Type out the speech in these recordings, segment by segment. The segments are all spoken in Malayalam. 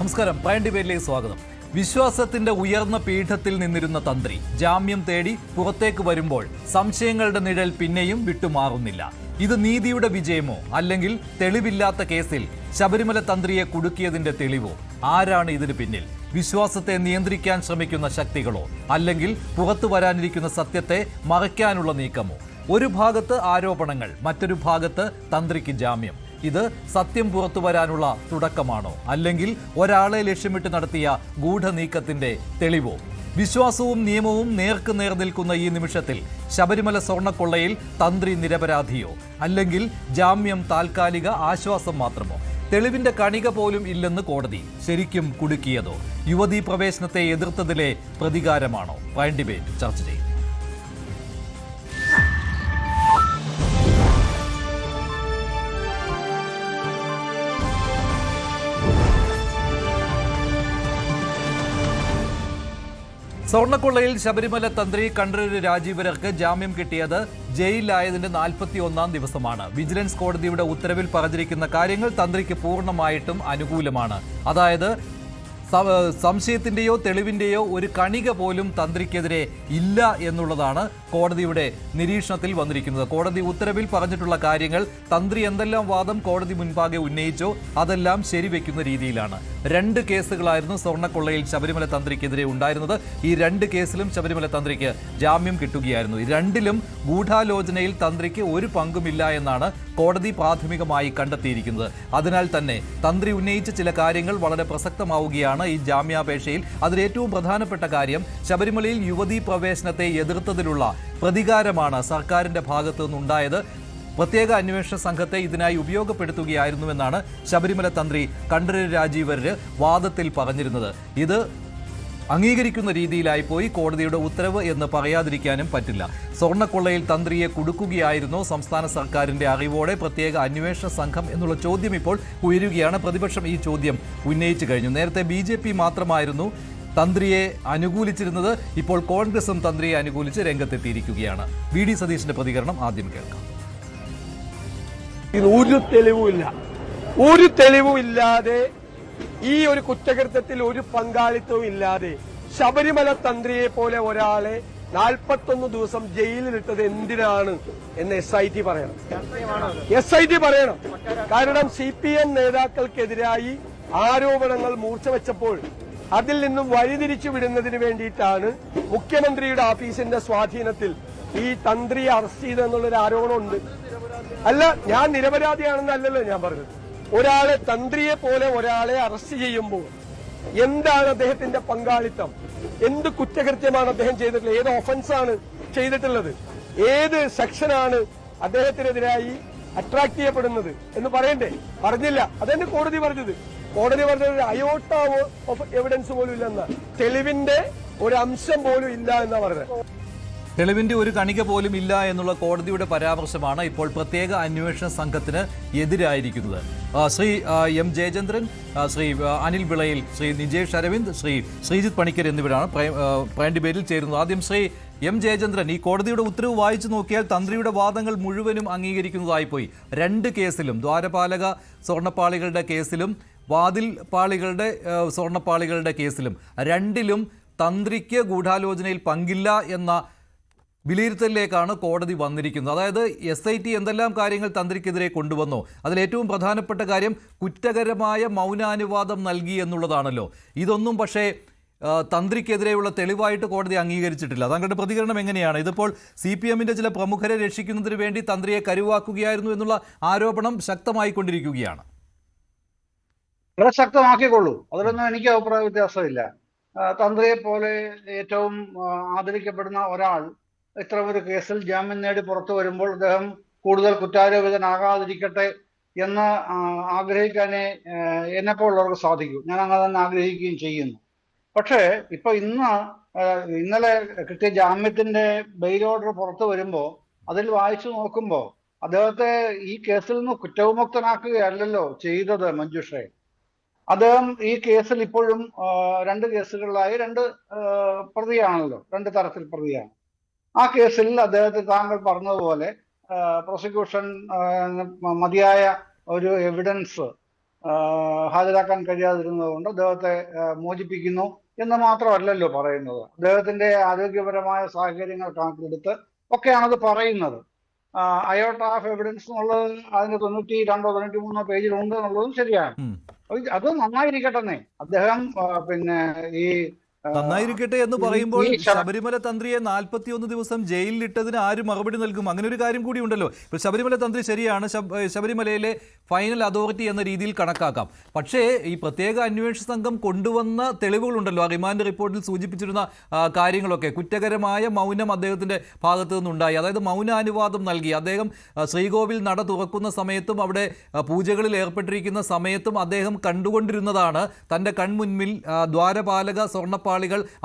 നമസ്കാരം. പ്രൈം ഡിബേറ്റിലേക്ക് സ്വാഗതം. വിശ്വാസത്തിന്റെ ഉയർന്ന പീഠത്തിൽ നിന്നിരുന്ന തന്ത്രി ജാമ്യം തേടി പുറത്തേക്ക് വരുമ്പോൾ സംശയങ്ങളുടെ നിഴൽ പിന്നെയും വിട്ടുമാറുന്നില്ല. ഇത് നീതിയുടെ വിജയമോ അല്ലെങ്കിൽ തെളിവില്ലാത്ത കേസിൽ ശബരിമല തന്ത്രിയെ കുടുക്കിയതിന്റെ തെളിവോ? ആരാണ് ഇതിന് പിന്നിൽ? വിശ്വാസത്തെ നിയന്ത്രിക്കാൻ ശ്രമിക്കുന്ന ശക്തികളോ അല്ലെങ്കിൽ പുറത്തു വരാനിരിക്കുന്ന സത്യത്തെ മറയ്ക്കാനുള്ള നീക്കമോ? ഒരു ഭാഗത്ത് ആരോപണങ്ങൾ, മറ്റൊരു ഭാഗത്ത് തന്ത്രിക്ക് ജാമ്യം. ഇത് സത്യം പുറത്തു വരാനുള്ള തുടക്കമാണോ അല്ലെങ്കിൽ ഒരാളെ ലക്ഷ്യമിട്ട് നടത്തിയ ഗൂഢനീക്കത്തിന്റെ തെളിവോ? വിശ്വാസവും നിയമവും നേർക്ക് നേർ നിൽക്കുന്ന ഈ നിമിഷത്തിൽ ശബരിമല സ്വർണ്ണക്കൊള്ളയിൽ തന്ത്രി നിരപരാധിയോ അല്ലെങ്കിൽ ജാമ്യം താൽക്കാലിക ആശ്വാസം മാത്രമോ? തെളിവിന്റെ കണിക പോലും ഇല്ലെന്ന് കോടതി. ശരിക്കും കുടുക്കിയതോ? യുവതീ പ്രവേശനത്തെ എതിർത്തതിലെ പ്രതികാരമാണോ? പ്രൈം ഡിബേറ്റ് ചർച്ച ചെയ്യും. സ്വർണ്ണക്കൊള്ളയിൽ ശബരിമല തന്ത്രി കണ്ഠരര് രാജീവരർക്ക് ജാമ്യം കിട്ടിയത് ജയിലിലായതിന്റെ 41-ാം ദിവസമാണ്. വിജിലൻസ് കോടതിയുടെ ഉത്തരവിൽ പറഞ്ഞിരിക്കുന്ന കാര്യങ്ങൾ തന്ത്രിക്ക് പൂർണ്ണമായിട്ടും അനുകൂലമാണ്. അതായത് സംശയത്തിന്റെയോ തെളിവിന്റെയോ ഒരു കണിക പോലും തന്ത്രിക്കെതിരെ ഇല്ല എന്നുള്ളതാണ് കോടതിയുടെ നിരീക്ഷണത്തിൽ വന്നിരിക്കുന്നത്. കോടതി ഉത്തരവിൽ പറഞ്ഞിട്ടുള്ള കാര്യങ്ങൾ തന്ത്രി എന്തെല്ലാം വാദം കോടതി മുൻപാകെ ഉന്നയിച്ചോ അതെല്ലാം ശരിവെക്കുന്ന രീതിയിലാണ്. 2 കേസുകളായിരുന്നു സ്വർണ്ണക്കൊള്ളയിൽ ശബരിമല തന്ത്രിക്കെതിരെ ഉണ്ടായിരുന്നത്. ഈ 2 കേസിലും ശബരിമല തന്ത്രിക്ക് ജാമ്യം കിട്ടുകയായിരുന്നു. 2ലും ഗൂഢാലോചനയിൽ തന്ത്രിക്ക് ഒരു പങ്കുമില്ല എന്നാണ് കോടതി പ്രാഥമികമായി കണ്ടെത്തിയിരിക്കുന്നത്. അതിനാൽ തന്നെ തന്ത്രി ഉന്നയിച്ച ചില കാര്യങ്ങൾ വളരെ പ്രസക്തമാവുകയാണ് ഈ ജാമ്യാപേക്ഷയിൽ. അതിലേറ്റവും പ്രധാനപ്പെട്ട കാര്യം ശബരിമലയിൽ യുവതീ പ്രവേശനത്തെ എതിർത്തതിലുള്ള പ്രതികാരമാണ് സർക്കാരിന്റെ ഭാഗത്തു നിന്നുണ്ടായത്. പ്രത്യേക അന്വേഷണ സംഘത്തെ ഇതിനായി ഉപയോഗപ്പെടുത്തുകയായിരുന്നുവെന്നാണ് ശബരിമല തന്ത്രി കണ്ഠരര് രാജീവരര് വാദത്തിൽ പറഞ്ഞിരുന്നത്. ഇത് അംഗീകരിക്കുന്ന രീതിയിലായി പോയി കോടതിയുടെ ഉത്തരവ് എന്ന് പറയാതിരിക്കാനും പറ്റില്ല. സ്വർണ്ണക്കൊള്ളയിൽ തന്ത്രിയെ കുടുക്കുകയായിരുന്നോ സംസ്ഥാന സർക്കാരിന്റെ അറിവോടെ പ്രത്യേക അന്വേഷണ സംഘം എന്നുള്ള ചോദ്യം ഇപ്പോൾ ഉയരുകയാണ്. പ്രതിപക്ഷം ഈ ചോദ്യം ഉന്നയിച്ചു കഴിഞ്ഞു. നേരത്തെ BJP മാത്രമായിരുന്നു തന്ത്രിയെ അനുകൂലിച്ചിരുന്നത്. ഇപ്പോൾ കോൺഗ്രസും തന്ത്രിയെ അനുകൂലിച്ച് രംഗത്തെത്തിയിരിക്കുകയാണ്. VD സതീശന്റെ പ്രതികരണം ആദ്യം കേൾക്കാം. ഒരു തെളിവുമില്ലാതെ ഈ ഒരു കുറ്റകൃത്യത്തിൽ ഒരു പങ്കാളിത്തവും ഇല്ലാതെ ശബരിമല തന്ത്രിയെ പോലെ ഒരാളെ 41 ദിവസം ജയിലിലിട്ടത് എന്തിനാണ് എന്ന് SIT പറയണം. SIT പറയണം. കാരണം CPM നേതാക്കൾക്കെതിരായി ആരോപണങ്ങൾ മൂർച്ച വെച്ചപ്പോൾ അതിൽ നിന്നും വഴിതിരിച്ചു വിടുന്നതിന് വേണ്ടിയിട്ടാണ് മുഖ്യമന്ത്രിയുടെ ഓഫീസിന്റെ സ്വാധീനത്തിൽ ഈ തന്ത്രിയെ അറസ്റ്റ് ചെയ്തെന്നുള്ളൊരു ആരോപണമുണ്ട്. അല്ല, ഞാൻ നിരപരാധിയാണെന്നല്ലല്ലോ ഞാൻ പറഞ്ഞത്. ഒരാളെ തന്ത്രിയെ പോലെ ഒരാളെ അറസ്റ്റ് ചെയ്യുമ്പോൾ എന്താണ് അദ്ദേഹത്തിന്റെ പങ്കാളിത്തം? എന്ത് കുറ്റകൃത്യമാണ് അദ്ദേഹം ചെയ്തിട്ടുള്ളത്? ഏത് ഒഫൻസാണ് ചെയ്തിട്ടുള്ളത്? ഏത് സെക്ഷനാണ് അദ്ദേഹത്തിനെതിരായി അട്രാക്ട് ചെയ്യപ്പെടുന്നത് എന്ന് പറയണ്ടേ? പറഞ്ഞില്ല. അതെന്നെ കോടതി പറഞ്ഞത്. കോടതി പറഞ്ഞത് അയോട്ട ഓഫ് എവിഡൻസ് പോലും ഇല്ലെന്ന, തെളിവിന്റെ ഒരു അംശം പോലും ഇല്ല എന്നാ പറഞ്ഞത്. തെളിവിന്റെ ഒരു കണിക പോലും ഇല്ല എന്നുള്ള കോടതിയുടെ പരാമർശമാണ് ഇപ്പോൾ പ്രത്യേക അന്വേഷണ സംഘത്തിന് എതിരായിരിക്കുന്നത്. ശ്രീ M ജയചന്ദ്രൻ, ശ്രീ അനിൽ വിളയിൽ, ശ്രീ നിജേഷ് അരവിന്ദ്, ശ്രീ ശ്രീജിത്ത് പണിക്കർ എന്നിവരാണ് പ്രൈം ഡിബേറ്റിൽ ചേരുന്നത്. ആദ്യം ശ്രീ M ജയചന്ദ്രൻ, ഈ കോടതിയുടെ ഉത്തരവ് വായിച്ചു നോക്കിയാൽ തന്ത്രിയുടെ വാദങ്ങൾ മുഴുവനും അംഗീകരിക്കുന്നതായി പോയി. 2 കേസിലും, ദ്വാരപാലക സ്വർണ്ണപ്പാളികളുടെ കേസിലും വാതിൽ പാളികളുടെ സ്വർണ്ണപ്പാളികളുടെ കേസിലും 2ലും തന്ത്രിക്ക് ഗൂഢാലോചനയിൽ പങ്കില്ല എന്ന വിലയിരുത്തലിലേക്കാണ് കോടതി വന്നിരിക്കുന്നത്. അതായത് SIT എന്തെല്ലാം കാര്യങ്ങൾ തന്ത്രിക്കെതിരെ കൊണ്ടുവന്നോ അതിലേറ്റവും പ്രധാനപ്പെട്ട കാര്യം കുറ്റകരമായ മൗനാനുവാദം നൽകി എന്നുള്ളതാണല്ലോ. ഇതൊന്നും പക്ഷേ തന്ത്രിക്കെതിരെയുള്ള തെളിവായിട്ട് കോടതി അംഗീകരിച്ചിട്ടില്ല. താങ്കളുടെ പ്രതികരണം എങ്ങനെയാണ്? ഇതിപ്പോൾ CPMന്റെ ചില പ്രമുഖരെ രക്ഷിക്കുന്നതിന് വേണ്ടി തന്ത്രിയെ കരുവാക്കുകയായിരുന്നു എന്നുള്ള ആരോപണം ശക്തമായിക്കൊണ്ടിരിക്കുകയാണ്. വളരെ ശക്തമാക്കിക്കൊള്ളൂ, അതിലൊന്നും എനിക്ക് അഭിപ്രായ വ്യത്യാസമില്ല. തന്ത്രിയെ പോലെ ഏറ്റവും ആദരിക്കപ്പെടുന്ന ഒരാൾ ഇത്തരം ഒരു കേസിൽ ജാമ്യം നേടി പുറത്തു വരുമ്പോൾ അദ്ദേഹം കൂടുതൽ കുറ്റാരോപിതനാകാതിരിക്കട്ടെ എന്ന് ആഗ്രഹിക്കാനേ എന്നെപ്പോലുള്ളവർക്ക് സാധിക്കൂ. ഞാൻ അങ്ങനെ തന്നെ ആഗ്രഹിക്കുകയും ചെയ്യുന്നു. പക്ഷേ ഇപ്പൊ ഇന്നലെ കിട്ടിയ ജാമ്യത്തിന്റെ ബെയിൽ ഓർഡർ പുറത്തു വരുമ്പോൾ അതിൽ വായിച്ചു നോക്കുമ്പോൾ അദ്ദേഹത്തെ ഈ കേസിൽ നിന്ന് കുറ്റവിമുക്തനാക്കുകയല്ലല്ലോ ചെയ്തത് മഞ്ജുഷേ. അദ്ദേഹം ഈ കേസിൽ ഇപ്പോഴും 2 കേസുകളിലായി 2 പ്രതിയാണല്ലോ, 2 തരത്തിൽ പ്രതിയാണ്. ആ കേസിൽ അദ്ദേഹത്തെ താങ്കൾ പറഞ്ഞതുപോലെ പ്രോസിക്യൂഷൻ മതിയായ ഒരു എവിഡൻസ് ഹാജരാക്കാൻ കഴിയാതിരുന്നത് കൊണ്ട് അദ്ദേഹത്തെ മോചിപ്പിക്കുന്നു എന്ന് മാത്രമല്ലല്ലോ പറയുന്നത്. അദ്ദേഹത്തിന്റെ ആരോഗ്യപരമായ സാഹചര്യങ്ങൾ കണക്കിലെടുത്ത് ഒക്കെയാണത് പറയുന്നത്. അയോട്ട ഓഫ് എവിഡൻസ് എന്നുള്ളത് അതിന്റെ 92-93 പേജിലുണ്ട് എന്നുള്ളതും ശരിയാണ്. അത് നന്നായിരിക്കട്ടെ. അദ്ദേഹം പിന്നെ ഈ നന്നായിരിക്കട്ടെ എന്ന് പറയുമ്പോൾ ശബരിമല തന്ത്രിയെ 41 ദിവസം ജയിലിലിട്ടതിന് ആര് മറുപടി നൽകും? അങ്ങനെ ഒരു കാര്യം കൂടി ഉണ്ടല്ലോ. ഇപ്പോൾ ശബരിമല തന്ത്രി ശരിയാണ്, ശബരിമലയിലെ ഫൈനൽ അതോറിറ്റി എന്ന രീതിയിൽ കണക്കാക്കാം. പക്ഷേ ഈ പ്രത്യേക അന്വേഷണ സംഘം കൊണ്ടുവന്ന തെളിവുകളുണ്ടല്ലോ, ആ റിമാൻഡ് റിപ്പോർട്ടിൽ സൂചിപ്പിച്ചിരുന്ന കാര്യങ്ങളൊക്കെ. കുറ്റകരമായ മൗനം അദ്ദേഹത്തിന്റെ ഭാഗത്തു നിന്നുണ്ടായി. അതായത് മൗനാനുവാദം നൽകി. അദ്ദേഹം ശ്രീകോവിൽ നട തുറക്കുന്ന സമയത്തും അവിടെ പൂജകളിൽ ഏർപ്പെട്ടിരിക്കുന്ന സമയത്തും അദ്ദേഹം കണ്ടുകൊണ്ടിരുന്നതാണ്. തൻ്റെ കൺമുൻപിൽ ദ്വാരപാലക സ്വർണ്ണപ്പാളികൾ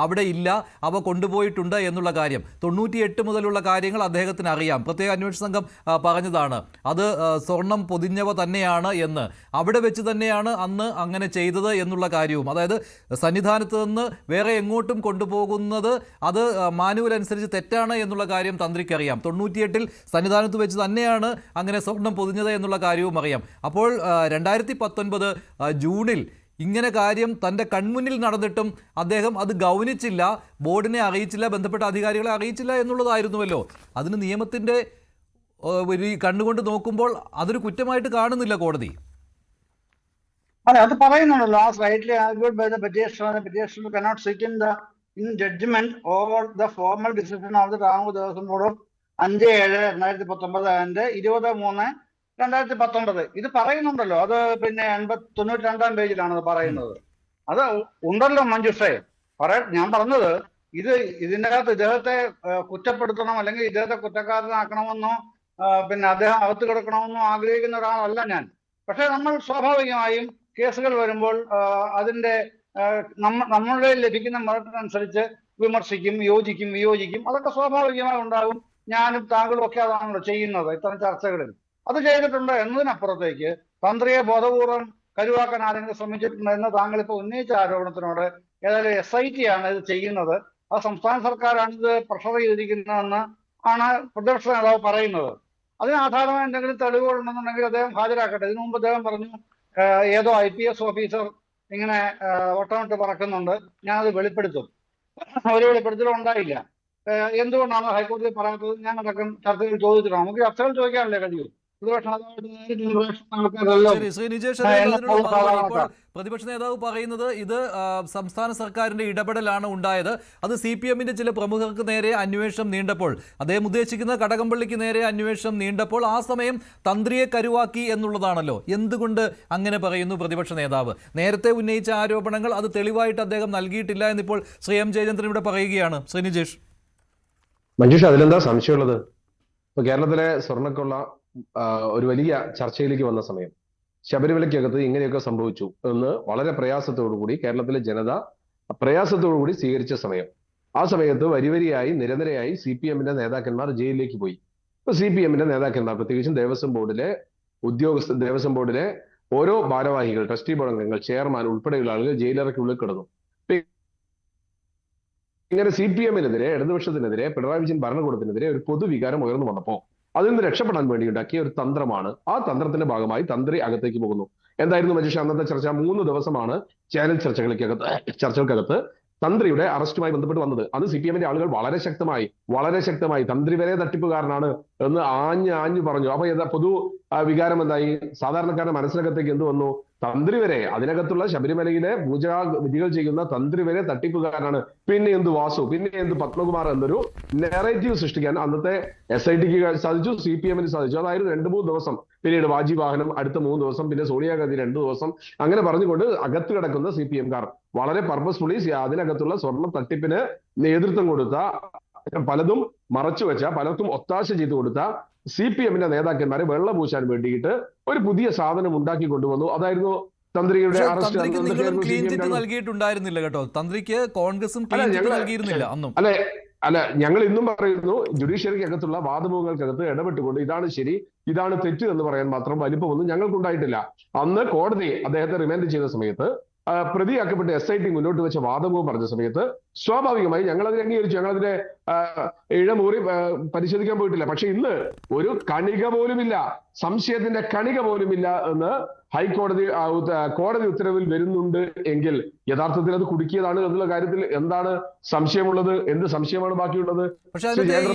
അവിടെ ഇല്ല, അവ കൊണ്ടുപോയിട്ടുണ്ട് എന്നുള്ള കാര്യം 98 മുതലുള്ള കാര്യങ്ങൾ അദ്ദേഹത്തിന് അറിയാം. പ്രത്യേക അന്വേഷണ സംഘം പറഞ്ഞതാണ് അത് സ്വർണം പൊതിഞ്ഞവ തന്നെയാണ് എന്ന്. അവിടെ വെച്ച് തന്നെയാണ് അന്ന് അങ്ങനെ ചെയ്തത് എന്നുള്ള കാര്യവും. അതായത് സന്നിധാനത്ത് നിന്ന് വേറെ എങ്ങോട്ടും കൊണ്ടുപോകുന്നത് അത് മാനുവൽ അനുസരിച്ച് തെറ്റാണ് എന്നുള്ള കാര്യം തന്ത്രിക്കറിയാം. 98-ൽ സന്നിധാനത്ത് വെച്ച് തന്നെയാണ് അങ്ങനെ സ്വർണം പൊതിഞ്ഞത് എന്നുള്ള കാര്യവും അറിയാം. അപ്പോൾ 2019 ജൂണിൽ ഇങ്ങനെ കാര്യം തൻ്റെ കൺമുന്നിൽ നടന്നിട്ടും അദ്ദേഹം അത് ഗൗനിച്ചില്ല, ബോർഡിനെ അറിയിച്ചില്ല, ബന്ധപ്പെട്ട അധികാരികളെ അറിയിച്ചില്ല എന്നുള്ളതായിരുന്നുവല്ലോ. അതിന് നിയമത്തിൻ്റെ ഒരു കണ്ണുകൊണ്ട് നോക്കുമ്പോൾ അതൊരു കുറ്റമായിട്ട് കാണുന്നില്ല കോടതി. അതെ, അത് പറയുന്നുണ്ടല്ലോ. ആ slightly argued by the petitioner, petitioner cannot sit in judgment over the formal decision of the Travancore Devaswom board 5/7/2019 and 20/3/2019. ഇത് പറയുന്നുണ്ടല്ലോ. അത് പിന്നെ 92-ാം പേജിലാണ് അത് പറയുന്നത്. അത് ഉണ്ടല്ലോ മഞ്ജുഷേ. ഞാൻ പറഞ്ഞത് ഇതിൻ്റെ അകത്ത് ഇദ്ദേഹത്തെ കുറ്റപ്പെടുത്തണം അല്ലെങ്കിൽ ഇദ്ദേഹത്തെ കുറ്റക്കാരനാക്കണമെന്നോ പിന്നെ അദ്ദേഹം അകത്ത് കിടക്കണമെന്നോ ആഗ്രഹിക്കുന്ന ഒരാളല്ല ഞാൻ. പക്ഷെ നമ്മൾ സ്വാഭാവികമായും കേസുകൾ വരുമ്പോൾ അതിന്റെ നമ്മളുടെ ലഭിക്കുന്ന മതത്തിനനുസരിച്ച് വിമർശിക്കും, യോജിക്കും, വിയോജിക്കും. അതൊക്കെ സ്വാഭാവികമായി ഉണ്ടാകും. ഞാനും താങ്കളും ഒക്കെ അതാണല്ലോ ചെയ്യുന്നത് ഇത്തരം ചർച്ചകളിൽ. അത് ചെയ്തിട്ടുണ്ട് എന്നതിനപ്പുറത്തേക്ക് തന്ത്രിയെ ബോധപൂർവം കരുവാക്കാൻ ആരെങ്കിലും ശ്രമിച്ചിട്ടുണ്ട് എന്ന് താങ്കൾ ഇപ്പോൾ ഉന്നയിച്ച ആരോപണത്തിനോട് ഏതായാലും SIT ആണ് ഇത് ചെയ്യുന്നത്, അത് സംസ്ഥാന സർക്കാരാണ് ഇത് പ്രഷർ ചെയ്തിരിക്കുന്നതെന്ന് ആണ് പ്രതിപക്ഷ നേതാവ് പറയുന്നത്. അതിന് ആധാരമായ എന്തെങ്കിലും തെളിവുകൾ ഉണ്ടെന്നുണ്ടെങ്കിൽ അദ്ദേഹം ഹാജരാക്കട്ടെ. ഇതിനു മുമ്പ് അദ്ദേഹം പറഞ്ഞു ഏതോ IPS ഓഫീസർ ഇങ്ങനെ ഒട്ടമിട്ട് പറക്കുന്നുണ്ട്, ഞാനത് വെളിപ്പെടുത്തും. ഒരു വെളിപ്പെടുത്തലും ഉണ്ടായില്ല. എന്തുകൊണ്ടാണ് ഹൈക്കോടതി പറയാത്തത്? ഞങ്ങളടക്കം ചർച്ചയിൽ ചോദിച്ചിട്ടാണ്. നമുക്ക് ചർച്ചകൾ ചോദിക്കാനല്ലേ കഴിയൂ. പ്രതിപക്ഷ നേതാവ് പറയുന്നത് ഇത് സംസ്ഥാന സർക്കാരിന്റെ ഇടപെടലാണ് ഉണ്ടായത്. അത് CPM-ന്റെ ചില പ്രമുഖർക്ക് നേരെ അന്വേഷണം നീണ്ടപ്പോൾ, അദ്ദേഹം ഉദ്ദേശിക്കുന്ന കടകംപള്ളിക്ക് നേരെ അന്വേഷണം നീണ്ടപ്പോൾ ആ സമയം തന്ത്രിയെ കരുവാക്കി എന്നുള്ളതാണല്ലോ. എന്തുകൊണ്ട് അങ്ങനെ പറയുന്നു പ്രതിപക്ഷ നേതാവ്? നേരത്തെ ഉന്നയിച്ച ആരോപണങ്ങൾ അത് തെളിവായിട്ട് അദ്ദേഹം നൽകിയിട്ടില്ല എന്നിപ്പോൾ ശ്രീ M ജയചന്ദ്രൻ ഇവിടെ പറയുകയാണ്. ശ്രീ നിജേഷ്. മഞ്ജുഷ, അതിലെന്താ സംശയമുള്ളത്? ഇപ്പൊ കേരളത്തിലെ സ്വർണ്ണക്കൊള്ള ഒരു വലിയ ചർച്ചയിലേക്ക് വന്ന സമയം, ശബരിമലയ്ക്കകത്ത് ഇങ്ങനെയൊക്കെ സംഭവിച്ചു എന്ന് വളരെ പ്രയാസത്തോടുകൂടി കേരളത്തിലെ ജനത പ്രയാസത്തോടുകൂടി സ്വീകരിച്ച സമയം, ആ സമയത്ത് വരിവരിയായി നിരനിരയായി CPM-ന്റെ നേതാക്കന്മാർ ജയിലിലേക്ക് പോയി. ഇപ്പൊ CPM-ന്റെ നേതാക്കന്മാർ, പ്രത്യേകിച്ചും ദേവസ്വം ബോർഡിലെ ദേവസ്വം ബോർഡിലെ ഓരോ ഭാരവാഹികൾ, ട്രസ്റ്റി ബോർഡ് അംഗങ്ങൾ, ചെയർമാൻ ഉൾപ്പെടെയുള്ള ആളുകൾ ജയിലറയ്ക്കുള്ളിൽ കിടന്നു. ഇങ്ങനെ CPM-നെതിരെ, ഇടതുപക്ഷത്തിനെതിരെ, പിണറായി വിജയൻ ഭരണകൂടത്തിനെതിരെ ഒരു പൊതുവികാരം ഉയർന്നു വന്നപ്പോൾ അതിൽ നിന്ന് രക്ഷപ്പെടാൻ വേണ്ടി ഉണ്ടാക്കിയ ഒരു തന്ത്രമാണ്. ആ തന്ത്രത്തിന്റെ ഭാഗമായി തന്ത്രി അകത്തേക്ക് പോകുന്നു. എന്തായിരുന്നു മഞ്ജുഷ അന്നത്തെ ചർച്ച? 3 ദിവസമാണ് ചാനൽ ചർച്ചകൾക്കകത്ത് തന്ത്രിയുടെ അറസ്റ്റുമായി ബന്ധപ്പെട്ട് വന്നത്. അത് CPM-ന്റെ ആളുകൾ വളരെ ശക്തമായി തന്ത്രി വരെ തട്ടിപ്പുകാരനാണ് എന്ന് ആഞ്ഞു പറഞ്ഞു. അപ്പൊ പൊതു വികാരം എന്തായി? സാധാരണക്കാരുടെ മനസ്സിനകത്തേക്ക് എന്ത് വന്നു? തന്ത്രി വരെ, അതിനകത്തുള്ള ശബരിമലയിലെ പൂജാ വിധികൾ ചെയ്യുന്ന തന്ത്രി വരെ തട്ടിപ്പുകാരനാണ്, പിന്നെ എന്ത് വാസു, പിന്നെ എന്ത് പത്മകുമാർ എന്നൊരു നെറേറ്റീവ് സൃഷ്ടിക്കാൻ അന്നത്തെ SIT-ക്ക് സാധിച്ചു, CPM-ന് സാധിച്ചു. അതായത് 2-3 ദിവസം, പിന്നീട് വാജി വാഹനം അടുത്ത 3 ദിവസം, പിന്നെ സോണിയാഗാന്ധി 2 ദിവസം, അങ്ങനെ പറഞ്ഞുകൊണ്ട് അകത്ത് കിടക്കുന്ന CPM-കാർ വളരെ പർപ്പസ്ഫുള്ളി അതിനകത്തുള്ള സ്വർണ്ണ തട്ടിപ്പിന് നേതൃത്വം കൊടുത്ത, പലതും മറച്ചുവെച്ച, പലർക്കും ഒത്താശ ചെയ്തു കൊടുത്ത CPM-ന്റെ നേതാക്കന്മാരെ വെള്ളപൂശാൻ വേണ്ടിയിട്ട് ഒരു പുതിയ സാധനം ഉണ്ടാക്കി കൊണ്ടുവന്നു. അതായിരുന്നു തന്ത്രിയുടെ അറസ്റ്റ്. നൽകിയിട്ടുണ്ടായിരുന്നില്ല കേട്ടോ, തന്ത്രിക്ക് കോൺഗ്രസും നൽകിയിരുന്നില്ല അന്നും. അല്ല, ഞങ്ങൾ ഇന്നും പറയുന്നു, ജുഡീഷ്യറിക്കകത്തുള്ള വാദമുഖങ്ങൾക്കകത്ത് ഇടപെട്ടുകൊണ്ട് ഇതാണ് ശരി, ഇതാണ് തെറ്റ് എന്ന് പറയാൻ മാത്രം വലിപ്പമൊന്നും ഞങ്ങൾക്കുണ്ടായിട്ടില്ല. അന്ന് കോടതി അദ്ദേഹത്തെ റിമാൻഡ് ചെയ്ത സമയത്ത് പ്രതിയാക്കപ്പെട്ട SIT മുന്നോട്ട് വെച്ച വാദമുഖം പറഞ്ഞ സമയത്ത് സ്വാഭാവികമായി ഞങ്ങൾ അതിനെ അംഗീകരിച്ചു. ഞങ്ങളതിനെ ഇഴമൂറി പരിശോധിക്കാൻ പോയിട്ടില്ല. പക്ഷെ ഇന്ന് ഒരു കണിക പോലുമില്ല സംശയത്തിന്റെ കണിക പോലുമില്ല എന്ന് ഹൈക്കോടതി കോടതി ഉത്തരവിൽ വരുന്നുണ്ട് എങ്കിൽ യഥാർത്ഥത്തിൽ അത് കുടുക്കിയതാണ് എന്നുള്ള കാര്യത്തിൽ എന്താണ് സംശയമുള്ളത്? എന്ത് സംശയമാണ് ബാക്കിയുള്ളത്? പക്ഷെ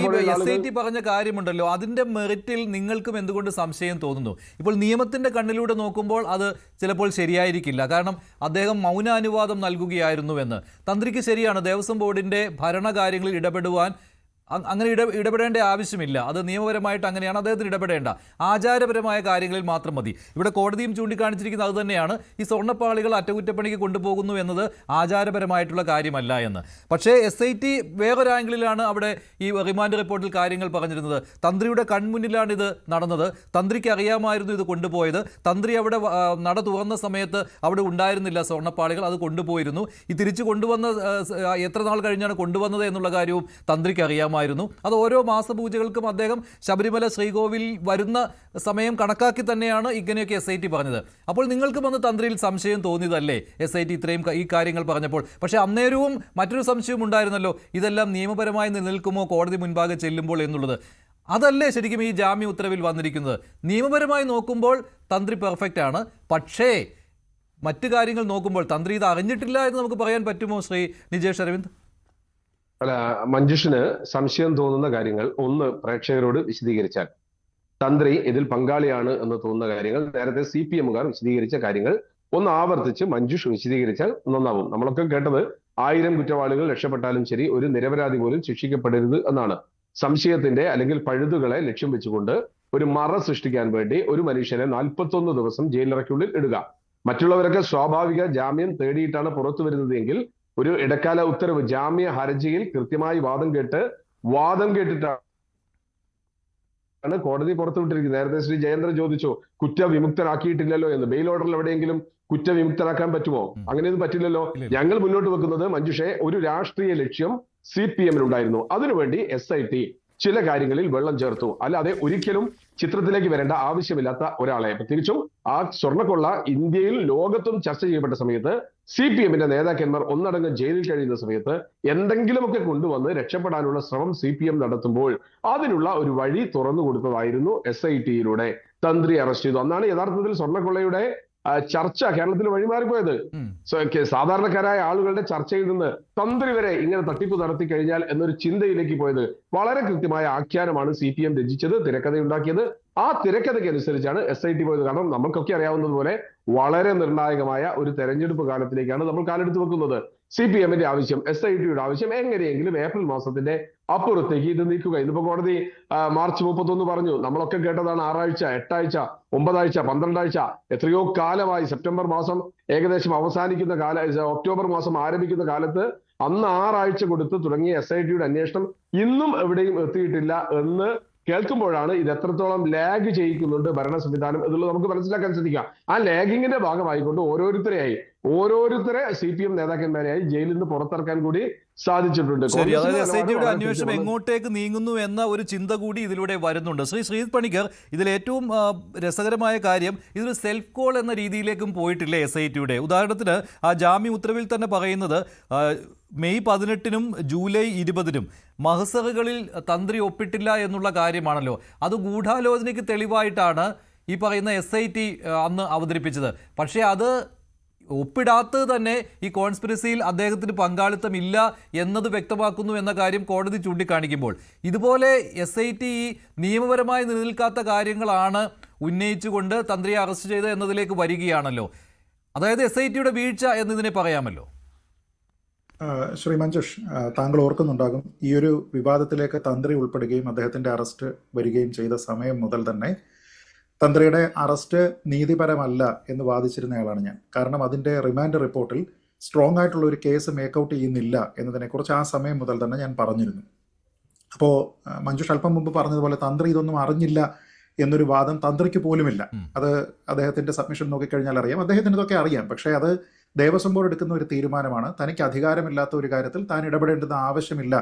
SIT പറഞ്ഞ കാര്യമുണ്ടല്ലോ, അതിന്റെ മെറിറ്റിൽ നിങ്ങൾക്കും എന്തുകൊണ്ട് സംശയം തോന്നുന്നു? ഇപ്പോൾ നിയമത്തിന്റെ കണ്ണിലൂടെ നോക്കുമ്പോൾ അത് ചിലപ്പോൾ ശരിയായിരിക്കില്ല. കാരണം അദ്ദേഹം മൗനാനുവാദം നൽകുകയായിരുന്നുവെന്ന്. തന്ത്രിക്ക് ശരിയാണ്, ദേവസ്വം ബോർഡിന്റെ ഭരണകാര്യങ്ങളിൽ ഇടപെടുവാൻ അങ്ങനെ ഇടപെടേണ്ട ആവശ്യമില്ല. അത് നിയമപരമായിട്ട് അങ്ങനെയാണ്, അദ്ദേഹത്തിന് ഇടപെടേണ്ട. ആചാരപരമായ കാര്യങ്ങളിൽ മാത്രം മതി. ഇവിടെ കോടതിയും ചൂണ്ടിക്കാണിച്ചിരിക്കുന്നത് അത് തന്നെയാണ്. ഈ സ്വർണ്ണപ്പാളികൾ അറ്റകുറ്റപ്പണിക്ക് കൊണ്ടുപോകുന്നു എന്നത് ആചാരപരമായിട്ടുള്ള കാര്യമല്ല എന്ന്. പക്ഷേ SIT വേറൊരു ആംഗിളിലാണ് അവിടെ ഈ റിമാൻഡ് റിപ്പോർട്ടിൽ കാര്യങ്ങൾ പറഞ്ഞിരുന്നത്. തന്ത്രിയുടെ കൺമുന്നിലാണ് ഇത് നടന്നത്. തന്ത്രിക്ക് അറിയാമായിരുന്നു ഇത് കൊണ്ടുപോയത്. തന്ത്രി അവിടെ നട തുറന്ന സമയത്ത് അവിടെ ഉണ്ടായിരുന്നില്ല സ്വർണ്ണപ്പാളികൾ, അത് കൊണ്ടുപോയിരുന്നു. ഈ തിരിച്ചു കൊണ്ടുവന്ന എത്ര നാൾ കഴിഞ്ഞാണ് കൊണ്ടുവന്നത് എന്നുള്ള കാര്യവും തന്ത്രിക്ക് അറിയാം. അത് ഓരോ മാസപൂജകൾക്കും അദ്ദേഹം ശബരിമല ശ്രീകോവിൽ വരുന്ന സമയം കണക്കാക്കി തന്നെയാണ് ഇങ്ങനെയൊക്കെ SIT പറഞ്ഞത്. അപ്പോൾ നിങ്ങൾക്ക് വന്ന് തന്ത്രിയിൽ സംശയം തോന്നിയതല്ലേ SIT ഇത്രയും ഈ കാര്യങ്ങൾ പറഞ്ഞപ്പോൾ? പക്ഷേ അന്നേരവും മറ്റൊരു സംശയം ഉണ്ടായിരുന്നല്ലോ, ഇതെല്ലാം നിയമപരമായി നിലനിൽക്കുമോ കോടതി മുൻപാകെ ചെല്ലുമ്പോൾ എന്നുള്ളത്. അതല്ലേ ശരിക്കും ഈ ജാമ്യ ഉത്തരവിൽ വന്നിരിക്കുന്നത്? നിയമപരമായി നോക്കുമ്പോൾ തന്ത്രി പെർഫെക്റ്റ് ആണ്. പക്ഷേ മറ്റു കാര്യങ്ങൾ നോക്കുമ്പോൾ തന്ത്രി ഇത് അറിഞ്ഞിട്ടില്ല എന്ന് നമുക്ക് പറയാൻ പറ്റുമോ ശ്രീ നിജേഷ് അരവിന്ദ്? അല്ല, മഞ്ജുഷിന് സംശയം തോന്നുന്ന കാര്യങ്ങൾ ഒന്ന് പ്രേക്ഷകരോട് വിശദീകരിച്ചാൽ, തന്ത്രി ഇതിൽ പങ്കാളിയാണ് എന്ന് തോന്നുന്ന കാര്യങ്ങൾ നേരത്തെ CPM-കാർ വിശദീകരിച്ച കാര്യങ്ങൾ ഒന്ന് ആവർത്തിച്ച് മഞ്ജുഷ് വിശദീകരിച്ചാൽ നന്നാവും. നമ്മളൊക്കെ കേട്ടത് 1000 കുറ്റവാളികൾ രക്ഷപ്പെട്ടാലും ശരി ഒരു നിരപരാധി പോലും ശിക്ഷിക്കപ്പെടരുത് എന്നാണ്. സംശയത്തിന്റെ അല്ലെങ്കിൽ പഴുതുകളെ ലക്ഷ്യം വെച്ചുകൊണ്ട് ഒരു മറ സൃഷ്ടിക്കാൻ വേണ്ടി ഒരു മനുഷ്യനെ 41 ദിവസം ജയിലറയ്ക്കുള്ളിൽ ഇടുക. മറ്റുള്ളവരൊക്കെ സ്വാഭാവിക ജാമ്യം തേടിയിട്ടാണ് പുറത്തു വരുന്നത് എങ്കിൽ ഒരു ഇടക്കാല ഉത്തരവ് ജാമ്യ ഹർജിയിൽ കൃത്യമായി വാദം കേട്ടിട്ടാണ് കോടതി പുറത്തുവിട്ടിരിക്കുന്നത്. നേരത്തെ ശ്രീ ജയേന്ദ്രൻ ചോദിച്ചു കുറ്റവിമുക്തനാക്കിയിട്ടില്ലല്ലോ എന്ന്. ബെയിൽ ഓർഡറിൽ എവിടെയെങ്കിലും കുറ്റവിമുക്തനാക്കാൻ പറ്റുമോ? അങ്ങനെയൊന്നും പറ്റില്ലല്ലോ. ഞങ്ങൾ മുന്നോട്ട് വെക്കുന്നത് മഞ്ജുഷെ, ഒരു രാഷ്ട്രീയ ലക്ഷ്യം CPM-നുണ്ടായിരുന്നു. അതിനുവേണ്ടി SIT ചില കാര്യങ്ങളിൽ വെള്ളം ചേർത്തു. അല്ലാതെ ഒരിക്കലും ചിത്രത്തിലേക്ക് വരേണ്ട ആവശ്യമില്ലാത്ത ഒരാളെ, പ്രത്യേകിച്ചും ആ സ്വർണ്ണക്കൊള്ള ഇന്ത്യയിൽ ലോകത്തും ചർച്ച ചെയ്യപ്പെട്ട സമയത്ത് CPM-ന്റെ നേതാക്കന്മാർ ഒന്നടങ്കം ജയിലിൽ കഴിയുന്ന സമയത്ത് എന്തെങ്കിലുമൊക്കെ കൊണ്ടുവന്ന് രക്ഷപ്പെടാനുള്ള ശ്രമം CPM നടത്തുമ്പോൾ അതിനുള്ള ഒരു വഴി തുറന്നു കൊടുത്തതായിരുന്നു SIT-യിലൂടെ. തന്ത്രി അറസ്റ്റ് ചെയ്തു. അന്നാണ് യഥാർത്ഥത്തിൽ സ്വർണ്ണക്കൊള്ളയുടെ ചർച്ച കേരളത്തിൽ വഴിമാറിപ്പോയത്. സാധാരണക്കാരായ ആളുകളുടെ ചർച്ചയിൽ നിന്ന് തന്ത്രി വരെ ഇങ്ങനെ തട്ടിപ്പ് നടത്തി കഴിഞ്ഞാൽ എന്നൊരു ചിന്തയിലേക്ക് പോയത്. വളരെ കൃത്യമായ ആഖ്യാനമാണ് CPM രചിച്ചത്, തിരക്കഥയുണ്ടാക്കിയത്. ആ തിരക്കഥയ്ക്ക് അനുസരിച്ചാണ് SIT പോയത്. കാരണം നമുക്കൊക്കെ അറിയാവുന്നതുപോലെ വളരെ നിർണായകമായ ഒരു തെരഞ്ഞെടുപ്പ് കാലത്തിലേക്കാണ് നമ്മൾ കാലെടുത്ത് വെക്കുന്നത്. CPM-ന്റെ ആവശ്യം, SIT-യുടെ ആവശ്യം എങ്ങനെയെങ്കിലും ഏപ്രിൽ മാസത്തിന്റെ അപ്പുറത്തേക്ക് ഇത് നീക്കുക. ഇന്നിപ്പോ കോടതി മാർച്ച് 31 പറഞ്ഞു. നമ്മളൊക്കെ കേട്ടതാണ് 6 ആഴ്ച, 8 ആഴ്ച, 9 ആഴ്ച, 12 ആഴ്ച, എത്രയോ കാലമായി. സെപ്റ്റംബർ മാസം ഏകദേശം അവസാനിക്കുന്ന ഒക്ടോബർ മാസം ആരംഭിക്കുന്ന കാലത്ത് അന്ന് 6 ആഴ്ച കൊടുത്ത് തുടങ്ങിയ SIT-യുടെ അന്വേഷണം ഇന്നും എവിടെയും എത്തിയിട്ടില്ല എന്ന് കേൾക്കുമ്പോഴാണ് ഇത് എത്രത്തോളം ലാഗ് ചെയ്യിക്കുന്നുണ്ട് ഭരണ സംവിധാനം എന്നുള്ളത് നമുക്ക് മനസ്സിലാക്കാൻ സാധിക്കാം. ആ ലാഗിങ്ങിന്റെ ഭാഗമായിക്കൊണ്ട് ഓരോരുത്തരെ CPM നേതാക്കന്മാരെയായി ജയിലിൽ നിന്ന് പുറത്തിറക്കാൻ കൂടി സാധിച്ചിട്ടുണ്ട്. SIT-യുടെ അന്വേഷണം എങ്ങോട്ടേക്ക് നീങ്ങുന്നു എന്ന ഒരു ചിന്ത കൂടി ഇതിലൂടെ വരുന്നുണ്ട്. ശ്രീജിത്ത് പണിക്കർ, ഇതിൽ ഏറ്റവും രസകരമായ കാര്യം ഇതൊരു സെൽഫ് കോൾ എന്ന രീതിയിലേക്കും പോയിട്ടില്ലേ SIT-യുടെ? ഉദാഹരണത്തിന് ആ ജാമ്യ ഉത്തരവിൽ തന്നെ പറയുന്നത് മെയ് 18-നും ജൂലൈ 20-നും മഹസറുകളിൽ തന്ത്രി ഒപ്പിട്ടില്ല എന്നുള്ള കാര്യമാണല്ലോ. അത് ഗൂഢാലോചനയ്ക്ക് തെളിവായിട്ടാണ് ഈ പറയുന്ന SIT അന്ന് അവതരിപ്പിച്ചത്. പക്ഷേ അത് ഒപ്പിടാത്തത് തന്നെ ഈ കോൺസ്പിറസിയിൽ അദ്ദേഹത്തിന് പങ്കാളിത്തം ഇല്ല എന്നത് വ്യക്തമാക്കുന്നു എന്ന കാര്യം കോടതി ചൂണ്ടിക്കാണിക്കുമ്പോൾ ഇതുപോലെ SIT ഈ നിയമപരമായി നിലനിൽക്കാത്ത കാര്യങ്ങളാണ് ഉന്നയിച്ചുകൊണ്ട് തന്ത്രിയെ അറസ്റ്റ് ചെയ്ത് എന്നതിലേക്ക് വരികയാണല്ലോ. അതായത് SIT-യുടെ വീഴ്ച എന്നതിനെ പറയാമല്ലോ. ശ്രീ മഞ്ജുഷ്, താങ്കൾ ഓർക്കുന്നുണ്ടാകും, ഈ ഒരു വിവാദത്തിലേക്ക് തന്ത്രി ഉൾപ്പെടുകയും അദ്ദേഹത്തിൻ്റെ അറസ്റ്റ് വരികയും ചെയ്ത സമയം മുതൽ തന്നെ തന്ത്രിയുടെ അറസ്റ്റ് നീതിപരമല്ല എന്ന് വാദിച്ചിരുന്നയാളാണ് ഞാൻ. കാരണം അതിൻ്റെ റിമാൻഡ് റിപ്പോർട്ടിൽ സ്ട്രോങ് ആയിട്ടുള്ള ഒരു കേസ് മേക്കൗട്ട് ചെയ്യുന്നില്ല എന്നതിനെക്കുറിച്ച് ആ സമയം മുതൽ തന്നെ ഞാൻ പറഞ്ഞിരുന്നു. അപ്പോൾ മഞ്ജുഷ് അല്പം മുമ്പ് പറഞ്ഞതുപോലെ തന്ത്രി ഇതൊന്നും അറിഞ്ഞില്ല എന്നൊരു വാദം തന്ത്രിക്ക് പോലുമില്ല. അത് അദ്ദേഹത്തിൻ്റെ സബ്മിഷൻ നോക്കിക്കഴിഞ്ഞാൽ അറിയാം. അദ്ദേഹത്തിന് ഇതൊക്കെ അറിയാം. പക്ഷേ അത് ദേവസ്വം ബോർഡ് എടുക്കുന്ന ഒരു തീരുമാനമാണ്. തനിക്ക് അധികാരമില്ലാത്ത ഒരു കാര്യത്തിൽ താൻ ഇടപെടേണ്ടുന്ന ആവശ്യമില്ല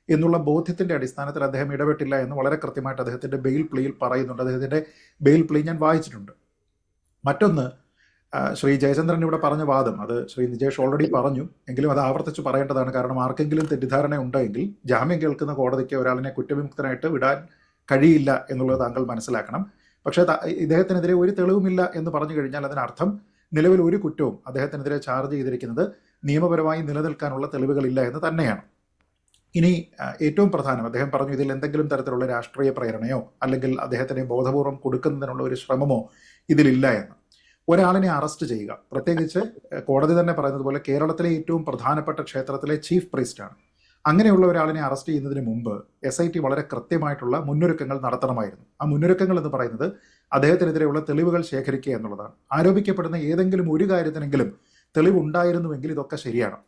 എന്നുള്ള ബോധ്യത്തിന്റെ അടിസ്ഥാനത്തിൽ അദ്ദേഹം ഇടപെട്ടില്ല എന്ന് വളരെ കൃത്യമായിട്ട് അദ്ദേഹത്തിന്റെ ബെയിൽ പ്ലേയിൽ പറയുന്നുണ്ട്. അദ്ദേഹത്തിന്റെ ബെയിൽ പ്ലേ ഞാൻ വായിച്ചിട്ടുണ്ട്. മറ്റൊന്ന്, ശ്രീ ജയചന്ദ്രൻ ഇവിടെ പറഞ്ഞ വാദം അത് ശ്രീ നിജേഷ് ഓൾറെഡി പറഞ്ഞു, എങ്കിലും അത് ആവർത്തിച്ച് പറയേണ്ടതാണ്. കാരണം ആർക്കെങ്കിലും തെറ്റിദ്ധാരണ ഉണ്ടെങ്കിൽ ജാമ്യം കേൾക്കുന്ന കോടതിക്ക് ഒരാളിനെ കുറ്റവിമുക്തനായിട്ട് വിടാൻ കഴിയില്ല എന്നുള്ളത് താങ്കൾ മനസ്സിലാക്കണം. പക്ഷേ ഇദ്ദേഹത്തിനെതിരെ ഒരു തെളിവുമില്ല എന്ന് പറഞ്ഞു കഴിഞ്ഞാൽ അതിനർത്ഥം നിലവിൽ ഒരു കുറ്റവും അദ്ദേഹത്തിനെതിരെ ചാർജ് ചെയ്തിരിക്കുന്നത് നിയമപരമായി നിലനിൽക്കാനുള്ള തെളിവുകളില്ല എന്ന് തന്നെയാണ്. ഇനി ഏറ്റവും പ്രധാനം, അദ്ദേഹം പറഞ്ഞു ഇതിൽ എന്തെങ്കിലും തരത്തിലുള്ള രാഷ്ട്രീയ പ്രേരണയോ അല്ലെങ്കിൽ അദ്ദേഹത്തിനെ ബോധപൂർവം കൊടുക്കുന്നതിനുള്ള ഒരു ശ്രമമോ ഇതിലില്ല എന്ന്. ഒരാളിനെ അറസ്റ്റ് ചെയ്യുക, പ്രത്യേകിച്ച് കോടതി തന്നെ പറയുന്നത് പോലെ കേരളത്തിലെ ഏറ്റവും പ്രധാനപ്പെട്ട ക്ഷേത്രത്തിലെ ചീഫ് പ്രീസ്റ്റാണ്. അങ്ങനെയുള്ള ഒരാളിനെ അറസ്റ്റ് ചെയ്യുന്നതിന് മുമ്പ് SIT വളരെ കൃത്യമായിട്ടുള്ള മുന്നൊരുക്കങ്ങൾ നടത്തണമായിരുന്നു. ആ മുന്നൊരുക്കങ്ങൾ എന്ന് പറയുന്നത് അദ്ദേഹത്തിനെതിരെയുള്ള തെളിവുകൾ ശേഖരിക്കുക എന്നുള്ളതാണ്. ആരോപിക്കപ്പെടുന്ന ഏതെങ്കിലും ഒരു കാര്യത്തിനെങ്കിലും തെളിവുണ്ടായിരുന്നുവെങ്കിൽ ഇതൊക്കെ ശരിയാണ്.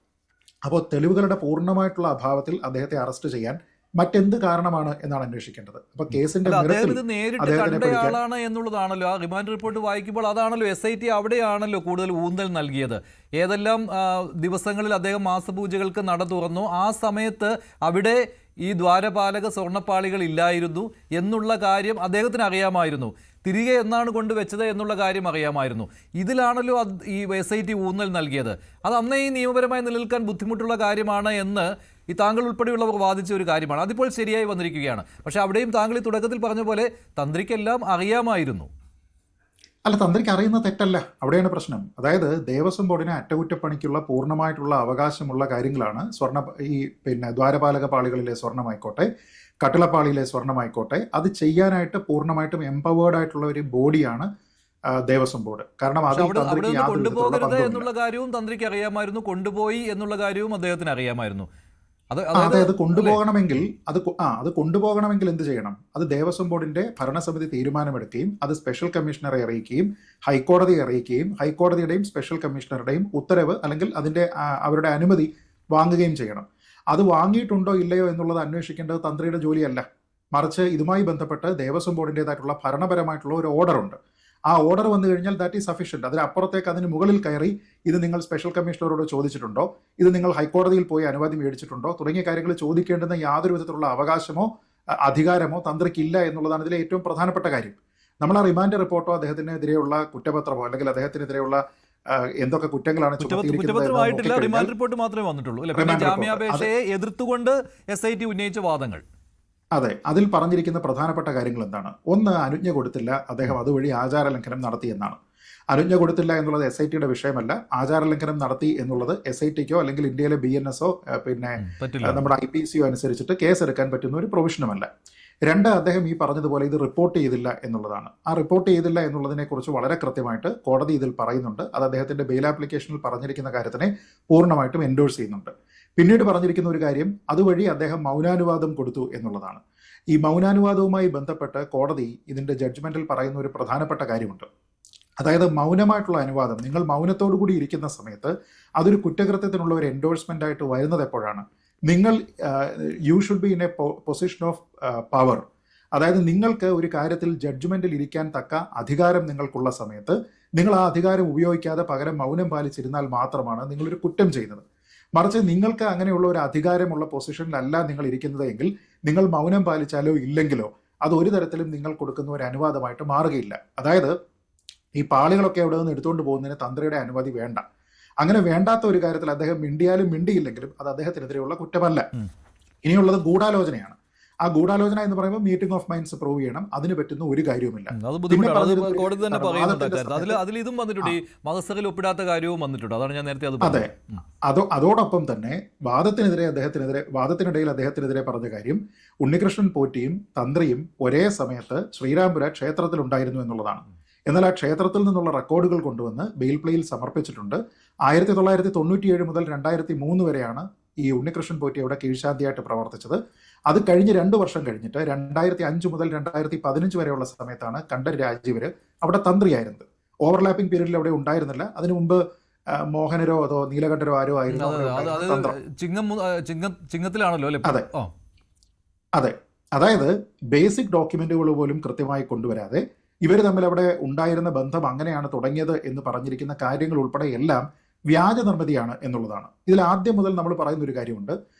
അപ്പോൾ തെളിവുകളുടെ പൂർണ്ണമായിട്ടുള്ള അഭാവത്തിൽ അദ്ദേഹത്തെ അറസ്റ്റ് ചെയ്യാൻ മറ്റെന്ത് കാരണമാണ് എന്നാണ് അന്വേഷിക്കേണ്ടത്. അപ്പൊ കേസിന്റെ നേരിട്ട് കണ്ടയാളാണ് എന്നുള്ളതാണല്ലോ ആ റിമാൻഡ് റിപ്പോർട്ട് വായിക്കുമ്പോൾ. അതാണല്ലോ SIT അവിടെയാണല്ലോ കൂടുതൽ ഊന്നൽ നൽകിയത്. ഏതെല്ലാം ദിവസങ്ങളിൽ അദ്ദേഹം മാസപൂജകൾക്ക് നട തുറന്നു, ആ സമയത്ത് അവിടെ ഈ ദ്വാരപാലക സ്വർണ്ണപ്പാളികൾ ഇല്ലായിരുന്നു എന്നുള്ള കാര്യം അദ്ദേഹത്തിന് അറിയാമായിരുന്നു. തിരികെ എന്നാണ് കൊണ്ടുവച്ചത് എന്നുള്ള കാര്യം അറിയാമായിരുന്നു. ഇതിലാണല്ലോ ഈ SIT ഊന്നൽ നൽകിയത്. അത് അന്നേ ഈ നിയമപരമായി നിലനിൽക്കാൻ ബുദ്ധിമുട്ടുള്ള കാര്യമാണ് എന്ന് ഈ താങ്കൾ ഉൾപ്പെടെയുള്ളവർ വാദിച്ച ഒരു കാര്യമാണ്. അതിപ്പോൾ ശരിയായി വന്നിരിക്കുകയാണ്. പക്ഷെ അവിടെയും താങ്കൾ ഈ തുടക്കത്തിൽ പറഞ്ഞ പോലെ തന്ത്രിക്കെല്ലാം അറിയാമായിരുന്നു. അല്ല, തന്ത്രിക്ക് അറിയുന്ന തെറ്റല്ല, അവിടെയാണ് പ്രശ്നം. അതായത് ദേവസ്വം ബോർഡിന് അറ്റകുറ്റപ്പണിക്കുള്ള പൂർണ്ണമായിട്ടുള്ള അവകാശമുള്ള കാര്യങ്ങളാണ് ദ്വാരപാലക പാളികളിലെ സ്വർണ്ണമായിക്കോട്ടെ, കട്ടിളപ്പാളിയിലെ സ്വർണ്ണമായിക്കോട്ടെ, അത് ചെയ്യാനായിട്ട് പൂർണ്ണമായിട്ടും എംപവേർഡ് ആയിട്ടുള്ള ഒരു ബോഡിയാണ് ദേവസ്വം ബോർഡ്. കാരണം കൊണ്ടുപോകരുത് എന്നുള്ള കാര്യവും തന്ത്രിക്ക് അറിയാമായിരുന്നു, കൊണ്ടുപോയി എന്നുള്ള കാര്യവും അദ്ദേഹത്തിന് അറിയാമായിരുന്നു. അത് കൊണ്ടുപോകണമെങ്കിൽ അത് കൊണ്ടുപോകണമെങ്കിൽ എന്ത് ചെയ്യണം? അത് ദേവസ്വം ബോർഡിന്റെ ഭരണസമിതി തീരുമാനമെടുക്കുകയും അത് സ്പെഷ്യൽ കമ്മീഷണറെ അറിയിക്കുകയും ഹൈക്കോടതിയെ അറിയിക്കുകയും ഹൈക്കോടതിയുടെയും സ്പെഷ്യൽ കമ്മീഷണറുടെയും ഉത്തരവ് അല്ലെങ്കിൽ അവരുടെ അനുമതി വാങ്ങുകയും ചെയ്യണം. അത് വാങ്ങിയിട്ടുണ്ടോ ഇല്ലയോ എന്നുള്ളത് അന്വേഷിക്കേണ്ടത് തന്ത്രിയുടെ ജോലിയല്ല. മറിച്ച് ഇതുമായി ബന്ധപ്പെട്ട് ദേവസ്വം ബോർഡിൻ്റെതായിട്ടുള്ള ഭരണപരമായിട്ടുള്ള ഒരു ഓർഡർ ഉണ്ട്. ആ ഓർഡർ വന്നു കഴിഞ്ഞാൽ ദാറ്റ് ഈസ് സഫീഷ്യന്റ്. അതിനപ്പുറത്തേക്ക് അതിന് മുകളിൽ കയറി ഇത് നിങ്ങൾ സ്പെഷ്യൽ കമ്മീഷണറോട് ചോദിച്ചിട്ടുണ്ടോ, ഇത് നിങ്ങൾ ഹൈക്കോടതിയിൽ പോയി അനുമതി മേടിച്ചിട്ടുണ്ടോ തുടങ്ങിയ കാര്യങ്ങൾ ചോദിക്കേണ്ടുന്ന യാതൊരു വിധത്തിലുള്ള അവകാശമോ അധികാരമോ തന്ത്രിക്കില്ല എന്നുള്ളതാണ് ഇതിലെ ഏറ്റവും പ്രധാനപ്പെട്ട കാര്യം. നമ്മൾ ആ റിമാൻഡ് റിപ്പോർട്ടോ അദ്ദേഹത്തിനെതിരെയുള്ള കുറ്റപത്രമോ അല്ലെങ്കിൽ അദ്ദേഹത്തിനെതിരെയുള്ള എന്തൊക്കെ കുറ്റങ്ങളാണ് ചുമത്തിയിരിക്കുന്നത് റിമാൻഡ് റിപ്പോർട്ട് മാത്രമേ വന്നിട്ടുള്ളൂ. ജാമ്യാപേക്ഷയെ എതിർത്തുകൊണ്ട് SIT ഉന്നയിച്ച വാദങ്ങൾ. അതെ, അതിൽ പറഞ്ഞിരിക്കുന്ന പ്രധാനപ്പെട്ട കാര്യങ്ങൾ എന്താണ്? ഒന്ന്, അനുജ്ഞ കൊടുത്തില്ല, അദ്ദേഹം അതുവഴി ആചാരലംഘനം നടത്തി എന്നാണ്. അനുജ്ഞ കൊടുത്തില്ല എന്നുള്ളത് SITയുടെ വിഷയമല്ല. ആചാരലംഘനം നടത്തി എന്നുള്ളത് SITക്കോ അല്ലെങ്കിൽ ഇന്ത്യയിലെ BNSO നമ്മുടെ IPCO അനുസരിച്ചിട്ട് കേസെടുക്കാൻ പറ്റുന്ന ഒരു പ്രൊവിഷനുമല്ല. രണ്ട്, അദ്ദേഹം ഈ പറഞ്ഞതുപോലെ ഇത് റിപ്പോർട്ട് ചെയ്തില്ല എന്നുള്ളതാണ്. ആ റിപ്പോർട്ട് ചെയ്തില്ല എന്നുള്ളതിനെ കുറിച്ച് വളരെ കൃത്യമായിട്ട് കോടതി ഇതിൽ പറയുന്നുണ്ട്. അത് അദ്ദേഹത്തിന്റെ ബെയിൽ ആപ്ലിക്കേഷനിൽ പറഞ്ഞിരിക്കുന്ന കാര്യത്തിനെ പൂർണ്ണമായിട്ടും എൻഡോഴ്സ് ചെയ്യുന്നുണ്ട്. പിന്നീട് പറഞ്ഞിരിക്കുന്ന ഒരു കാര്യം, അതുവഴി അദ്ദേഹം മൗനാനുവാദം കൊടുത്തു എന്നുള്ളതാണ്. ഈ മൗനാനുവാദവുമായി ബന്ധപ്പെട്ട് കോടതി ഇതിന്റെ ജഡ്ജ്മെന്റിൽ പറയുന്ന ഒരു പ്രധാനപ്പെട്ട കാര്യമുണ്ട്. അതായത് മൗനമായിട്ടുള്ള അനുവാദം, നിങ്ങൾ മൗനത്തോടു കൂടി ഇരിക്കുന്ന സമയത്ത് അതൊരു കുറ്റകൃത്യത്തിനുള്ള ഒരു എൻഡോഴ്സ്മെന്റ് ആയിട്ട് വരുന്നത് എപ്പോഴാണ്? നിങ്ങൾ you should be in A position of power. അതായത് നിങ്ങൾക്ക് ഒരു കാര്യത്തിൽ ജഡ്ജ്മെന്റിൽ ഇരിക്കാൻ തക്ക അധികാരം നിങ്ങൾക്കുള്ള സമയത്ത് നിങ്ങൾ ആ അധികാരം ഉപയോഗിക്കാതെ പകരം മൗനം പാലിച്ചിരുന്നാൽ മാത്രമാണ് നിങ്ങളൊരു കുറ്റം ചെയ്യുന്നത്. മറിച്ച് നിങ്ങൾക്ക് അങ്ങനെയുള്ള ഒരു അധികാരമുള്ള പൊസിഷനിലല്ല നിങ്ങൾ ഇരിക്കുന്നത് എങ്കിൽ നിങ്ങൾ മൗനം പാലിച്ചാലോ ഇല്ലെങ്കിലോ അത് ഒരു തരത്തിലും നിങ്ങൾ കൊടുക്കുന്ന ഒരു അനുവാദമായിട്ട് മാറുകയില്ല. അതായത് ഈ പാളികളൊക്കെ അവിടെ നിന്ന് എടുത്തുകൊണ്ട് പോകുന്നതിന് തന്ത്രിയുടെ അനുമതി വേണ്ട. അങ്ങനെ വേണ്ടാത്ത ഒരു കാര്യത്തിൽ അദ്ദേഹം മിണ്ടിയാലും മിണ്ടിയില്ലെങ്കിലും അത് അദ്ദേഹത്തിനെതിരെയുള്ള കുറ്റമല്ല. ഇനിയുള്ളത് ഗൂഢാലോചനയാണ്. ആ ഗൂഢാലോചന എന്ന് പറയുമ്പോൾ മീറ്റിംഗ് ഓഫ് മൈൻഡ്സ് പ്രൂവ് ചെയ്യണം. അതിന് പറ്റുന്ന ഒരു കാര്യവുമില്ല. അതെ, അതോടൊപ്പം തന്നെ വാദത്തിനിടയിൽ അദ്ദേഹത്തിനെതിരെ പറഞ്ഞ കാര്യം, ഉണ്ണികൃഷ്ണൻ പോറ്റിയും തന്ത്രിയും ഒരേ സമയത്ത് ശ്രീരാംപുര ക്ഷേത്രത്തിൽ ഉണ്ടായിരുന്നു എന്നുള്ളതാണ്. എന്നാൽ ആ ക്ഷേത്രത്തിൽ നിന്നുള്ള റെക്കോർഡുകൾ കൊണ്ടുവന്ന് ബെയിൽ പ്ലേയിൽ സമർപ്പിച്ചിട്ടുണ്ട്. 1997 മുതൽ 2003 വരെയാണ് ഈ ഉണ്ണികൃഷ്ണൻ പോറ്റി അവിടെ കീഴ്ശാന്തിയായിട്ട് പ്രവർത്തിച്ചത്. അത് കഴിഞ്ഞ് 2 വർഷം കഴിഞ്ഞിട്ട് 2005 മുതൽ 2015 വരെയുള്ള സമയത്താണ് കണ്ഠര് രാജീവര് അവിടെ തന്ത്രിയായിരുന്നത്. ഓവർലാപ്പിംഗ് പീരീഡിൽ അവിടെ ഉണ്ടായിരുന്നില്ല. അതിനു മുമ്പ് മോഹനരോ അതോ നീലകണ്ഠരോ ആരോ ആയിരുന്നു. അതെ അതെ, അതായത് ബേസിക് ഡോക്യുമെന്റുകൾ പോലും കൃത്യമായി കൊണ്ടുവരാതെ ഇവർ തമ്മിൽ അവിടെ ഉണ്ടായിരുന്ന ബന്ധം അങ്ങനെയാണ് തുടങ്ങിയത് എന്ന് പറഞ്ഞിരിക്കുന്ന കാര്യങ്ങൾ ഉൾപ്പെടെ എല്ലാം വ്യാജ നിർമ്മിതിയാണ് എന്നുള്ളതാണ്. ഇതിൽ ആദ്യം മുതൽ നമ്മൾ പറയുന്ന ഒരു കാര്യമുണ്ട്,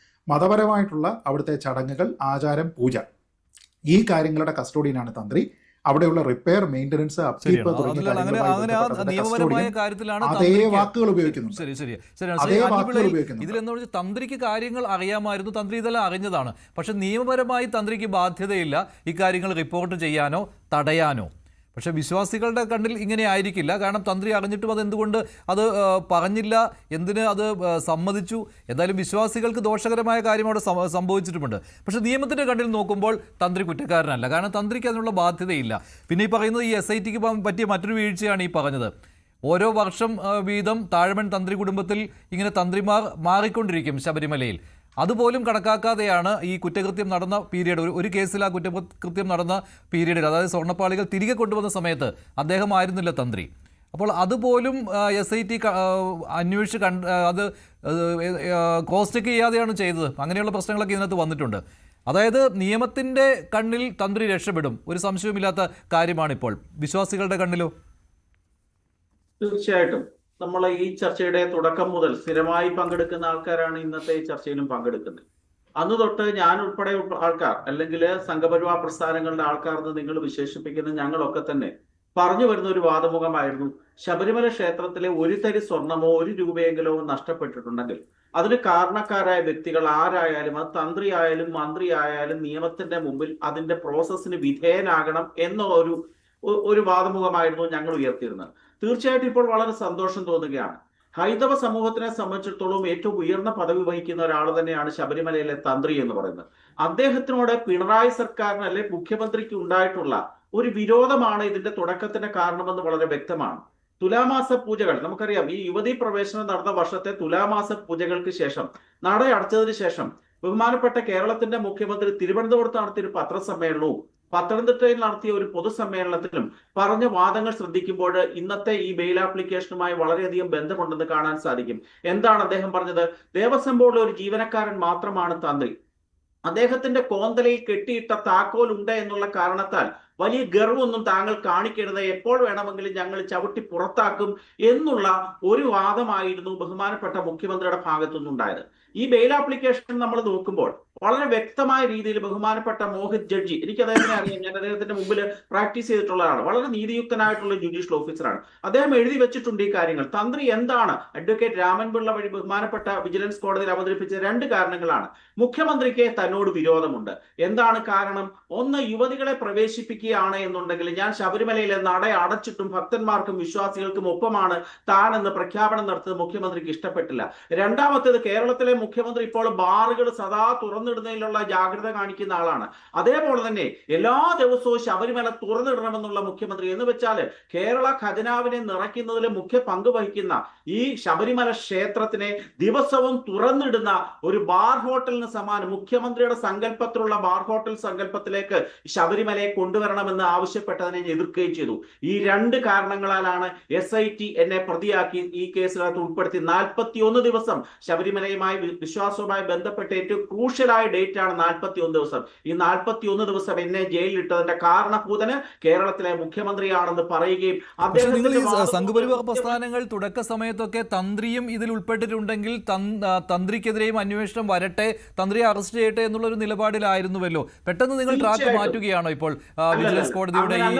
മതപരമായിട്ടുള്ള അവിടുത്തെ ചടങ്ങുകൾ, ആചാരം, പൂജ, ഈ കാര്യങ്ങളുടെ കസ്റ്റോഡിയനാണ് തന്ത്രി. അവിടെയുള്ള റിപ്പയർ, മെയിൻ്റനൻസ്, അപ്കീപ്പ് തുടങ്ങിയ അതേ വാക്കുകൾ ഉപയോഗിക്കുന്നു. ഇതിലെന്ന് പറഞ്ഞാൽ തന്ത്രിക്ക് കാര്യങ്ങൾ അറിയാമായിരുന്നു, തന്ത്രി ഇതെല്ലാം അറിഞ്ഞതാണ്. പക്ഷെ നിയമപരമായി തന്ത്രിക്ക് ബാധ്യതയില്ല ഇക്കാര്യങ്ങൾ റിപ്പോർട്ട് ചെയ്യാനോ തടയാനോ. പക്ഷേ വിശ്വാസികളുടെ കണ്ണിൽ ഇങ്ങനെ ആയിരിക്കില്ല. കാരണം തന്ത്രി അറിഞ്ഞിട്ടും അത് എന്തുകൊണ്ട് അത് പറഞ്ഞില്ല, എന്തിന് അത് സമ്മതിച്ചു? എന്തായാലും വിശ്വാസികൾക്ക് ദോഷകരമായ കാര്യം അവിടെ സംഭവിച്ചിട്ടുമുണ്ട്. പക്ഷേ നിയമത്തിൻ്റെ കണ്ണിൽ നോക്കുമ്പോൾ തന്ത്രി കുറ്റക്കാരനല്ല. കാരണം തന്ത്രിക്ക് അതിനുള്ള ബാധ്യതയില്ല. പിന്നെ ഈ പറയുന്നത് ഈ SITക്ക് പറ്റിയ മറ്റൊരു വീഴ്ചയാണ് ഈ പറഞ്ഞത്. ഓരോ വർഷം വീതം താഴമൺ തന്ത്രി കുടുംബത്തിൽ ഇങ്ങനെ തന്ത്രിമാർ മാറിക്കൊണ്ടിരിക്കും ശബരിമലയിൽ. അതുപോലും കണക്കാക്കാതെയാണ് ഈ കുറ്റകൃത്യം നടന്ന പീരീഡ്, ഒരു കേസിൽ ആ കുറ്റകൃത്യം നടന്ന പീരീഡിൽ, അതായത് സ്വർണ്ണപ്പാളികൾ തിരികെ കൊണ്ടുവന്ന സമയത്ത് അദ്ദേഹം ആയിരുന്നില്ല തന്ത്രി. അപ്പോൾ അതുപോലും SIT അന്വേഷിച്ച് അത് ക്രോസ് ചെക്ക് ചെയ്യാതെയാണ് ചെയ്തത്. അങ്ങനെയുള്ള പ്രശ്നങ്ങളൊക്കെ ഇതിനകത്ത് വന്നിട്ടുണ്ട്. അതായത് നിയമത്തിൻ്റെ കണ്ണിൽ തന്ത്രി രക്ഷപ്പെടും, ഒരു സംശയവുമില്ലാത്ത കാര്യമാണിപ്പോൾ. വിശ്വാസികളുടെ കണ്ണിലോ? തീർച്ചയായിട്ടും നമ്മൾ ഈ ചർച്ചയുടെ തുടക്കം മുതൽ സ്ഥിരമായി പങ്കെടുക്കുന്ന ആൾക്കാരാണ് ഇന്നത്തെ ഈ ചർച്ചയിലും പങ്കെടുക്കുന്നത്. അന്ന് തൊട്ട് ഞാൻ ഉൾപ്പെടെ ആൾക്കാർ, അല്ലെങ്കിൽ സംഘപരിവാർ പ്രസ്ഥാനങ്ങളുടെ ആൾക്കാർ എന്ന് നിങ്ങൾ വിശേഷിപ്പിക്കുന്ന ഞങ്ങളൊക്കെ തന്നെ പറഞ്ഞു വരുന്ന ഒരു വാദമുഖമായിരുന്നു, ശബരിമല ക്ഷേത്രത്തിലെ ഒരു തരി സ്വർണമോ ഒരു രൂപയെങ്കിലോ നഷ്ടപ്പെട്ടിട്ടുണ്ടെങ്കിൽ അതിന് കാരണക്കാരായ വ്യക്തികൾ ആരായാലും, അത് തന്ത്രി ആയാലും മന്ത്രി ആയാലും, നിയമത്തിന്റെ മുമ്പിൽ അതിന്റെ പ്രോസസ്സിന് വിധേയനാകണം എന്ന ഒരു വാദമുഖമായിരുന്നു ഞങ്ങൾ ഉയർത്തിയിരുന്നത്. തീർച്ചയായിട്ടും ഇപ്പോൾ വളരെ സന്തോഷം തോന്നുകയാണ്. ഹൈന്ദവ സമൂഹത്തിനെ സംബന്ധിച്ചിടത്തോളം ഏറ്റവും ഉയർന്ന പദവി വഹിക്കുന്ന ഒരാൾ തന്നെയാണ് ശബരിമലയിലെ തന്ത്രി എന്ന് പറയുന്നത്. അദ്ദേഹത്തിനോട് പിണറായി സർക്കാരിന് അല്ലെ മുഖ്യമന്ത്രിക്ക് ഉണ്ടായിട്ടുള്ള ഒരു വിരോധമാണ് ഇതിന്റെ തുടക്കത്തിന്റെ കാരണമെന്ന് വളരെ വ്യക്തമാണ്. തുലാമാസ പൂജകൾ നമുക്കറിയാം. ഈ യുവതീ പ്രവേശനം നടന്ന വർഷത്തെ തുലാമാസ പൂജകൾക്ക് ശേഷം, നട അടച്ചതിന് ശേഷം, ബഹുമാനപ്പെട്ട കേരളത്തിന്റെ മുഖ്യമന്ത്രി തിരുവനന്തപുരത്ത് നടത്തിയ ഒരു പത്രസമ്മേളനവും പത്തനംതിട്ടയിൽ നടത്തിയ ഒരു പൊതുസമ്മേളനത്തിലും പറഞ്ഞ വാദങ്ങൾ ശ്രദ്ധിക്കുമ്പോൾ ഇന്നത്തെ ഈ ബെയിൽ ആപ്ലിക്കേഷനുമായി വളരെയധികം ബന്ധമുണ്ടെന്ന് കാണാൻ സാധിക്കും. എന്താണ് അദ്ദേഹം പറഞ്ഞത്? ദേവസ്വം ബോർഡിലെ ഒരു ജീവനക്കാരൻ മാത്രമാണ് തന്ത്രി. അദ്ദേഹത്തിന്റെ കോന്തലയിൽ കെട്ടിയിട്ട താക്കോൽ ഉണ്ട് എന്നുള്ള കാരണത്താൽ വലിയ ഗർവൊന്നും താങ്കൾ കാണിക്കരുത്, എപ്പോൾ വേണമെങ്കിലും ഞങ്ങൾ ചവിട്ടി പുറത്താക്കും എന്നുള്ള ഒരു വാദമായിരുന്നു ബഹുമാനപ്പെട്ട മുഖ്യമന്ത്രിയുടെ ഭാഗത്തുനിന്നുണ്ടായത്. ഈ ബെയിൽ ആപ്ലിക്കേഷൻ നമ്മൾ നോക്കുമ്പോൾ വളരെ വ്യക്തമായ രീതിയിൽ ബഹുമാനപ്പെട്ട മോഹിത് ജഡ്ജി, എനിക്ക് അദ്ദേഹത്തിനെ അറിയാം, ഞാൻ അദ്ദേഹത്തിന്റെ മുമ്പിൽ പ്രാക്ടീസ് ചെയ്തിട്ടുള്ളതാണ്, വളരെ നീതിയുക്തനായിട്ടുള്ള ജുഡീഷ്യൽ ഓഫീസറാണ്. അദ്ദേഹം എഴുതി വെച്ചിട്ടുണ്ട് ഈ കാര്യങ്ങൾ. തന്ത്രി എന്താണ്? അഡ്വക്കേറ്റ് രാമൻപിള്ള വഴി ബഹുമാനപ്പെട്ട വിജിലൻസ് കോടതിയിൽ അവതരിപ്പിച്ച 2 കാരണങ്ങളാണ്. മുഖ്യമന്ത്രിക്ക് തന്നോട് വിരോധമുണ്ട്. എന്താണ് കാരണം? ഒന്ന്, യുവതികളെ പ്രവേശിപ്പിക്കുകയാണ് എന്നുണ്ടെങ്കിൽ ഞാൻ ശബരിമലയിലെ നട അടച്ചിട്ടും ഭക്തന്മാർക്കും വിശ്വാസികൾക്കും ഒപ്പമാണ് താൻ എന്ന് പ്രഖ്യാപനം നടത്തുന്നത് മുഖ്യമന്ത്രിക്ക് ഇഷ്ടപ്പെട്ടില്ല. രണ്ടാമത്തേത്, കേരളത്തിലെ മുഖ്യമന്ത്രി ഇപ്പോൾ ബാറുകൾ സദാ തുറന്നിടുന്നതിലുള്ള ജാഗ്രത കാണിക്കുന്ന ആളാണ്. അതേപോലെ തന്നെ എല്ലാ ദിവസവും ശബരിമല തുറന്നിടണമെന്നുള്ള മുഖ്യമന്ത്രി, എന്ന് വെച്ചാൽ കേരള ഖജനാവിനെ നിറയ്ക്കുന്നതിൽ മുഖ്യ പങ്ക് വഹിക്കുന്ന ഈ ശബരിമല ക്ഷേത്രത്തിനെ ദിവസവും തുറന്നിടുന്ന ഒരു ബാർ ഹോട്ടലിന് സമാനം മുഖ്യമന്ത്രിയുടെ സങ്കല്പത്തിലുള്ള ബാർ ഹോട്ടൽ സങ്കല്പത്തിലേക്ക് ശബരിമലയെ കൊണ്ടുവരണമെന്ന് ആവശ്യപ്പെട്ടതിനെ എതിർക്കുകയും ചെയ്തു. ഈ 2 കാരണങ്ങളാലാണ് SIT എന്നെ പ്രതിയാക്കി ഈ കേസിനകത്ത് ഉൾപ്പെടുത്തി 41 ദിവസം ശബരിമലയുമായി വിശ്വാസവുമായി ബന്ധപ്പെട്ട ഏറ്റവും ക്രൂഷ്യലായ ഡേറ്റ് ആണ് 41 ദിവസം. ഈ 41 ദിവസം എന്നെ ജയിലിലിട്ടതിന്റെ കാരണഭൂതന് കേരളത്തിലെ മുഖ്യമന്ത്രിയാണെന്ന് പറയുകയും സംഘപരിവാർ പ്രസ്ഥാനങ്ങൾ തുടക്ക സമയത്തൊക്കെ തന്ത്രിയും ഇതിൽ ഉൾപ്പെട്ടിട്ടുണ്ടെങ്കിൽ തന്ത്രിക്കെതിരെയും അന്വേഷണം വരട്ടെ, തന്ത്രിയെ അറസ്റ്റ് ചെയ്യട്ടെ എന്നുള്ള ഒരു നിലപാടിലായിരുന്നുവല്ലോ. പെട്ടെന്ന് നിങ്ങൾ ട്രാക്ക് മാറ്റുകയാണോ ഇപ്പോൾ വിജിലൻസ് കോടതിയുടെ ഈ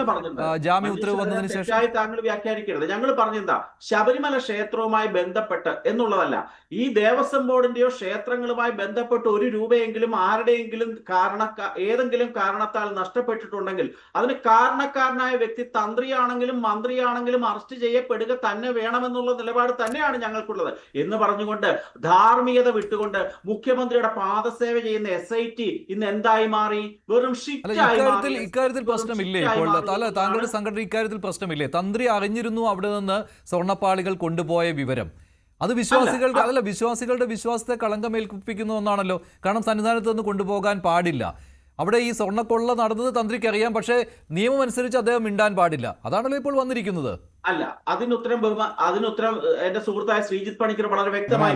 ജാമ്യ ഉത്തരവ് വന്നതിന് ശേഷം? താങ്കൾ വ്യാഖ്യാനിക്കരുത്. ഞങ്ങൾ പറഞ്ഞെന്താ, ശബരിമല ക്ഷേത്രവുമായി ബന്ധപ്പെട്ട് എന്നുള്ളതല്ല, ഈ ദേവസ്വം ബോർഡിന്റെയോ ക്ഷേത്രങ്ങളുമായി ബന്ധപ്പെട്ട് ഒരു രൂപയെങ്കിലും ആരുടെയെങ്കിലും ഏതെങ്കിലും കാരണത്താൽ നഷ്ടപ്പെട്ടിട്ടുണ്ടെങ്കിൽ അതിന് കാരണക്കാരനായ വ്യക്തി തന്ത്രിയാണെങ്കിലും മന്ത്രിയാണെങ്കിലും അറസ്റ്റ് ചെയ്യപ്പെടുക തന്നെ വേണമെന്നുള്ള നിലപാട് തന്നെയാണ് ഞങ്ങൾക്കുള്ളത് എന്ന് പറഞ്ഞുകൊണ്ട് ധാർമ്മികത വിട്ടുകൊണ്ട് മുഖ്യമന്ത്രിയുടെ പാദസേവ ചെയ്യുന്ന SIT ഇന്ന് എന്തായി മാറി? വെറും ഇക്കാര്യത്തിൽ പ്രശ്നമില്ലേ? ഇപ്പോൾ താങ്കളുടെ സംഘടന ഇക്കാര്യത്തിൽ പ്രശ്നമില്ലേ? തന്ത്രി അറിഞ്ഞിരുന്നു അവിടെ നിന്ന് സ്വർണ്ണപ്പാളികൾ കൊണ്ടുപോയ വിവരം. അത് വിശ്വാസികളുടെ വിശ്വാസത്തെ കളങ്കമേൽപ്പിക്കുന്ന ഒന്നാണല്ലോ. കാരണം സന്നിധാനത്ത് നിന്ന് കൊണ്ടുപോകാൻ പാടില്ല. അവിടെ ഈ സ്വർണ്ണക്കൊള്ള നടന്നത് തന്ത്രിക്ക് അറിയാം, പക്ഷേ നിയമം അനുസരിച്ച് അദ്ദേഹം മിണ്ടാൻ പാടില്ല. അതാണല്ലോ ഇപ്പോൾ വന്നിരിക്കുന്നത്. അല്ല, അതിനുത്തരം എന്റെ സുഹൃത്തായ ശ്രീജിത്ത് പണിക്കർ വളരെ വ്യക്തമായി.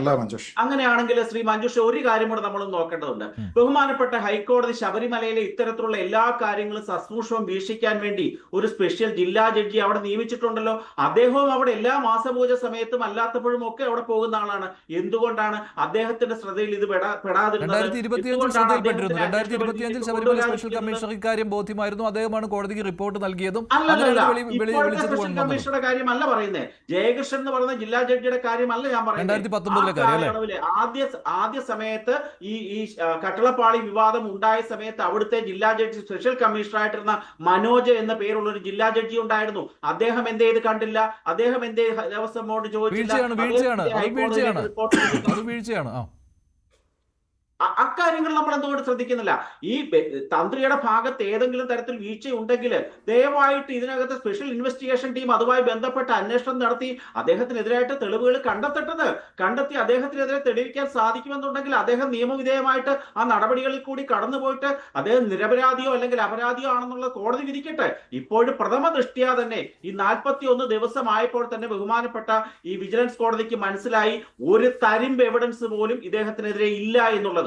അങ്ങനെയാണെങ്കിൽ ശ്രീ മഞ്ജുഷ, ഒരു കാര്യം കൂടെ നമ്മൾ നോക്കേണ്ടതുണ്ട്. ബഹുമാനപ്പെട്ട ഹൈക്കോടതി ശബരിമലയിലെ ഇത്തരത്തിലുള്ള എല്ലാ കാര്യങ്ങളും സസൂക്ഷ്മം വീക്ഷിക്കാൻ വേണ്ടി ഒരു സ്പെഷ്യൽ ജില്ലാ ജഡ്ജി അവിടെ നിയമിച്ചിട്ടുണ്ടല്ലോ. അദ്ദേഹവും അവിടെ എല്ലാ മാസപൂജ സമയത്തും അല്ലാത്തപ്പോഴും ഒക്കെ അവിടെ പോകുന്ന ആളാണ്. എന്തുകൊണ്ടാണ് അദ്ദേഹത്തിന്റെ ശ്രദ്ധയിൽ ഇത് പെടാതിരുന്നത്? 2025 ശബരിമല സ്പെഷ്യൽ കമ്മീഷണർ ഇക്കാര്യം ബോധ്യമായിരുന്നു. അദ്ദേഹമാണ് കോടതിക്ക് റിപ്പോർട്ട് നൽകിയതും. സ്പെഷ്യൽ കമ്മീഷണർ ജഡ്ജിയുടെ കാര്യമല്ല പറയുന്നത്, ജയകൃഷ്ണൻ എന്ന് പറയുന്ന ജില്ലാ ജഡ്ജിയുടെ കാര്യമല്ല ഞാൻ പറയുന്നത്. 2019 കാലയളവില് ആദ്യ സമയത്ത് ഈ കട്ടളപ്പാളി വിവാദം ഉണ്ടായ സമയത്ത് അവിടുത്തെ ജില്ലാ ജഡ്ജി സ്പെഷ്യൽ കമ്മീഷണറായിട്ടിരുന്ന മനോജ് എന്ന പേരുള്ള ഒരു ജില്ലാ ജഡ്ജി ഉണ്ടായിരുന്നു. അദ്ദേഹം എന്ത് ചെയ്ത് കണ്ടില്ല, അദ്ദേഹം എന്ത് ദേവസ്വം ബോർഡ് വീഴ്ചയാണ്. അക്കാര്യങ്ങൾ നമ്മൾ എന്തുകൊണ്ട് ശ്രദ്ധിക്കുന്നില്ല? ഈ തന്ത്രിയുടെ ഭാഗത്ത് ഏതെങ്കിലും തരത്തിൽ വീഴ്ചയുണ്ടെങ്കിൽ ദയവായിട്ട് ഇതിനകത്ത് സ്പെഷ്യൽ ഇൻവെസ്റ്റിഗേഷൻ ടീം അതുമായി ബന്ധപ്പെട്ട അന്വേഷണം നടത്തി അദ്ദേഹത്തിനെതിരായിട്ട് തെളിവുകൾ കണ്ടെത്തി അദ്ദേഹത്തിനെതിരെ തെളിയിക്കാൻ സാധിക്കുമെന്നുണ്ടെങ്കിൽ അദ്ദേഹം നിയമവിധേയമായിട്ട് ആ നടപടികളിൽ കൂടി കടന്നുപോയിട്ട് അദ്ദേഹം നിരപരാധിയോ അല്ലെങ്കിൽ അപരാധിയോ ആണെന്നുള്ളത് കോടതി വിധിക്കട്ടെ. ഇപ്പോഴും പ്രഥമ ദൃഷ്ട്യാ തന്നെ ഈ 41 ദിവസമായപ്പോൾ തന്നെ ബഹുമാനപ്പെട്ട ഈ വിജിലൻസ് കോടതിക്ക് മനസ്സിലായി ഒരു തരിമ്പ് എവിഡൻസ് പോലും ഇദ്ദേഹത്തിനെതിരെ ഇല്ല എന്നുള്ളത്.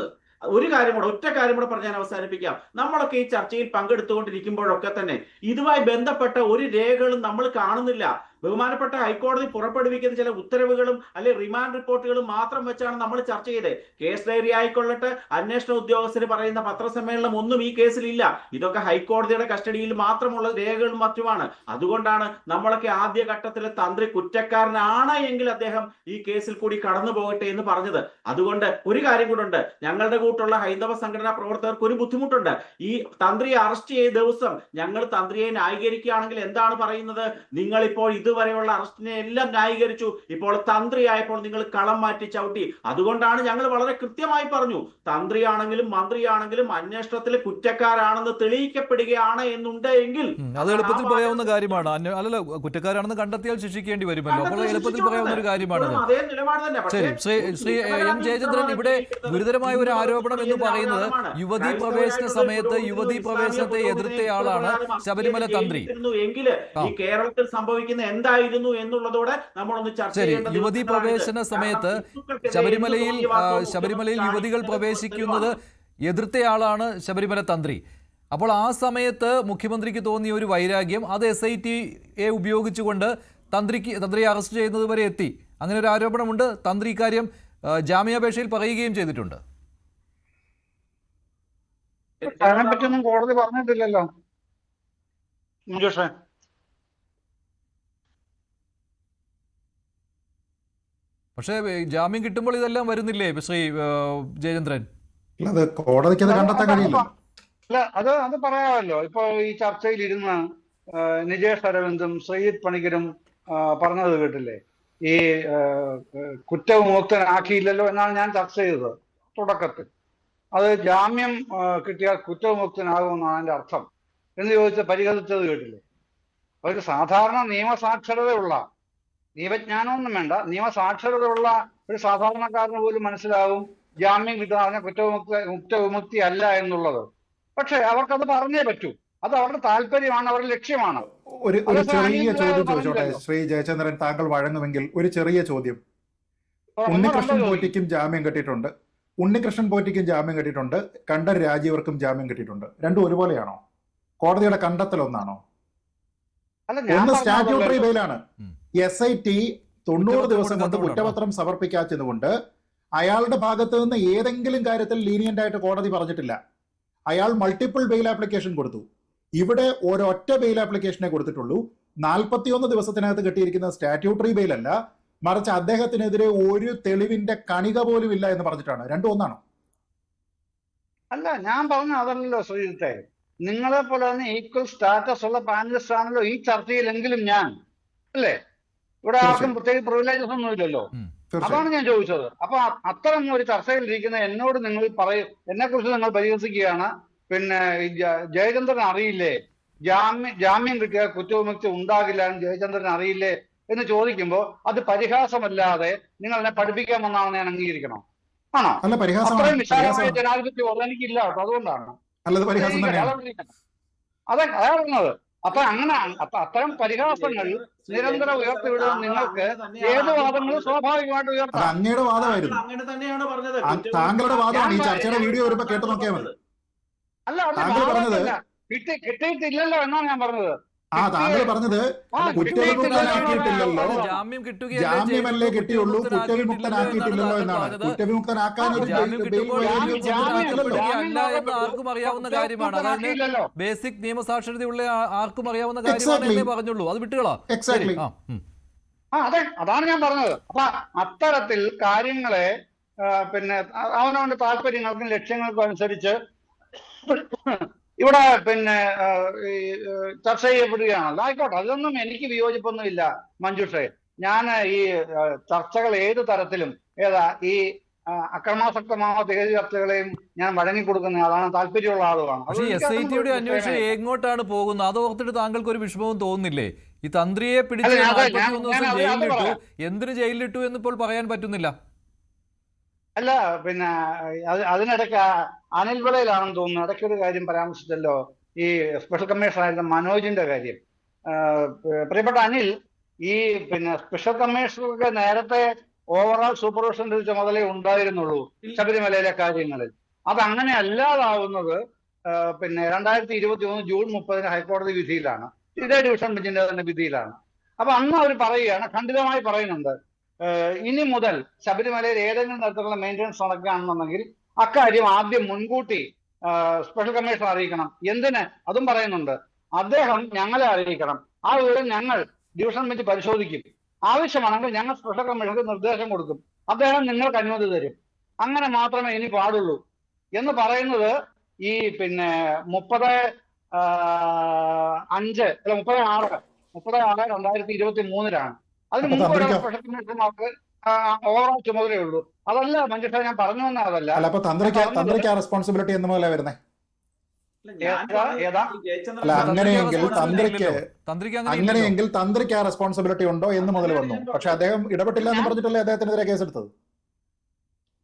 ഒറ്റ കാര്യം കൂടെ പറഞ്ഞ് ഞാൻ അവസാനിപ്പിക്കാം. നമ്മളൊക്കെ ഈ ചർച്ചയിൽ പങ്കെടുത്തുകൊണ്ടിരിക്കുമ്പോഴൊക്കെ തന്നെ ഇതുമായി ബന്ധപ്പെട്ട ഒരു രേഖകളും നമ്മൾ കാണുന്നില്ല. ബഹുമാനപ്പെട്ട ഹൈക്കോടതി പുറപ്പെടുവിക്കുന്ന ചില ഉത്തരവുകളും അല്ലെങ്കിൽ റിമാൻഡ് റിപ്പോർട്ടുകളും മാത്രം വെച്ചാണ് നമ്മൾ ചർച്ച ചെയ്തത്. കേസ് ഡയറി ആയിക്കൊള്ളട്ടെ, അന്വേഷണ ഉദ്യോഗസ്ഥർ പറയുന്ന പത്രസമ്മേളനം ഒന്നും ഈ കേസിലില്ല. ഇതൊക്കെ ഹൈക്കോടതിയുടെ കസ്റ്റഡിയിൽ മാത്രമുള്ള രേഖകളും മറ്റുമാണ്. അതുകൊണ്ടാണ് നമ്മളൊക്കെ ആദ്യ ഘട്ടത്തിൽ തന്ത്രി കുറ്റക്കാരനാണ് എങ്കിൽ അദ്ദേഹം ഈ കേസിൽ കൂടി കടന്നു പോകട്ടെ എന്ന് പറഞ്ഞത്. അതുകൊണ്ട് ഒരു കാര്യം കൂടെ ഉണ്ട്, ഞങ്ങളുടെ കൂട്ടുള്ള ഹൈന്ദവ സംഘടനാ പ്രവർത്തകർക്ക് ഒരു ബുദ്ധിമുട്ടുണ്ട്. ഈ തന്ത്രിയെ അറസ്റ്റ് ചെയ്ത ദിവസം ഞങ്ങൾ തന്ത്രിയെ ന്യായീകരിക്കുകയാണെങ്കിൽ എന്താണ് പറയുന്നത്? നിങ്ങളിപ്പോൾ ഇതുവരെയുള്ള അറസ്റ്റിനെ എല്ലാം ന്യായീകരിച്ചു, ഇപ്പോൾ തന്ത്രിയായപ്പോൾ നിങ്ങൾ കളം മാറ്റി ചവിട്ടി. അതുകൊണ്ടാണ് ഞങ്ങൾ വളരെ കൃത്യമായി പറഞ്ഞു, തന്ത്രിയാണെങ്കിലും മന്ത്രിയാണെങ്കിലും അന്വേഷണത്തിൽ കുറ്റക്കാരാണെന്ന് തെളിയിക്കപ്പെടുകയാണ് എന്നുണ്ടെങ്കിൽ അത് എളുപ്പത്തിൽ പറയാവുന്ന കാര്യമാണ്. അല്ലല്ല, കുറ്റക്കാരാണെന്ന് കണ്ടെത്തിയാൽ ശിക്ഷിക്കേണ്ടി വരുമല്ലോ. അപ്പോൾ എളുപ്പത്തിൽ പറയാവുന്ന ഒരു കാര്യമാണ്. അതേ നിലപാട് തന്നെ. ശരി, ശ്രീ എം ജയചന്ദ്രൻ, ഇവിടെ ഗുരുതരമായ ഒരു ആരോപണം എന്ന് പറയുന്നത് യുവതീ പ്രവേശന സമയത്ത് യുവതീ പ്രവേശനത്തെ എതിർത്തയാളാണ് ശബരിമല തന്ത്രി എങ്കിൽ ഈ കേരളത്തിൽ സംഭവിക്കുന്ന എന്തായിരുന്നു എന്നുള്ളതോടെ നമ്മളൊന്ന് ചർച്ച ചെയ്യേണ്ടത്. യുവതീ പ്രവേശന സമയത്ത് ശബരിമലയിൽ യുവതികൾ പ്രവേശിക്കുന്നത് എതിർത്തയാളാണ് ശബരിമല തന്ത്രി. അപ്പോൾ ആ സമയത്ത് മുഖ്യമന്ത്രിക്ക് തോന്നിയ ഒരു വൈരാഗ്യം അത് SIT-യെ ഉപയോഗിച്ചുകൊണ്ട് തന്ത്രിയെ അറസ്റ്റ് ചെയ്യുന്നത് വരെ എത്തി. അങ്ങനെ ഒരു ആരോപണമുണ്ട്. തന്ത്രി ഇക്കാര്യം ജാമ്യാപേക്ഷയിൽ പറയുകയും ചെയ്തിട്ടുണ്ട്. അതിനെപ്പറ്റിയൊന്നും കോടതി പറഞ്ഞിട്ടില്ലല്ലോ. പക്ഷേ ജാമ്യം കിട്ടുമ്പോൾ ഇതെല്ലാം വരുന്നില്ലേ ശ്രീ ജയചന്ദ്രൻ? അത് കോടതിക്ക് അത് കണ്ടെത്താൻ കഴിയില്ല. അല്ല, അത് പറയാമല്ലോ. ഇപ്പൊ ഈ ചർച്ചയിൽ ഇരുന്ന് നിജേഷ് അരവിന്ദും ശ്രീജിത്ത് പണിക്കരും പറഞ്ഞത് കേട്ടില്ലേ? ഈ കുറ്റവിമുക്തനാക്കിയില്ലല്ലോ എന്നാണ് ഞാൻ ചർച്ച ചെയ്തത് തുടക്കത്തിൽ. അത് ജാമ്യം കിട്ടിയാൽ കുറ്റവിമുക്തനാകുമെന്നാണ് അതിന്റെ അർത്ഥം എന്ന് ചോദിച്ച് പരിഹരിച്ചത് കേട്ടില്ലേ? ഒരു സാധാരണ നിയമസാക്ഷരതയുള്ള, നിയമജ്ഞാനമൊന്നും വേണ്ട, നിയമസാക്ഷരതയുള്ള ഒരു സാധാരണക്കാരന് പോലും മനസ്സിലാവും ജാമ്യം കിട്ടാതെ കുറ്റവിമുക്തി അല്ല എന്നുള്ളത്. പക്ഷെ അവർക്കത് പറഞ്ഞേ പറ്റൂ. അത് അവരുടെ താല്പര്യമാണ്, അവരുടെ ലക്ഷ്യമാണ്. ഒരു ചെറിയ ചോദ്യം ചോദിച്ചോട്ടെ ശ്രീ ജയചന്ദ്രൻ, താങ്കൾ വഴങ്ങുമെങ്കിൽ ഒരു ചെറിയ ചോദ്യം. ഉണ്ണികൃഷ്ണൻ പോറ്റിക്കും ജാമ്യം കിട്ടിയിട്ടുണ്ട്, കണ്ഠർ രാജീവർക്കും ജാമ്യം കിട്ടിയിട്ടുണ്ട്. രണ്ടും ഒരുപോലെയാണോ? കോടതിയുടെ കണ്ടെത്തൽ ഒന്നാണോ? ഒന്ന് സ്റ്റാറ്റ്യൂട്ടറി ബെയിലാണ്. SIT 90 ദിവസം കൊണ്ട് കുറ്റപത്രം സമർപ്പിക്കാത്തതുകൊണ്ട് അയാളുടെ ഭാഗത്ത് നിന്ന് ഏതെങ്കിലും കാര്യത്തിൽ ലീനിയന്റ് ആയിട്ട് കോടതി പറഞ്ഞിട്ടില്ല. അയാൾ മൾട്ടിപ്പിൾ ബെയിൽ ആപ്ലിക്കേഷൻ കൊടുത്തു. ഇവിടെ ഒരൊറ്റ ബെയിൽ ആപ്ലിക്കേഷനെ കൊടുത്തിട്ടുള്ളൂ. 41 ദിവസത്തിനകത്ത് കിട്ടിയിരിക്കുന്ന സ്റ്റാറ്റ്യൂട്ടറി ബെയിൽ അല്ല, മറിച്ച് അദ്ദേഹത്തിനെതിരെ ഒരു തെളിവിന്റെ കണിക പോലും ഇല്ല എന്ന് പറഞ്ഞിട്ടാണ്. രണ്ടും ഒന്നാണോ? അല്ല, ഞാൻ പറഞ്ഞ അതല്ലല്ലോ ശ്രീജിത്തെ. നിങ്ങളെ പോലെ തന്നെ ഈക്വൽ സ്റ്റാറ്റസ് ഉള്ള പാനലിസ്റ്റ് ആണല്ലോ ഈ ചർച്ചയിലെങ്കിലും ഞാൻ, അല്ലേ? ഇവിടെ ആർക്കും പ്രത്യേകിച്ച് പ്രിവിലേജസ് ഒന്നും ഇല്ലല്ലോ. അതാണ് ഞാൻ ചോദിച്ചത്. അപ്പൊ അത്തരം ഒരു ചർച്ചയിൽ ഇരിക്കുന്ന എന്നോട് നിങ്ങൾ എന്നെ കുറിച്ച് നിങ്ങൾ പരിഹസിക്കുകയാണ്. പിന്നെ ജയചന്ദ്രൻ അറിയില്ലേ, ജാമ്യം കിട്ടിയാൽ കുറ്റവിമുക്തി ഉണ്ടാകില്ല എന്ന് ജയചന്ദ്രൻ അറിയില്ലേ എന്ന് ചോദിക്കുമ്പോൾ അത് പരിഹാസമല്ലാതെ നിങ്ങൾ എന്നെ പഠിപ്പിക്കാൻ വന്നാണെന്ന് ഞാൻ അംഗീകരിക്കണം. ആണോ? അത്രയും വിശാലമായ ജനാധിപത്യം എനിക്കില്ല കേട്ടോ. അതുകൊണ്ടാണ് അതാ പറഞ്ഞത്. അപ്പൊ അങ്ങനെ അത്തരം പരിഹാസങ്ങൾ നിരന്തരം ഉയർത്തിവിടുന്ന നിങ്ങൾക്ക് ഏത് വാദങ്ങളും സ്വാഭാവികമായിട്ട് ഉയർത്താം. അങ്ങയുടെ വാദമായിരുന്നു, അങ്ങനെ തന്നെയാണ് പറഞ്ഞത്. താങ്കളുടെ വാദമാണ്. ഈ ചർച്ചയുടെ വീഡിയോ വരുമ്പോ കേട്ട് നോക്കിയാൽ മതി. അല്ല, കിട്ടിയിട്ടില്ലല്ലോ എന്നാണ് ഞാൻ പറഞ്ഞത്. താങ്കൾ പറഞ്ഞത് കുറ്റവിമുക്തനാക്കിയിട്ടില്ലല്ലോ, ജാമ്യം കിട്ടുകയല്ലേ ജാമ്യമല്ലേ കിട്ടിയുള്ളൂ, കുറ്റവിമുക്തനാക്കിയിട്ടില്ലല്ലോ എന്നാണ്. കുറ്റവിമുക്തനാക്കാൻ ഒരു ജാമ്യം കിട്ടുമ്പോൾ ബെയിൽ അല്ല എന്ന് ആർക്കും അറിയാവുന്ന കാര്യമാണ്. അതായത് ബേസിക് നിയമസാക്ഷരതയുള്ള ആർക്കും അറിയാവുന്ന കാര്യമാണ് എന്നേ പറഞ്ഞുള്ളൂ. അത് വിട്ടുകളാ. എക്സാക്ട്ലി. അതെ, അതാണ് ഞാൻ പറഞ്ഞത്. അപ്പൊ അത്തരത്തിൽ കാര്യങ്ങളെ പിന്നെ അവനവന്റെ താല്പര്യങ്ങൾക്കും ലക്ഷ്യങ്ങൾക്കും അനുസരിച്ച് ഇവിടെ പിന്നെ ചർച്ച ചെയ്യപ്പെടുകയാണല്ലോ. ആയിക്കോട്ടെ, അതൊന്നും എനിക്ക് വിയോജിപ്പൊന്നുമില്ല മഞ്ജുഷേ. ഞാൻ ഈ ചർച്ചകൾ ഏത് തരത്തിലും ഈ അക്രമാസക്തമായ ഏത് ചർച്ചകളെയും ഞാൻ വഴങ്ങിക്കൊടുക്കുന്ന ആളാണ്, താല്പര്യമുള്ള ആളുമാണ്. പക്ഷേ SIT-യുടെ അന്വേഷണം എങ്ങോട്ടാണ് പോകുന്നത്? അത് ഓർത്തിട്ട് താങ്കൾക്ക് ഒരു വിഷമവും തോന്നുന്നില്ലേ? ഈ തന്ത്രിയെ പിടിച്ച് 41 ദിവസം ജയിലിലിട്ടു, എന്തിനു ജയിലിലിട്ടു എന്നിപ്പോൾ പറയാൻ പറ്റുന്നില്ല. അല്ല, പിന്നെ അതിനിടയ്ക്ക് അനിൽ വിളയിലാണെന്ന് തോന്നുന്നു ഇടയ്ക്കൊരു കാര്യം പരാമർശിച്ചല്ലോ, ഈ സ്പെഷ്യൽ കമ്മീഷണറായിരുന്ന മനോജിന്റെ കാര്യം. പ്രിയപ്പെട്ട അനിൽ, ഈ പിന്നെ സ്പെഷ്യൽ കമ്മീഷണർക്ക് നേരത്തെ ഓവറോൾ സൂപ്പർവിഷന്റെ ചുമതല ഉണ്ടായിരുന്നുള്ളൂ ശബരിമലയിലെ കാര്യങ്ങളിൽ. അതങ്ങനെ അല്ലാതാവുന്നത് പിന്നെ 2023 ജൂൺ 30 ഹൈക്കോടതി വിധിയിലാണ്, ഇതേ ഡിവിഷൻ ബെഞ്ചിന്റെ തന്നെ വിധിയിലാണ്. അപ്പൊ അന്ന് അവർ പറയുകയാണ്, ഖണ്ഡിതമായി പറയുന്നുണ്ട്, ഇനി മുതൽ ശബരിമലയിൽ ഏതെങ്കിലും തരത്തിലുള്ള മെയിൻ്റനൻസ് നടക്കുകയാണെന്നുണ്ടെങ്കിൽ അക്കാര്യം ആദ്യം മുൻകൂട്ടി സ്പെഷ്യൽ കമ്മീഷണർ അറിയിക്കണം. എന്തിന്? അതും പറയുന്നുണ്ട്, അദ്ദേഹം ഞങ്ങളെ അറിയിക്കണം. ആ വിവരം ഞങ്ങൾ ഡിവിഷൻ ബെഞ്ച് പരിശോധിക്കും. ആവശ്യമാണെങ്കിൽ ഞങ്ങൾ സ്പെഷ്യൽ കമ്മീഷണർക്ക് നിർദ്ദേശം കൊടുക്കും. അദ്ദേഹം നിങ്ങൾക്ക് അനുമതി തരും. അങ്ങനെ മാത്രമേ ഇനി പാടുള്ളൂ എന്ന് പറയുന്നത് ഈ പിന്നെ 30/6/2023 അതിന് മുമ്പ് സ്പെഷ്യൽ കമ്മീഷണർമാർക്ക് ഓവറോൾ ചുമതലയുള്ളൂ. അതല്ല മഞ്ജുഷ, ഞാൻ പറഞ്ഞു വന്ന അതല്ല. അപ്പൊ തന്ത്രിക്ക് റെസ്പോൺസിബിലിറ്റി എന്ന് മുതലേ വരുന്നേ. അങ്ങനെയെങ്കിൽ തന്ത്രിക്ക് ആ റെസ്പോൺസിബിലിറ്റി ഉണ്ടോ എന്ന് മുതൽ വന്നു. പക്ഷെ അദ്ദേഹം ഇടപെട്ടില്ല എന്ന് പറഞ്ഞിട്ടല്ലേ അദ്ദേഹത്തിനെതിരെ കേസെടുത്തത്.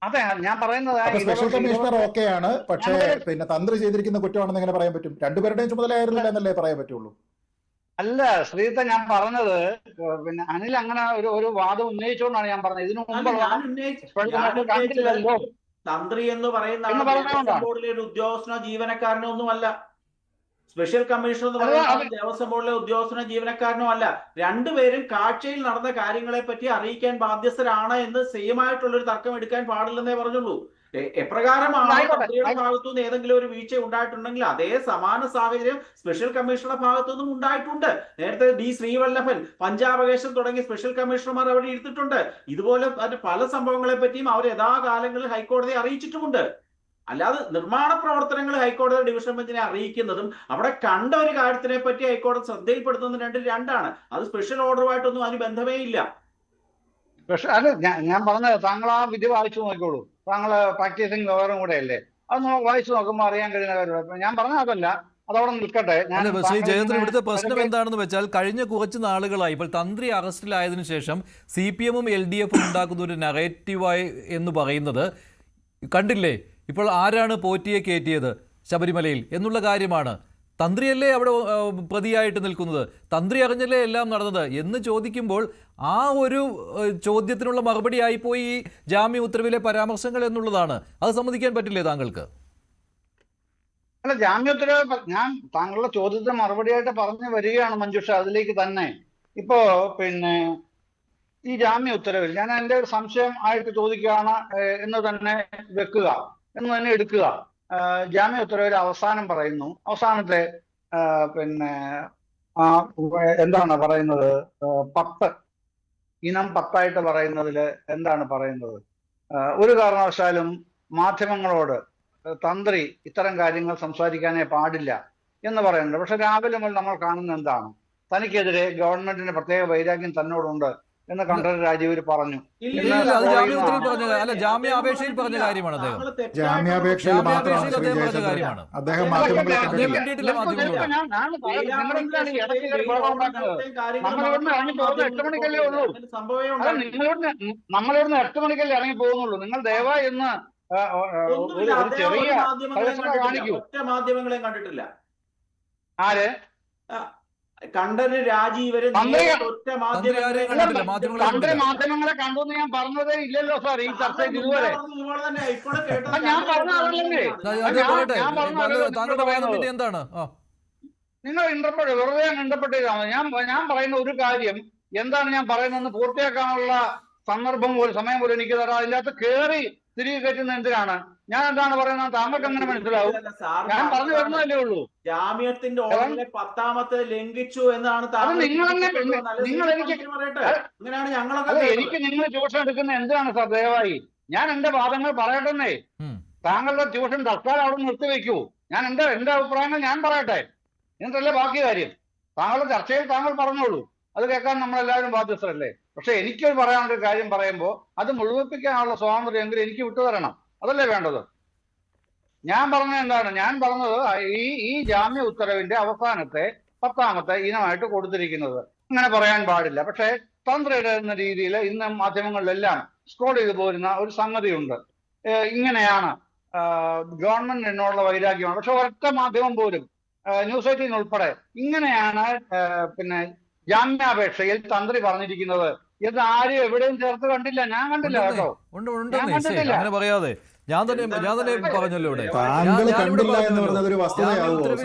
അതെ, ഞാൻ പറയുന്നത് സ്പെഷ്യൽ കമ്മീഷണർ ഓക്കെയാണ്, പക്ഷേ പിന്നെ തന്ത്രി ചെയ്തിരിക്കുന്ന കുറ്റമാണെന്ന് എങ്ങനെ പറയാൻ പറ്റും? രണ്ടുപേരുടെയും ചുമതലയായിരുന്നില്ല എന്നല്ലേ പറയാൻ പറ്റുള്ളൂ. അല്ല ശ്രീജിത്ത, ഞാൻ പറഞ്ഞത് പിന്നെ അനിൽ അങ്ങനെ ഒരു വാദം ഉന്നയിച്ചുകൊണ്ടാണ് ഞാൻ പറഞ്ഞത്. ഇതിനു മുമ്പ് കണ്ടില്ലല്ലോ. തന്ത്രി എന്ന് പറയുന്ന ബോർഡിലെ ഒരു ഉദ്യോഗസ്ഥനോ ജീവനക്കാരനോ ഒന്നുമല്ല. സ്പെഷ്യൽ കമ്മീഷണർ എന്ന് പറയുന്ന ദേവസ്വം ബോർഡിലെ ഉദ്യോഗസ്ഥനോ ജീവനക്കാരനോ അല്ല. രണ്ടുപേരും കാഴ്ചയിൽ നടന്ന കാര്യങ്ങളെ പറ്റി അറിയിക്കാൻ ബാധ്യസ്ഥരാണ് എന്ന് സെയിമായിട്ടുള്ളൊരു തർക്കം എടുക്കാൻ പാടില്ലെന്നേ പറഞ്ഞുള്ളൂ. എപ്രകാരമാണ് തന്ത്രിയുടെ ഭാഗത്തുനിന്ന് ഏതെങ്കിലും ഒരു വീഴ്ച ഉണ്ടായിട്ടുണ്ടെങ്കിൽ അതേ സമാന സാഹചര്യം സ്പെഷ്യൽ കമ്മീഷണറുടെ ഭാഗത്തുനിന്നും ഉണ്ടായിട്ടുണ്ട്. നേരത്തെ D. ശ്രീവല്ലഭൻ, പഞ്ചാബകേശൻ തുടങ്ങിയ സ്പെഷ്യൽ കമ്മീഷണർമാർ അവിടെ ഇരുത്തിട്ടുണ്ട്. ഇതുപോലെ പല സംഭവങ്ങളെ പറ്റിയും അവർ യഥാകാലങ്ങളിൽ ഹൈക്കോടതിയെ അറിയിച്ചിട്ടുമുണ്ട്. അല്ലാതെ നിർമ്മാണ പ്രവർത്തനങ്ങൾ ഹൈക്കോടതി ഡിവിഷൻ ബെഞ്ചിനെ അറിയിക്കുന്നതും അവിടെ കണ്ട ഒരു കാര്യത്തിനെ പറ്റി ഹൈക്കോടതി ശ്രദ്ധയിൽപ്പെടുത്തുന്നതും രണ്ടാണ്. അത് സ്പെഷ്യൽ ഓർഡറുമായിട്ടൊന്നും അതിന് ബന്ധമേ ഇല്ല. പക്ഷെ അത് ഞാൻ പറഞ്ഞത്, താങ്കൾ ആ വിധി വായിച്ചു നോക്കിക്കോളൂ. താങ്കൾ പ്രാക്ടീസിങ് ലോയറും കൂടെ അല്ലേ, അത് വായിച്ചു നോക്കുമ്പോൾ അറിയാൻ കഴിയുന്ന കാര്യം. ഞാൻ പറഞ്ഞ അതല്ല, അതവിടെ നിൽക്കട്ടെ. ശ്രീ ജയേന്ദ്രൻ, ഇവിടുത്തെ പ്രശ്നം എന്താണെന്ന് വെച്ചാൽ കഴിഞ്ഞ കുറച്ച് നാളുകളായി ഇപ്പോൾ തന്ത്രി അറസ്റ്റിലായതിനു ശേഷം CPM-ഉം LDF-ഉം ഉണ്ടാക്കുന്ന ഒരു നറേറ്റീവായി എന്ന് പറയുന്നത് കണ്ടില്ലേ, ഇപ്പോൾ ആരാണ് പോറ്റിയെ കയറ്റിയത് ശബരിമലയിൽ എന്നുള്ള കാര്യമാണ്. തന്ത്രിയല്ലേ അവിടെ പ്രതിയായിട്ട് നിൽക്കുന്നത്, തന്ത്രി അറിഞ്ഞല്ലേ എല്ലാം നടന്നത് എന്ന് ചോദിക്കുമ്പോൾ ആ ഒരു ചോദ്യത്തിനുള്ള മറുപടി ആയിപ്പോയി ഈ ജാമ്യ ഉത്തരവിലെ പരാമർശങ്ങൾ എന്നുള്ളതാണ്. അത് സമ്മതിക്കാൻ പറ്റില്ലേ താങ്കൾക്ക്? അല്ല, ജാമ്യ ഉത്തരവ് ഞാൻ താങ്കളുടെ ചോദ്യത്തിന് മറുപടിയായിട്ട് പറഞ്ഞു വരികയാണ് മഞ്ജുഷ. അതിലേക്ക് തന്നെ ഇപ്പോ പിന്നെ ഈ ജാമ്യ ഉത്തരവിൽ ഞാൻ എൻ്റെ ഒരു സംശയം ആയിട്ട് ചോദിക്കുകയാണ് എന്ന് തന്നെ വെക്കുക, എന്ന് തന്നെ എടുക്കുക. ജാമ്യ ഉത്തരവിൽ അവസാനം പറയുന്നു, അവസാനത്തെ പിന്നെ എന്താണ് പറയുന്നത്, 10 ഇനം 10 പറയുന്നതിൽ എന്താണ് പറയുന്നത്? ഒരു കാരണവശാലും മാധ്യമങ്ങളോട് തന്ത്രി ഇത്തരം കാര്യങ്ങൾ സംസാരിക്കാനേ പാടില്ല എന്ന് പറയുന്നുണ്ട്. പക്ഷെ രാവിലെ മുതൽ നമ്മൾ കാണുന്ന എന്താണ്, തനിക്കെതിരെ ഗവൺമെന്റിന് പ്രത്യേക വൈരാഗ്യം തന്നോടുണ്ട് എന്ന് കണ്ഠരര് രാജീവർ പറഞ്ഞു. ജാമ്യാപേക്ഷയിൽ പറഞ്ഞ കാര്യമാണ് അദ്ദേഹം. ജാമ്യാപേക്ഷയിൽ മാത്രമാണ് അദ്ദേഹം നമ്മളിവിടുന്ന് 8 മണിക്കല്ലേ ഇറങ്ങി പോകുന്നുള്ളൂ. നിങ്ങൾ ദയവായി എന്ന് ചെറിയ കാണിക്കൂ. മാധ്യമങ്ങളെ കണ്ടിട്ടില്ല. ആര്? കണ്ഠരര് രാജീവര് മാധ്യമങ്ങളെ കണ്ടെന്ന് ഞാൻ പറഞ്ഞതേ ഇല്ലല്ലോ സാർ ഈ ചർച്ചയിൽ ഇതുവരെ. ഞാൻ പറഞ്ഞതല്ലേ താങ്കളുടെ എന്താണ്? നിങ്ങൾ വെറുതെ ഇടപെട്ട് ഞാൻ പറയുന്ന ഒരു കാര്യം എന്താണ് ഞാൻ പറയുന്നതെന്ന് പൂർത്തിയാക്കാനുള്ള സന്ദർഭം പോലും സമയം പോലും എനിക്ക് തരാം. അതിനകത്ത് കയറി തിരികെ കയറ്റുന്ന എന്തിനാണ്? ഞാൻ എന്താണ് പറയുന്നത് താങ്കൾക്ക് എങ്ങനെ മനസ്സിലാവും? ഞാൻ പറഞ്ഞു വരുന്നതല്ലേ ഉള്ളൂ. ജാമ്യത്തിന്റെ ഓർഡറിലെ 10ാമത്തെ ലംഘിച്ചു എന്നാണ് അങ്ങനെയാണ് ഞങ്ങളൊക്കെ. എനിക്ക് നിങ്ങൾ ട്യൂഷൻ എടുക്കുന്ന എന്തിനാണ് സാർ? ദയവായി ഞാൻ എന്റെ വാദങ്ങൾ പറയട്ടെ. താങ്കളുടെ ട്യൂഷൻ തൽക്കാലം അവിടെ നിർത്തിവെക്കൂ. ഞാൻ എന്റെ അഭിപ്രായങ്ങൾ ഞാൻ പറയട്ടെ, എന്നിട്ടല്ലേ ബാക്കി കാര്യം. താങ്കളുടെ ചർച്ചയിൽ താങ്കൾ പറഞ്ഞോളൂ, അത് കേൾക്കാൻ നമ്മളെല്ലാവരും ബാധ്യസ്ഥരല്ലേ. പക്ഷെ എനിക്കൊരു പറയാനൊരു കാര്യം പറയുമ്പോൾ അത് മുഴുവിപ്പിക്കാനുള്ള സ്വാതന്ത്ര്യമെങ്കിലും എനിക്ക് വിട്ടുതരണം, അതല്ലേ വേണ്ടത്. ഞാൻ പറഞ്ഞത് എന്താണ്? ഞാൻ പറഞ്ഞത് ഈ ജാമ്യ ഉത്തരവിന്റെ അവസാനത്തെ 10ാമത്തെ ഇനമായിട്ട് കൊടുത്തിരിക്കുന്നത് അങ്ങനെ പറയാൻ പാടില്ല. പക്ഷെ തന്ത്രിയുടെ എന്ന രീതിയിൽ ഇന്ന് മാധ്യമങ്ങളിലെല്ലാം സ്ക്രോൾ ചെയ്തു പോരുന്ന ഒരു സംഗതിയുണ്ട്. ഇങ്ങനെയാണ് ഗവൺമെന്റ് എന്നോടുള്ള വൈരാഗ്യമാണ്. പക്ഷെ ഒരൊറ്റ മാധ്യമം പോലും ന്യൂസ് 18 ഉൾപ്പെടെ ഇങ്ങനെയാണ് ജാമ്യാപേക്ഷയിൽ തന്ത്രി പറഞ്ഞിരിക്കുന്നത് എന്ന് ആരും എവിടെയും ചേർത്ത് കണ്ടില്ല. ഞാൻ കണ്ടില്ല കേട്ടോ. അങ്ങനെ പറയാതെ ഞാൻ തന്നെ പറഞ്ഞല്ലോ ഇവിടെ. താങ്കൾ കണ്ടില്ല എന്ന് പറഞ്ഞത് ഒരു വസ്തുതയാണോ?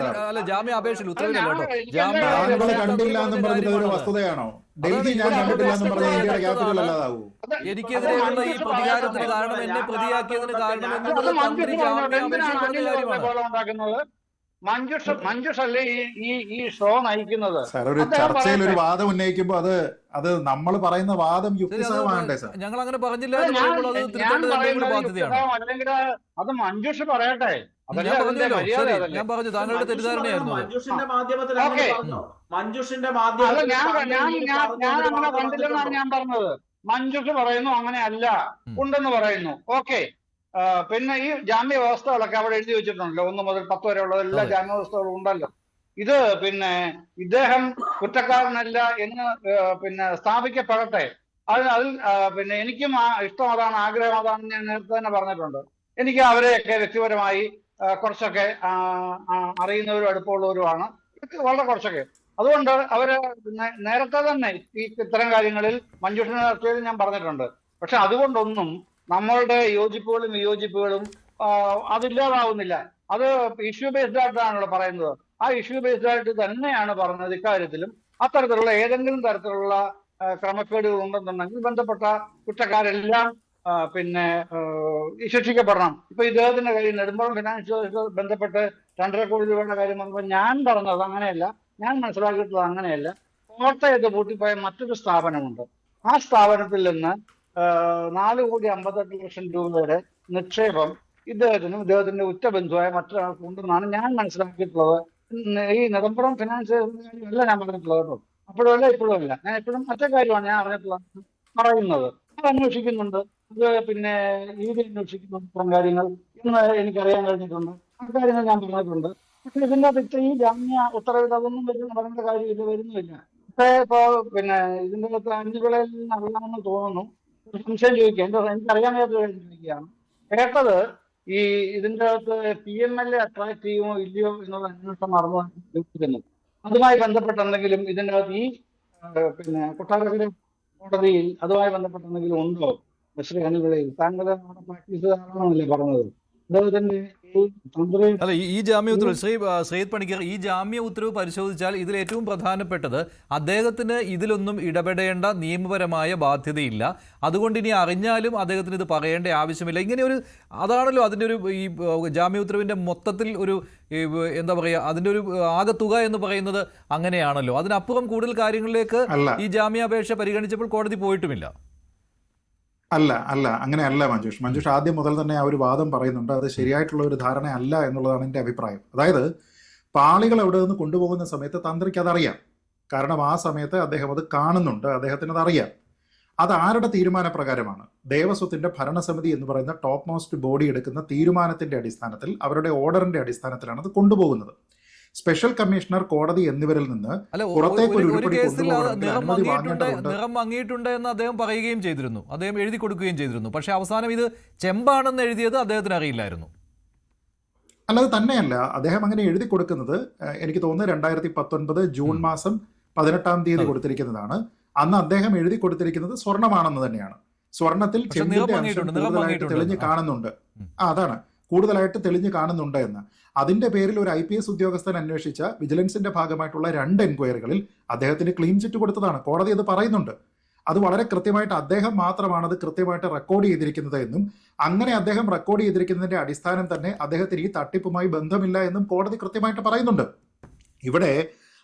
അല്ല, ജാമ്യാപേക്ഷയിൽ താങ്കൾ കണ്ടില്ല എന്ന് പറഞ്ഞത് ഒരു വസ്തുതയാണോ? ഡൽഹി ഞാൻ കണ്ടിട്ടില്ല എന്ന് പറഞ്ഞത് ഇന്ത്യയുടെ ക്യാപിറ്റൽ അല്ലാതാവൂ. എനിക്കെതിരെയുള്ള ഈ പ്രതികാരത്തിന് കാരണം, എന്നെ പ്രതിയാക്കിയതിന് കാരണം എന്നുള്ളത് തന്ത്രി ജാമ്യാപേക്ഷയിൽ പറഞ്ഞ കാര്യമാണ്. മഞ്ജുഷ് അല്ലേ ഈ ഷോ നയിക്കുന്നത്? സാർ, ഒരു ചർച്ചയിൽ ഒരു വാദം ഉന്നയിക്കുമ്പോ അത് നമ്മൾ പറയുന്ന വാദം യുക്തിസഹമാണ്ടേ സാർ? ഞങ്ങൾ അങ്ങനെ പറഞ്ഞില്ല എന്ന് പറയുമ്പോൾ അത് തിരുത്തേണ്ടത് ബാധ്യതയാണ്. അല്ലെങ്കിൽ അത് മഞ്ജുഷ് പറയട്ടെ. ഞാൻ പറഞ്ഞു, താങ്കളുടെ തെറ്റിദ്ധാരണയായിരുന്നു. മഞ്ജുഷിന്റെ ഞാൻ അങ്ങനെ കണ്ടില്ലെന്നാണ് ഞാൻ പറഞ്ഞത്. മഞ്ജുഷ് പറയുന്നു അങ്ങനെ അല്ല, ഉണ്ടെന്ന് പറയുന്നു. ഓക്കെ. പിന്നെ ഈ ജാമ്യ വ്യവസ്ഥകളൊക്കെ അവിടെ എഴുതി വെച്ചിട്ടുണ്ടല്ലോ, 1 മുതൽ 10 വരെയുള്ള എല്ലാ ജാമ്യ വ്യവസ്ഥകളും ഉണ്ടല്ലോ. ഇത് ഇദ്ദേഹം കുറ്റക്കാരനല്ല എന്ന് സ്ഥാപിക്കപ്പെടട്ടെ. അതിൽ എനിക്കും ഇഷ്ടം അതാണ്, ആഗ്രഹം അതാണ്. ഞാൻ നേരത്തെ തന്നെ പറഞ്ഞിട്ടുണ്ട്. എനിക്ക് അവരെയൊക്കെ വ്യക്തിപരമായി കുറച്ചൊക്കെ അറിയുന്നവരും അടുപ്പമുള്ളവരുമാണ്, വളരെ കുറച്ചൊക്കെ. അതുകൊണ്ട് അവര് നേരത്തെ തന്നെ ഇത്തരം കാര്യങ്ങളിൽ മഞ്ജുഷിന്റെ ചർച്ചയിൽ ഞാൻ പറഞ്ഞിട്ടുണ്ട്. പക്ഷെ അതുകൊണ്ടൊന്നും നമ്മളുടെ യോജിപ്പുകളും വിയോജിപ്പുകളും അതില്ലാതാവുന്നില്ല. അത് ഇഷ്യൂ ബേസ്ഡ് ആയിട്ടാണല്ലോ പറയുന്നത്. ആ ഇഷ്യൂ ബേസ്ഡ് ആയിട്ട് തന്നെയാണ് പറഞ്ഞത്. ഇക്കാര്യത്തിലും അത്തരത്തിലുള്ള ഏതെങ്കിലും തരത്തിലുള്ള ക്രമക്കേടുകൾ ഉണ്ടെന്നുണ്ടെങ്കിൽ ബന്ധപ്പെട്ട കുറ്റക്കാരെല്ലാം ശിക്ഷിക്കപ്പെടണം. ഇപ്പൊ ഇദ്ദേഹത്തിന്റെ കാര്യം നെടുമ്പളം ഫിനാൻസ് ബന്ധപ്പെട്ട് 2.5 കോടി രൂപയുടെ കാര്യം വന്നപ്പോൾ ഞാൻ പറഞ്ഞത് അങ്ങനെയല്ല, ഞാൻ മനസ്സിലാക്കിയിട്ടുള്ളത് അങ്ങനെയല്ല. കോട്ടയത്ത് പൂട്ടിപ്പോയ മറ്റൊരു സ്ഥാപനമുണ്ട്. ആ സ്ഥാപനത്തിൽ നിന്ന് 4,58,00,000 രൂപയുടെ നിക്ഷേപം ഇദ്ദേഹത്തിന്റെ ഉറ്റബന്ധുവായ മറ്റൊരാൾക്ക് ഉണ്ടെന്നാണ് ഞാൻ മനസ്സിലാക്കിയിട്ടുള്ളത്. ഈ നെടുമ്പളം ഫിനാൻസ് അല്ല ഞാൻ പറഞ്ഞിട്ടുള്ളത് കേട്ടോ. അപ്പോഴും അല്ല ഇപ്പോഴും അല്ല. ഞാൻ എപ്പോഴും മറ്റേ കാര്യമാണ് ഞാൻ അറിഞ്ഞിട്ടുള്ളത് പറയുന്നത്. അത് അന്വേഷിക്കുന്നുണ്ട്, അത് ED അന്വേഷിക്കുന്നുണ്ട്. ഇത്തരം കാര്യങ്ങൾ ഇന്ന് എനിക്കറിയാൻ കഴിഞ്ഞിട്ടുണ്ട്. ആ കാര്യങ്ങൾ ഞാൻ പറഞ്ഞിട്ടുണ്ട്. പക്ഷെ ഇതിൻ്റെ അകത്ത് ഈ ജാമ്യ ഉത്തരവിൽ അതൊന്നും പറയേണ്ട കാര്യമില്ല, വരുന്നില്ല. പക്ഷേ ഇപ്പോ ഇതിന്റെ അകത്ത് 5 വിളയിൽ നിന്ന് അറിയാമെന്ന് തോന്നുന്നു. സംശയം ചോദിക്കുക, എനിക്കറിയാൻ ചോദിക്കുകയാണ്. കേട്ടത് ഇതിന്റെ അകത്ത് PMLA അട്രാക്ട് ചെയ്യുമോ ഇല്ലയോ എന്നുള്ള അന്വേഷണം നടന്നു. അതുമായി ബന്ധപ്പെട്ട് എന്തെങ്കിലും ഇതിന്റെ അകത്ത് ഈ കൊട്ടാരക്കര കോടതിയിൽ അതുമായി ബന്ധപ്പെട്ട് എന്തെങ്കിലും ഉണ്ടോ? ശ്രീ അനിൽവിളയിൽ താങ്കൾ പ്രാക്ടീസ് ആണെന്നല്ലേ പറഞ്ഞത്? അല്ല, ഈ ജാമ്യ ഉത്തരവ് ശ്രീത് പണിക്കർ, ഈ ജാമ്യ ഉത്തരവ് പരിശോധിച്ചാൽ ഇതിൽ ഏറ്റവും പ്രധാനപ്പെട്ടത് അദ്ദേഹത്തിന് ഇതിലൊന്നും ഇടപെടേണ്ട നിയമപരമായ ബാധ്യതയില്ല. അതുകൊണ്ട് ഇനി അറിഞ്ഞാലും അദ്ദേഹത്തിന് ഇത് പറയേണ്ട ആവശ്യമില്ല. ഇങ്ങനെ ഒരു അതാണല്ലോ അതിൻ്റെ ഒരു ഈ ജാമ്യ ഉത്തരവിൻ്റെ മൊത്തത്തിൽ ഒരു എന്താ പറയുക, അതിൻ്റെ ഒരു ആകെത്തുക എന്ന് പറയുന്നത് അങ്ങനെയാണല്ലോ. അതിനപ്പുറം കൂടുതൽ കാര്യങ്ങളിലേക്ക് ഈ ജാമ്യാപേക്ഷ പരിഗണിച്ചപ്പോൾ കോടതി പോയിട്ടുമില്ല. അല്ല അങ്ങനെയല്ല മഞ്ജുഷ് ആദ്യം മുതൽ തന്നെ ആ ഒരു വാദം പറയുന്നുണ്ട്. അത് ശരിയായിട്ടുള്ള ഒരു ധാരണ അല്ല എന്നുള്ളതാണ് എൻ്റെ അഭിപ്രായം. അതായത് പാളികൾ അവിടെ നിന്ന് കൊണ്ടുപോകുന്ന സമയത്ത് തന്ത്രിക്ക് അതറിയാം. കാരണം ആ സമയത്ത് അദ്ദേഹം അത് കാണുന്നുണ്ട്, അദ്ദേഹത്തിന് അതറിയാം. അത് ആരുടെ തീരുമാനപ്രകാരമാണ്? ദേവസ്വത്തിന്റെ ഭരണസമിതി എന്ന് പറയുന്ന ടോപ്പ് മോസ്റ്റ് ബോഡി എടുക്കുന്ന തീരുമാനത്തിന്റെ അടിസ്ഥാനത്തിൽ, അവരുടെ ഓർഡറിന്റെ അടിസ്ഥാനത്തിലാണ് അത് കൊണ്ടുപോകുന്നത്. സ്പെഷ്യൽ കമ്മീഷണർ, കോടതി എന്നിവരിൽ നിന്ന് നിറം മങ്ങിയിട്ടുണ്ട് എന്ന് അദ്ദേഹം പറയുകയും ചെയ്തിരുന്നു, അദ്ദേഹം എഴുതി കൊടുക്കുകയും ചെയ്തിരുന്നു. പക്ഷെ അവസാനം ഇത് ചെമ്പാണെന്ന് എഴുതിയത് അദ്ദേഹത്തിന് അറിയില്ലായിരുന്നു. അല്ലാതെ തന്നെയല്ല, അദ്ദേഹം അങ്ങനെ എഴുതി കൊടുക്കുന്നത് എനിക്ക് തോന്നുന്നു 2019 ജൂൺ മാസം 18-ാം തീയതി കൊടുത്തിരിക്കുന്നതാണ്. അന്ന് അദ്ദേഹം എഴുതി കൊടുത്തിരിക്കുന്നത് സ്വർണ്ണമാണെന്ന് തന്നെയാണ്. സ്വർണത്തിൽ ചെമ്പിന്റെ അംശം കൂടുതലായിട്ട് തെളിഞ്ഞ് കാണുന്നുണ്ട്. അതാണ് കൂടുതലായിട്ട് തെളിഞ്ഞു കാണുന്നുണ്ട് എന്ന്. അതിന്റെ പേരിൽ ഒരു IPS ഉദ്യോഗസ്ഥൻ അന്വേഷിച്ച വിജിലൻസിന്റെ ഭാഗമായിട്ടുള്ള 2 എൻക്വയറികളിൽ അദ്ദേഹത്തിന് ക്ലീൻ ചിറ്റ് കൊടുത്തതാണ്. കോടതി അത് പറയുന്നുണ്ട്. അത് വളരെ കൃത്യമായിട്ട് അദ്ദേഹം മാത്രമാണ് അത് കൃത്യമായിട്ട് റെക്കോർഡ് ചെയ്തിരിക്കുന്നത് എന്നും അങ്ങനെ അദ്ദേഹം റെക്കോർഡ് ചെയ്തിരിക്കുന്നതിന്റെ അടിസ്ഥാനം തന്നെ അദ്ദേഹത്തിന് ഈ തട്ടിപ്പുമായി ബന്ധമില്ല എന്നും കോടതി കൃത്യമായിട്ട് പറയുന്നുണ്ട്. ഇവിടെ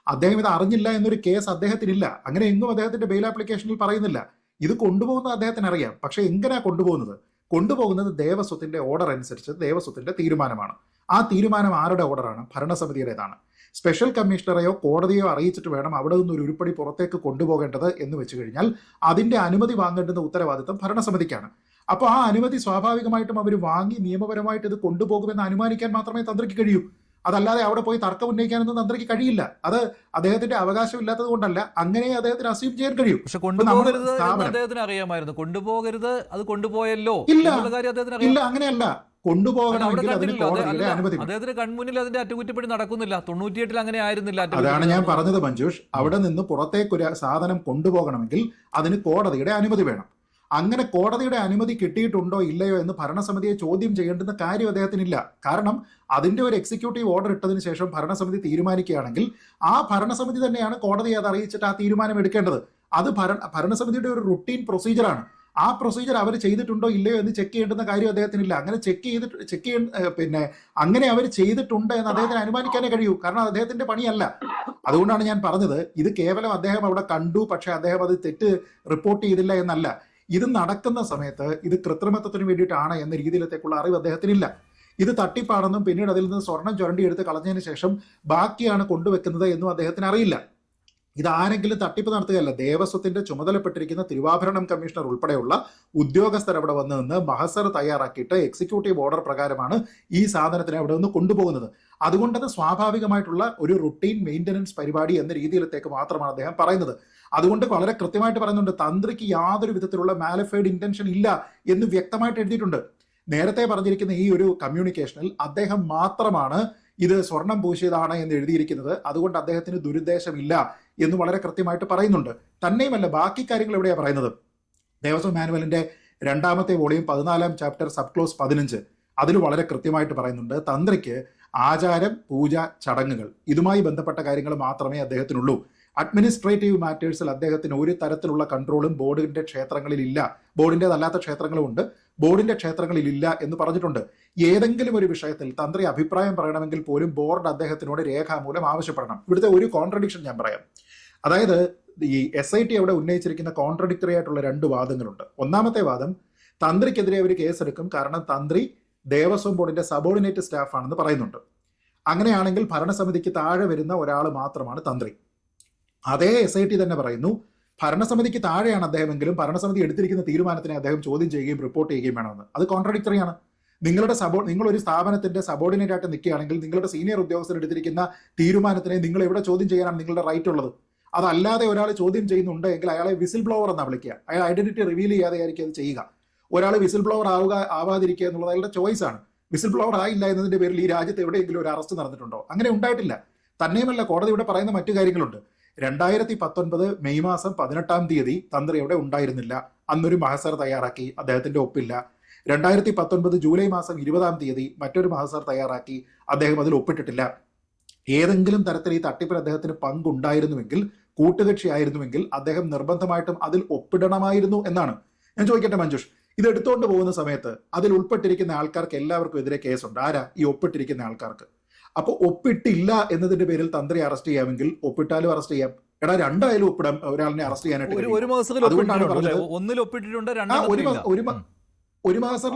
അദ്ദേഹം ഇത് അറിഞ്ഞില്ല എന്നൊരു കേസ് അദ്ദേഹത്തിനില്ല. അങ്ങനെ എങ്ങും അദ്ദേഹത്തിന്റെ ബെയിൽ ആപ്ലിക്കേഷനിൽ പറയുന്നില്ല. ഇത് കൊണ്ടുപോകുന്നത് അദ്ദേഹത്തിന് അറിയാം. പക്ഷെ എങ്ങനെയാ കൊണ്ടുപോകുന്നത് ദേവസ്വത്തിന്റെ ഓർഡർ അനുസരിച്ച് ദേവസ്വത്തിന്റെ തീരുമാനമാണ്. ആ തീരുമാനം ആരുടെ ഓർഡറാണ്? ഭരണസമിതിയുടേതാണ്. സ്പെഷ്യൽ കമ്മീഷണറെയോ കോടതിയോ അറിയിച്ചിട്ട് വേണം അവിടെ നിന്ന് ഒരു ഉരുപ്പടി പുറത്തേക്ക് കൊണ്ടുപോകേണ്ടത് എന്ന് വെച്ച് കഴിഞ്ഞാൽ അതിന്റെ അനുമതി വാങ്ങേണ്ടുന്ന ഉത്തരവാദിത്തം ഭരണസമിതിക്കാണ്. അപ്പോൾ ആ അനുമതി സ്വാഭാവികമായിട്ടും അവർ വാങ്ങി നിയമപരമായിട്ട് ഇത് കൊണ്ടുപോകുമെന്ന് അനുമാനിക്കാൻ മാത്രമേ തന്ത്രിക്ക് കഴിയൂ. അതല്ലാതെ അവിടെ പോയി തർക്കം ഉന്നയിക്കാനൊന്നും തന്ത്രിക്ക് കഴിയില്ല. അത് അദ്ദേഹത്തിന്റെ അവകാശം ഇല്ലാത്തത് കൊണ്ടല്ല, അങ്ങനെ അദ്ദേഹത്തിന് അസ്യൂം ചെയ്യാൻ കഴിയും. പക്ഷെ കൊണ്ടുപോകരുത് അദ്ദേഹത്തിന് അറിയാമായിരുന്നു. കൊണ്ടുപോകരുത്, അത് കൊണ്ടുപോയല്ലോ ഇല്ല, അങ്ങനെയല്ല. കൊണ്ടുപോകണമെങ്കിൽ അതിന് കോടതിയുടെ അനുമതി. അദ്ദേഹത്തിന് കൺമുന്നിൽ അതിന്റെ അറ്റകുറ്റപ്പണി നടക്കുന്നില്ല. 98 അങ്ങനെ ആയിരുന്നില്ല. അതാണ് ഞാൻ പറഞ്ഞത് മഞ്ജുഷ്. അവിടെ നിന്ന് പുറത്തേക്കൊരു സാധനം കൊണ്ടുപോകണമെങ്കിൽ അതിന് കോടതിയുടെ അനുമതി വേണം. അങ്ങനെ കോടതിയുടെ അനുമതി കിട്ടിയിട്ടുണ്ടോ ഇല്ലയോ എന്ന് ഭരണസമിതിയെ ചോദ്യം ചെയ്യേണ്ടുന്ന കാര്യം അദ്ദേഹത്തിനില്ല. കാരണം അതിന്റെ ഒരു എക്സിക്യൂട്ടീവ് ഓർഡർ ഇട്ടതിന് ശേഷം ഭരണസമിതി തീരുമാനിക്കുകയാണെങ്കിൽ ആ ഭരണസമിതി തന്നെയാണ് കോടതിയെ അത് അറിയിച്ചിട്ട് ആ തീരുമാനം എടുക്കേണ്ടത്. അത് ഭരണസമിതിയുടെ ഒരു റുട്ടീൻ പ്രൊസീജിയറാണ്. ആ പ്രൊസീജിയർ അവർ ചെയ്തിട്ടുണ്ടോ ഇല്ലയോ എന്ന് ചെക്ക് ചെയ്യേണ്ടുന്ന കാര്യം അദ്ദേഹത്തിനില്ല. അങ്ങനെ അങ്ങനെ അവർ ചെയ്തിട്ടുണ്ട് എന്ന് അദ്ദേഹത്തിന് അനുമാനിക്കാനേ കഴിയൂ. കാരണം അദ്ദേഹത്തിന്റെ പണിയല്ല. അതുകൊണ്ടാണ് ഞാൻ പറഞ്ഞത് ഇത് കേവലം അദ്ദേഹം അവിടെ കണ്ടു, പക്ഷെ അദ്ദേഹം അത് തെറ്റ് റിപ്പോർട്ട് ചെയ്തില്ല എന്നല്ല. ഇത് നടക്കുന്ന സമയത്ത് ഇത് കൃത്രിമത്വത്തിന് വേണ്ടിയിട്ടാണ് എന്ന രീതിയിലത്തേക്കുള്ള അറിവ് അദ്ദേഹത്തിനില്ല. ഇത് തട്ടിപ്പാണെന്നും പിന്നീട് അതിൽ നിന്ന് സ്വർണം ചുരണ്ടിയെടുത്ത് കളഞ്ഞതിന് ശേഷം ബാക്കിയാണ് കൊണ്ടുവെക്കുന്നത് എന്നും അദ്ദേഹത്തിന് അറിയില്ല. ഇതാരെങ്കിലും തട്ടിപ്പ് നടത്തുകയല്ല. ദേവസ്വത്തിന്റെ ചുമതലപ്പെട്ടിരിക്കുന്ന തിരുവാഭരണം കമ്മീഷണർ ഉൾപ്പെടെയുള്ള ഉദ്യോഗസ്ഥർ അവിടെ വന്ന് നിന്ന് മഹസർ തയ്യാറാക്കിയിട്ട് എക്സിക്യൂട്ടീവ് ഓർഡർ പ്രകാരമാണ് ഈ സാധനത്തിനെ അവിടെ നിന്ന് കൊണ്ടുപോകുന്നത്. അതുകൊണ്ടത് സ്വാഭാവികമായിട്ടുള്ള ഒരു റുട്ടീൻ മെയിൻ്റനൻസ് പരിപാടി എന്ന രീതിയിലത്തേക്ക് മാത്രമാണ് അദ്ദേഹം പറയുന്നത്. അതുകൊണ്ട് വളരെ കൃത്യമായിട്ട് പറയുന്നുണ്ട്, തന്ത്രിക്ക് യാതൊരു വിധത്തിലുള്ള മാലിഫൈഡ് ഇന്റൻഷൻ ഇല്ല എന്ന് വ്യക്തമായിട്ട് എഴുതിയിട്ടുണ്ട്. നേരത്തെ പറഞ്ഞിരിക്കുന്ന ഈ ഒരു കമ്മ്യൂണിക്കേഷനിൽ അദ്ദേഹം മാത്രമാണ് ഇത് സ്വർണം പൂശിയതാണ് എന്ന് എഴുതിയിരിക്കുന്നത്. അതുകൊണ്ട് അദ്ദേഹത്തിന് ദുരുദ്ദേശമില്ല എന്ന് വളരെ കൃത്യമായിട്ട് പറയുന്നുണ്ട്. തന്നെയുമല്ല, ബാക്കി കാര്യങ്ങൾ എവിടെയാണ് പറയുന്നത്? ദേവസ്വം മാനുവലിന്റെ 2ാമത്തെ വോളിയം 14-ാം ചാപ്റ്റർ സബ് ക്ലോസ് 15 അതിൽ വളരെ കൃത്യമായിട്ട് പറയുന്നുണ്ട്, തന്ത്രിക്ക് ആചാരം, പൂജ, ചടങ്ങുകൾ ഇതുമായി ബന്ധപ്പെട്ട കാര്യങ്ങൾ മാത്രമേ അദ്ദേഹത്തിനുള്ളൂ. അഡ്മിനിസ്ട്രേറ്റീവ് മാറ്റേഴ്സിൽ അദ്ദേഹത്തിന് ഒരു തരത്തിലുള്ള കൺട്രോളും ബോർഡിന്റെ ക്ഷേത്രങ്ങളിൽ ഇല്ല. ബോർഡിൻ്റെതല്ലാത്ത ക്ഷേത്രങ്ങളുമുണ്ട്, ബോർഡിന്റെ ക്ഷേത്രങ്ങളിൽ ഇല്ല എന്ന് പറഞ്ഞിട്ടുണ്ട്. ഏതെങ്കിലും ഒരു വിഷയത്തിൽ തന്ത്രി അഭിപ്രായം പറയണമെങ്കിൽ പോലും ബോർഡ് അദ്ദേഹത്തിനോട് രേഖാമൂലം ആവശ്യപ്പെടണം. ഇവിടുത്തെ ഒരു കോൺട്രഡിക്ഷൻ ഞാൻ പറയാം. അതായത് ഈ SIT അവിടെ ഉന്നയിച്ചിരിക്കുന്ന കോൺട്രഡിക്ടറി ആയിട്ടുള്ള 2 വാദങ്ങളുണ്ട്. ഒന്നാമത്തെ വാദം, തന്ത്രിക്കെതിരെ അവർ കേസെടുക്കും കാരണം തന്ത്രി ദേവസ്വം ബോർഡിന്റെ സബോർഡിനേറ്റ് സ്റ്റാഫ് ആണെന്ന് പറയുന്നുണ്ട്. അങ്ങനെയാണെങ്കിൽ ഭരണസമിതിക്ക് താഴെ വരുന്ന ഒരാൾ മാത്രമാണ് തന്ത്രി. അതേ SIT തന്നെ പറയുന്നു ഭരണസമിതിക്ക് താഴെയാണ് അദ്ദേഹമെങ്കിലും ഭരണസമിതി എടുത്തിരിക്കുന്ന തീരുമാനത്തിനെ അദ്ദേഹം ചോദ്യം ചെയ്യുകയും റിപ്പോർട്ട് ചെയ്യുകയും വേണമെന്ന്. അത് കോൺട്രഡിക്ടറിയാണ്. നിങ്ങളൊരു സ്ഥാപനത്തിന്റെ സബോർഡിനേറ്റ് ആയിട്ട് നിൽക്കുകയാണെങ്കിൽ നിങ്ങളുടെ സീനിയർ ഉദ്യോഗസ്ഥർ എടുത്തിരിക്കുന്ന തീരുമാനത്തിനെ നിങ്ങൾ എവിടെ ചോദ്യം ചെയ്യാനാണ് നിങ്ങളുടെ റൈറ്റ് ഉള്ളത്? അതല്ലാതെ ഒരാൾ ചോദ്യം ചെയ്യുന്നുണ്ട് എങ്കിൽ അയാളെ വിസിൽ ബ്ലോവർ എന്നാണ് വിളിക്കുക. അയാൾ ഐഡന്റിറ്റി റിവീൽ ചെയ്യാതെ ആയിരിക്കും അത് ചെയ്യുക. ഒരാൾ വിസിൽ ബ്ലോവർ ആവാതിരിക്കുക എന്നുള്ളത് അയാളുടെ ചോയ്സ് ആണ്. വിസിൽ ബ്ലോവർ ആയില്ല എന്നതിന്റെ പേരിൽ ഈ രാജ്യത്ത് എവിടെയെങ്കിലും ഒരു അറസ്റ്റ് നടന്നിട്ടുണ്ടോ? അങ്ങനെ ഉണ്ടായിട്ടില്ല. തന്നെയുമല്ല, കോടതി ഇവിടെ പറയുന്ന മറ്റു കാര്യങ്ങളുണ്ട്. 2019 മെയ് മാസം 18-ാം തീയതി തന്ത്രി അവിടെ ഉണ്ടായിരുന്നില്ല. അന്നൊരു മഹസർ തയ്യാറാക്കി, അദ്ദേഹത്തിന്റെ ഒപ്പില്ല. 2019 ജൂലൈ മാസം 20-ാം തീയതി മറ്റൊരു മഹസർ തയ്യാറാക്കി, അദ്ദേഹം അതിൽ ഒപ്പിട്ടിട്ടില്ല. ഏതെങ്കിലും തരത്തിൽ ഈ തട്ടിപ്പിൽ അദ്ദേഹത്തിന് പങ്കുണ്ടായിരുന്നുവെങ്കിൽ, കൂട്ടുകക്ഷി ആയിരുന്നുവെങ്കിൽ അദ്ദേഹം നിർബന്ധമായിട്ടും അതിൽ ഒപ്പിടണമായിരുന്നു എന്നാണ്. ഞാൻ ചോദിക്കട്ടെ മഞ്ജുഷ്, ഇത് എടുത്തുകൊണ്ട് പോകുന്ന സമയത്ത് അതിൽ ഉൾപ്പെട്ടിരിക്കുന്ന ആൾക്കാർക്ക് എല്ലാവർക്കും എതിരെ കേസുണ്ട്. ആരാ? ഈ ഒപ്പിട്ടിരിക്കുന്ന ആൾക്കാർക്ക്. അപ്പൊ ഒപ്പിട്ടില്ല എന്നതിന്റെ പേരിൽ തന്ത്രി അറസ്റ്റ് ചെയ്യാമെങ്കിൽ ഒപ്പിട്ടാലും അറസ്റ്റ് ചെയ്യാം. എടാ, 2 ആയാലും ഒപ്പിടാം ഒരാളിനെ അറസ്റ്റ് ചെയ്യാനായിട്ട്. ഒരു മാസത്തിൽ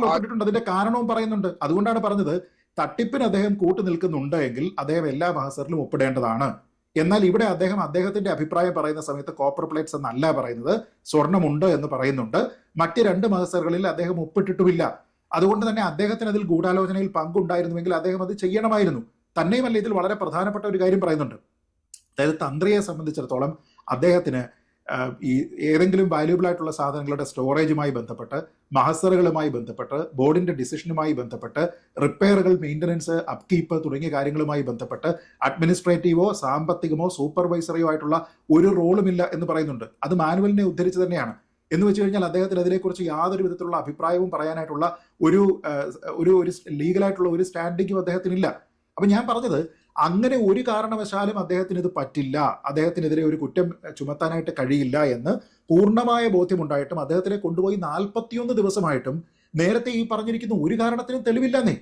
ഒപ്പിട്ടിട്ടുണ്ട്. അതിന്റെ കാരണവും പറയുന്നുണ്ട്. അതുകൊണ്ടാണ് പറഞ്ഞത് തട്ടിപ്പിന് അദ്ദേഹം കൂട്ടു നിൽക്കുന്നുണ്ട് എങ്കിൽ അദ്ദേഹം എല്ലാ മഹസറിലും ഒപ്പിടേണ്ടതാണ്. എന്നാൽ ഇവിടെ അദ്ദേഹത്തിന്റെ അഭിപ്രായം പറയുന്ന സമയത്ത് കോപ്പർ പ്ലേറ്റ്സ് എന്നല്ല പറയുന്നത്, സ്വർണ്ണമുണ്ട് എന്ന് പറയുന്നുണ്ട്. മറ്റ് 2 മഹസറുകളിൽ അദ്ദേഹം ഒപ്പിട്ടിട്ടുമില്ല. അതുകൊണ്ട് തന്നെ അദ്ദേഹത്തിന് അതിൽ ഗൂഢാലോചനയിൽ പങ്കുണ്ടായിരുന്നുവെങ്കിൽ അദ്ദേഹം അത് ചെയ്യണമായിരുന്നു. തന്നെയുമല്ല, ഇതിൽ വളരെ പ്രധാനപ്പെട്ട ഒരു കാര്യം പറയുന്നുണ്ട്. അതായത് തന്ത്രിയെ സംബന്ധിച്ചിടത്തോളം അദ്ദേഹത്തിന് ഈ ഏതെങ്കിലും വാല്യൂബിൾ ആയിട്ടുള്ള സാധനങ്ങളുടെ സ്റ്റോറേജുമായി ബന്ധപ്പെട്ട്, മഹസറുകളുമായി ബന്ധപ്പെട്ട്, ബോർഡിന്റെ ഡിസിഷനുമായി ബന്ധപ്പെട്ട്, റിപ്പയറുകൾ, മെയിൻ്റനൻസ്, അപ്കീപ്പ് തുടങ്ങിയ കാര്യങ്ങളുമായി ബന്ധപ്പെട്ട് അഡ്മിനിസ്ട്രേറ്റീവോ സാമ്പത്തികമോ സൂപ്പർവൈസറിയോ ആയിട്ടുള്ള ഒരു റോളുമില്ല എന്ന് പറയുന്നുണ്ട്. അത് മാനുവലിനെ ഉദ്ധരിച്ച് തന്നെയാണ്. എന്ന് വെച്ച് കഴിഞ്ഞാൽ അദ്ദേഹത്തിന് അതിനെക്കുറിച്ച് യാതൊരു വിധത്തിലുള്ള അഭിപ്രായവും പറയാനായിട്ടുള്ള ഒരു ഒരു ലീഗലായിട്ടുള്ള ഒരു സ്റ്റാൻഡിങ്ങും അദ്ദേഹത്തിനില്ല. അപ്പൊ ഞാൻ പറഞ്ഞത്, അങ്ങനെ ഒരു കാരണവശാലും അദ്ദേഹത്തിന് ഇത് പറ്റില്ല, അദ്ദേഹത്തിനെതിരെ ഒരു കുറ്റം ചുമത്താനായിട്ട് കഴിയില്ല എന്ന് പൂർണ്ണമായ ബോധ്യമുണ്ടായിട്ടും അദ്ദേഹത്തിനെ കൊണ്ടുപോയി 41 ദിവസമായിട്ടും നേരത്തെ ഈ പറഞ്ഞിരിക്കുന്ന ഒരു കാരണത്തിനും തെളിവില്ലെന്നേ.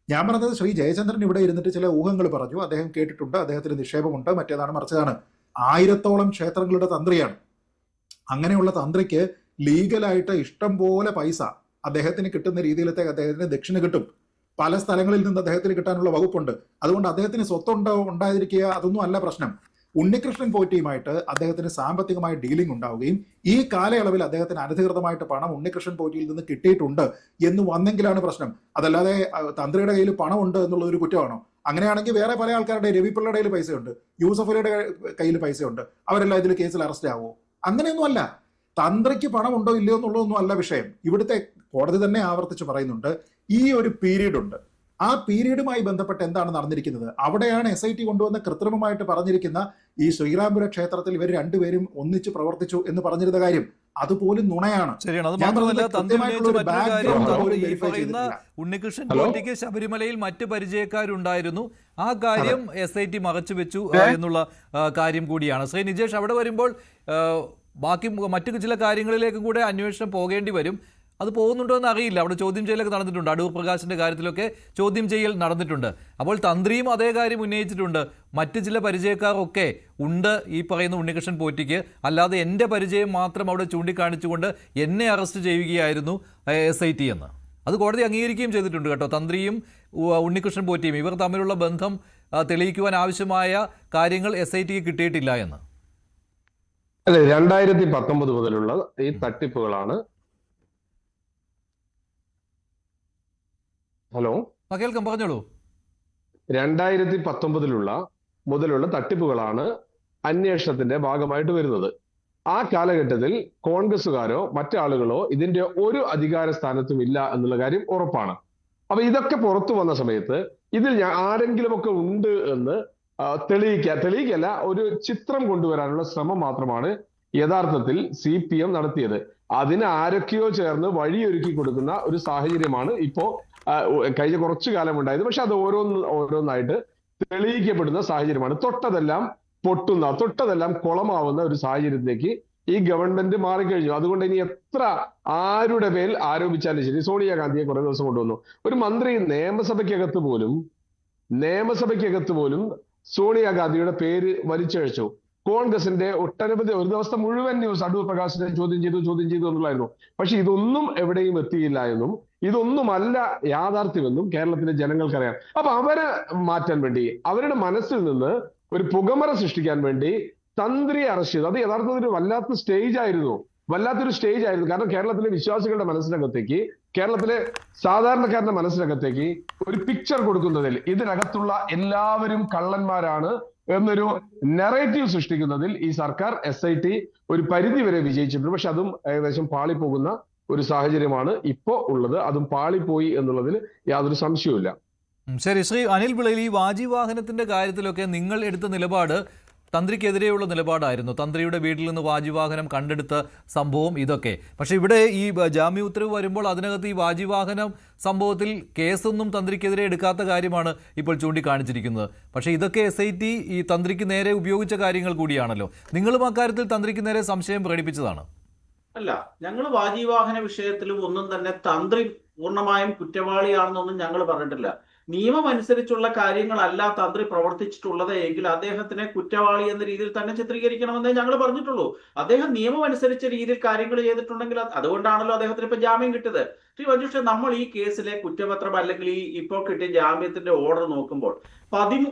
ഞാൻ പറഞ്ഞത് ശ്രീ ജയചന്ദ്രൻ ഇവിടെ ഇരുന്നിട്ട് ചില ഊഹങ്ങൾ പറഞ്ഞു, അദ്ദേഹം കേട്ടിട്ടുണ്ട്, അദ്ദേഹത്തിന് നിക്ഷേപമുണ്ട്, മറ്റേതാണ് മറിച്ചതാണ്. 1000-ഓളം ക്ഷേത്രങ്ങളുടെ തന്ത്രിയാണ്. അങ്ങനെയുള്ള തന്ത്രിക്ക് ലീഗലായിട്ട് ഇഷ്ടം പോലെ പൈസ അദ്ദേഹത്തിന് കിട്ടുന്ന രീതിയിലത്തെ അദ്ദേഹത്തിന് ദക്ഷിണ കിട്ടും. പല സ്ഥലങ്ങളിൽ നിന്ന് അദ്ദേഹത്തിന് കിട്ടാനുള്ള വകുപ്പുണ്ട്. അതുകൊണ്ട് അദ്ദേഹത്തിന് സ്വത്തുണ്ടോ ഉണ്ടായിരിക്കുക അതൊന്നും അല്ല പ്രശ്നം. ഉണ്ണികൃഷ്ണൻ പോറ്റിയുമായിട്ട് അദ്ദേഹത്തിന് സാമ്പത്തികമായ ഡീലിംഗ് ഉണ്ടാവുകയും ഈ കാലയളവിൽ അദ്ദേഹത്തിന് അനധികൃതമായിട്ട് പണം ഉണ്ണികൃഷ്ണൻ പോറ്റിയിൽ നിന്ന് കിട്ടിയിട്ടുണ്ട് എന്ന് വന്നെങ്കിലാണ് പ്രശ്നം. അതല്ലാതെ തന്ത്രിയുടെ കയ്യിൽ പണമുണ്ട് എന്നുള്ള ഒരു കുറ്റമാണോ? അങ്ങനെയാണെങ്കിൽ വേറെ പല ആൾക്കാരുടെ, രവിപിള്ളയുടെ കയ്യിൽ പൈസയുണ്ട്, യൂസഫ് അലിയുടെ കയ്യിൽ പൈസയുണ്ട്, അവരെല്ലാം ഇതിൽ കേസിൽ അറസ്റ്റ് ആവുമോ? അങ്ങനെയൊന്നും അല്ല. തന്ത്രിക്ക് പണം ഉണ്ടോ ഇല്ലയോ എന്നുള്ളതൊന്നും അല്ല വിഷയം. ഇവിടുത്തെ കോടതി തന്നെ ആവർത്തിച്ച് പറയുന്നുണ്ട്, ഈ ഒരു പീരീഡ് ഉണ്ട്, ആ പീരീഡുമായി ബന്ധപ്പെട്ട് എന്താണ് നടന്നിരിക്കുന്നത്. അവിടെയാണ് SIT കൊണ്ടുവന്ന കൃത്രിമമായിട്ട് പറഞ്ഞിരിക്കുന്ന ഈ ശ്രീരാംപുര ക്ഷേത്രത്തിൽ ഇവർ രണ്ടുപേരും ഒന്നിച്ച് പ്രവർത്തിച്ചു എന്ന് പറഞ്ഞിരുന്ന കാര്യം അതുപോലും നുണയാണ്. ശരിയാണ്. അത് മാത്രമല്ല, ഉണ്ണികൃഷ്ണൻ പോറ്റിക്ക് ശബരിമലയിൽ മറ്റ് പരിചയക്കാരുണ്ടായിരുന്നു, ആ കാര്യം SIT മറച്ചു വെച്ചു എന്നുള്ള കാര്യം കൂടിയാണ്. ശ്രീ നിജേഷ്, അവിടെ വരുമ്പോൾ ബാക്കി മറ്റു ചില കാര്യങ്ങളിലേക്കും കൂടെ അന്വേഷണം പോകേണ്ടി വരും. അത് പോകുന്നുണ്ടോ എന്ന് അറിയില്ല. അവിടെ ചോദ്യം ചെയ്യലൊക്കെ നടന്നിട്ടുണ്ട്, അടൂർ പ്രകാശിന്റെ കാര്യത്തിലൊക്കെ ചോദ്യം ചെയ്യൽ നടന്നിട്ടുണ്ട്. അപ്പോൾ തന്ത്രിയും അതേ കാര്യം ഉന്നയിച്ചിട്ടുണ്ട്, മറ്റ് ചില പരിചയക്കാരൊക്കെ ഉണ്ട് ഈ പറയുന്ന ഉണ്ണികൃഷ്ണൻ പോറ്റിക്ക്, അല്ലാതെ എൻ്റെ പരിചയം മാത്രം അവിടെ ചൂണ്ടിക്കാണിച്ചുകൊണ്ട് എന്നെ അറസ്റ്റ് ചെയ്യുകയായിരുന്നു SIT എന്ന്. അത് കോടതി അംഗീകരിക്കുകയും ചെയ്തിട്ടുണ്ട് കേട്ടോ. തന്ത്രിയും ഉണ്ണികൃഷ്ണൻ പോറ്റിയും ഇവർ തമ്മിലുള്ള ബന്ധം തെളിയിക്കുവാൻ ആവശ്യമായ കാര്യങ്ങൾ SITക്ക് കിട്ടിയിട്ടില്ല എന്ന്. അതെ, 2019 മുതലുള്ള ഈ തട്ടിപ്പുകളാണ്. ഹലോ, കേൾക്കാം, പറഞ്ഞോളൂ. 2019 മുതലുള്ള തട്ടിപ്പുകളാണ് അന്വേഷണത്തിന്റെ ഭാഗമായിട്ട് വരുന്നത്. ആ കാലഘട്ടത്തിൽ കോൺഗ്രസുകാരോ മറ്റാളുകളോ ഇതിന്റെ ഒരു അധികാര സ്ഥാനത്തും ഇല്ല എന്നുള്ള കാര്യം ഉറപ്പാണ്. അപ്പൊ ഇതൊക്കെ പുറത്തു വന്ന സമയത്ത് ഇതിൽ ആരെങ്കിലുമൊക്കെ ഉണ്ട് എന്ന് തെളിയിക്കല്ല, ഒരു ചിത്രം കൊണ്ടുവരാനുള്ള ശ്രമം മാത്രമാണ് യഥാർത്ഥത്തിൽ CPM നടത്തിയത്. അതിന് ആരൊക്കെയോ ചേർന്ന് വഴിയൊരുക്കി കൊടുക്കുന്ന ഒരു സാഹചര്യമാണ് ഇപ്പോ കഴിഞ്ഞ കുറച്ചു കാലം ഉണ്ടായത്. പക്ഷെ അത് ഓരോന്നായിട്ട് തെളിയിക്കപ്പെടുന്ന സാഹചര്യമാണ്. തൊട്ടതെല്ലാം പൊട്ടുന്ന, തൊട്ടതെല്ലാം കുളമാവുന്ന ഒരു സാഹചര്യത്തിലേക്ക് ഈ ഗവൺമെന്റ് മാറിക്കഴിഞ്ഞു. അതുകൊണ്ട് ഇനി എത്ര ആരുടെ പേരിൽ ആരോപിച്ചാലും ശരി, സോണിയാഗാന്ധിയെ കുറെ ദിവസം കൊണ്ടുവന്നു. ഒരു മന്ത്രി നിയമസഭയ്ക്കകത്ത് പോലും സോണിയാഗാന്ധിയുടെ പേര് വലിച്ചഴിച്ചു. കോൺഗ്രസിന്റെ ഒട്ടനവധി, ഒരു ദിവസത്തെ മുഴുവൻ ന്യൂസ് അടൂർ പ്രകാശിനെ ചോദ്യം ചെയ്തു എന്നുള്ളായിരുന്നു. പക്ഷെ ഇതൊന്നും എവിടെയും എത്തിയില്ല എന്നും ഇതൊന്നുമല്ല യാഥാർത്ഥ്യമെന്നും കേരളത്തിലെ ജനങ്ങൾക്കറിയാം. അപ്പൊ അവരെ മാറ്റാൻ വേണ്ടി, അവരുടെ മനസ്സിൽ നിന്ന് ഒരു പുകമറ സൃഷ്ടിക്കാൻ വേണ്ടി തന്ത്രിയെ അറസ്റ്റ് ചെയ്തു. അത് യഥാർത്ഥത്തിൽ വല്ലാത്തൊരു സ്റ്റേജ് ആയിരുന്നു. കാരണം കേരളത്തിലെ വിശ്വാസികളുടെ മനസ്സിനകത്തേക്ക്, കേരളത്തിലെ സാധാരണക്കാരന്റെ മനസ്സിനകത്തേക്ക് ഒരു പിക്ചർ കൊടുക്കുന്നതിൽ, ഇതിനകത്തുള്ള എല്ലാവരും കള്ളന്മാരാണ് എന്നൊരു നെറേറ്റീവ് സൃഷ്ടിക്കുന്നതിൽ ഈ സർക്കാർ SIT ഒരു പരിധി വരെ വിജയിച്ചിട്ടുണ്ട്. പക്ഷെ അതും ഏകദേശം പാളിപ്പോകുന്ന ഒരു സാഹചര്യമാണ് ഇപ്പോ ഉള്ളത്. അതും പാളിപ്പോയി എന്നുള്ളതിൽ യാതൊരു സംശയവുമില്ല. ശരി, ശ്രീ അനിൽ പിള്ളയിൽ, ഈ വാജിവാഹനത്തിന്റെ കാര്യത്തിലൊക്കെ നിങ്ങൾ എടുത്ത നിലപാട് തന്ത്രിക്കെതിരെയുള്ള നിലപാടായിരുന്നു. തന്ത്രിയുടെ വീട്ടിൽ നിന്ന് വാജിവാഹനം കണ്ടെടുത്ത സംഭവം ഇതൊക്കെ. പക്ഷെ ഇവിടെ ഈ ജാമ്യ ഉത്തരവ് വരുമ്പോൾ അതിനകത്ത് ഈ വാജിവാഹനം സംഭവത്തിൽ കേസൊന്നും തന്ത്രിക്കെതിരെ എടുക്കാത്ത കാര്യമാണ് ഇപ്പോൾ ചൂണ്ടിക്കാണിച്ചിരിക്കുന്നത്. പക്ഷേ ഇതൊക്കെ SIT ഈ തന്ത്രിക്ക് നേരെ ഉപയോഗിച്ച കാര്യങ്ങൾ കൂടിയാണല്ലോ. നിങ്ങളും അക്കാര്യത്തിൽ തന്ത്രിക്ക് നേരെ സംശയം പ്രകടിപ്പിച്ചതാണ്. അല്ല, ഞങ്ങൾ വാജിവാഹന വിഷയത്തിലും ഒന്നും തന്നെ തന്ത്രി പൂർണ്ണമായും കുറ്റവാളിയാണെന്നൊന്നും ഞങ്ങൾ പറഞ്ഞിട്ടില്ല. നിയമം അനുസരിച്ചുള്ള കാര്യങ്ങളല്ല തന്ത്രി പ്രവർത്തിച്ചിട്ടുള്ളത് എങ്കിൽ അദ്ദേഹത്തിനെ കുറ്റവാളി എന്ന രീതിയിൽ തന്നെ ചിത്രീകരിക്കണമെന്നേ ഞങ്ങൾ പറഞ്ഞിട്ടുള്ളൂ. അദ്ദേഹം നിയമം അനുസരിച്ച രീതിയിൽ കാര്യങ്ങൾ ചെയ്തിട്ടുണ്ടെങ്കിൽ അതുകൊണ്ടാണല്ലോ അദ്ദേഹത്തിന് ഇപ്പൊ ജാമ്യം കിട്ടിയത്. ശ്രീ മഞ്ജുഷ, നമ്മൾ ഈ കേസിലെ കുറ്റപത്രം അല്ലെങ്കിൽ ഈ ഇപ്പോൾ കിട്ടിയ ജാമ്യത്തിന്റെ ഓർഡർ നോക്കുമ്പോൾ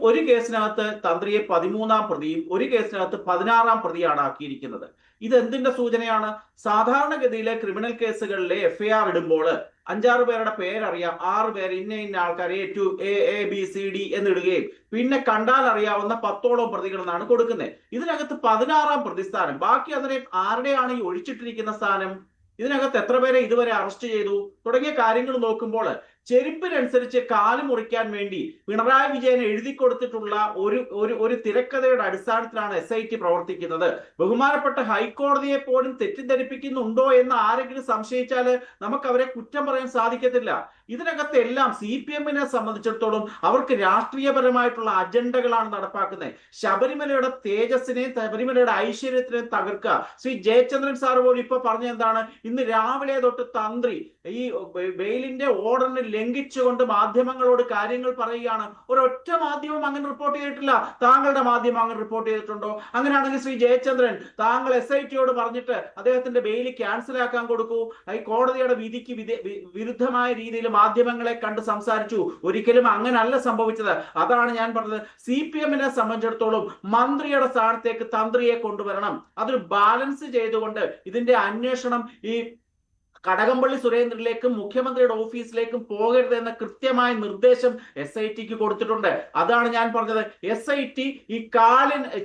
ഒരു കേസിനകത്ത് തന്ത്രിയെ 13ാം പ്രതിയും ഒരു കേസിനകത്ത് 16ാം പ്രതിയാണ് ആക്കിയിരിക്കുന്നത്. ഇത് എന്തിന്റെ സൂചനയാണ്? സാധാരണഗതിയിലെ ക്രിമിനൽ കേസുകളിലെ FIR ഇടുമ്പോൾ 5-6 പേരുടെ പേരറിയാം, 6 പേര് ഇന്ന ആൾക്കാരെ ABCD എന്നിടുകയും പിന്നെ കണ്ടാൽ അറിയാവുന്ന 10ഓളം പ്രതികൾ എന്നാണ് കൊടുക്കുന്നത്. ഇതിനകത്ത് 16ാം പ്രതിസ്ഥാനം, ബാക്കി അതിനെ ആരുടെയാണ് ഈ ഒഴിച്ചിട്ടിരിക്കുന്ന സ്ഥാനം? ഇതിനകത്ത് എത്ര പേരെ ഇതുവരെ അറസ്റ്റ് ചെയ്തു തുടങ്ങിയ കാര്യങ്ങൾ നോക്കുമ്പോൾ ചെരുപ്പിനനുസരിച്ച് കാല് മുറിക്കാൻ വേണ്ടി പിണറായി വിജയൻ എഴുതി കൊടുത്തിട്ടുള്ള ഒരു തിരക്കഥയുടെ അടിസ്ഥാനത്തിലാണ് SIT പ്രവർത്തിക്കുന്നത്. ബഹുമാനപ്പെട്ട ഹൈക്കോടതിയെ പോലും തെറ്റിദ്ധരിപ്പിക്കുന്നുണ്ടോ എന്ന് ആരെങ്കിലും സംശയിച്ചാൽ നമുക്ക് അവരെ കുറ്റം പറയാൻ സാധിക്കത്തില്ല. ഇതിനകത്ത് എല്ലാം CPM-നെ സംബന്ധിച്ചിടത്തോളം അവർക്ക് രാഷ്ട്രീയപരമായിട്ടുള്ള അജണ്ടകളാണ് നടപ്പാക്കുന്നത്. ശബരിമലയുടെ തേജസ്സിനെയും ശബരിമലയുടെ ഐശ്വര്യത്തിനെയും തകർക്കുക. ശ്രീ ജയചന്ദ്രൻ സാർ പോലും ഇപ്പൊ പറഞ്ഞ എന്താണ്, ഇന്ന് രാവിലെ തൊട്ട് തന്ത്രി ഈ ബെയിലിന്റെ ഓർഡറിനെ ലംഘിച്ചുകൊണ്ട് മാധ്യമങ്ങളോട് കാര്യങ്ങൾ പറയുകയാണ്. ഒരൊറ്റ മാധ്യമം അങ്ങനെ റിപ്പോർട്ട് ചെയ്തിട്ടില്ല. താങ്കളുടെ മാധ്യമം അങ്ങനെ റിപ്പോർട്ട് ചെയ്തിട്ടുണ്ടോ? അങ്ങനെയാണെങ്കിൽ ശ്രീ ജയചന്ദ്രൻ താങ്കൾ SIT-യോട് പറഞ്ഞിട്ട് അദ്ദേഹത്തിന്റെ ബെയിൽ ക്യാൻസൽ ആക്കാൻ കൊടുക്കൂ. ഈ കോടതിയുടെ വിധിക്ക് വിരുദ്ധമായ രീതിയിൽ മാധ്യമങ്ങളെ കണ്ട് സംസാരിച്ചു. ഒരിക്കലും അങ്ങനല്ല സംഭവിച്ചത്. അതാണ് ഞാൻ പറഞ്ഞത്. CPM-നെ സംബന്ധിച്ചിടത്തോളം മന്ത്രിയുടെ സ്ഥാനത്തേക്ക് തന്ത്രിയെ കൊണ്ടുവരണം. അതൊരു ബാലൻസ് ചെയ്തുകൊണ്ട് ഇതിന്റെ അന്വേഷണം ഈ കടകംപള്ളി സുരേന്ദ്രനിലേക്കും മുഖ്യമന്ത്രിയുടെ ഓഫീസിലേക്കും പോകരുത് എന്ന കൃത്യമായ നിർദ്ദേശം SIT-ക്ക് കൊടുത്തിട്ടുണ്ട്. അതാണ് ഞാൻ പറഞ്ഞത്. SIT ഈ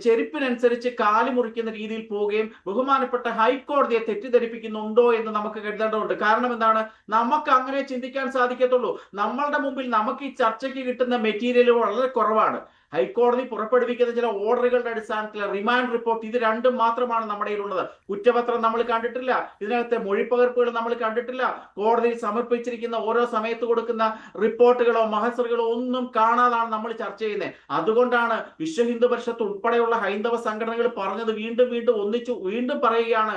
ചെരുപ്പിനനുസരിച്ച് കാല് മുറിക്കുന്ന രീതിയിൽ പോവുകയും ബഹുമാനപ്പെട്ട ഹൈക്കോടതിയെ തെറ്റിദ്ധരിപ്പിക്കുന്നുണ്ടോ എന്ന് നമുക്ക് കരുതേണ്ടതുണ്ട്. കാരണം എന്താണ്, നമുക്ക് അങ്ങനെ ചിന്തിക്കാൻ സാധിക്കത്തുള്ളൂ. നമ്മളുടെ മുമ്പിൽ നമുക്ക് ഈ ചർച്ചയ്ക്ക് കിട്ടുന്ന മെറ്റീരിയൽ വളരെ കുറവാണ്. ഹൈക്കോടതി പുറപ്പെടുവിക്കുന്ന ചില ഓർഡറുകളുടെ അടിസ്ഥാനത്തിൽ റിമാൻഡ് റിപ്പോർട്ട്, ഇത് രണ്ടും മാത്രമാണ് നമ്മുടെ കയ്യിലുള്ളത്. കുറ്റപത്രം നമ്മൾ കണ്ടിട്ടില്ല. ഇതിനകത്തെ മൊഴിപ്പകർപ്പുകൾ നമ്മൾ കണ്ടിട്ടില്ല. കോടതിയിൽ സമർപ്പിച്ചിരിക്കുന്ന ഓരോ സമയത്ത് കൊടുക്കുന്ന റിപ്പോർട്ടുകളോ മഹസറുകളോ ഒന്നും കാണാതാണ് നമ്മൾ ചർച്ച ചെയ്യുന്നത്. അതുകൊണ്ടാണ് വിശ്വ ഹിന്ദു പരിഷത്ത് ഉൾപ്പെടെയുള്ള ഹൈന്ദവ സംഘടനകൾ പറഞ്ഞത് വീണ്ടും പറയുകയാണ്,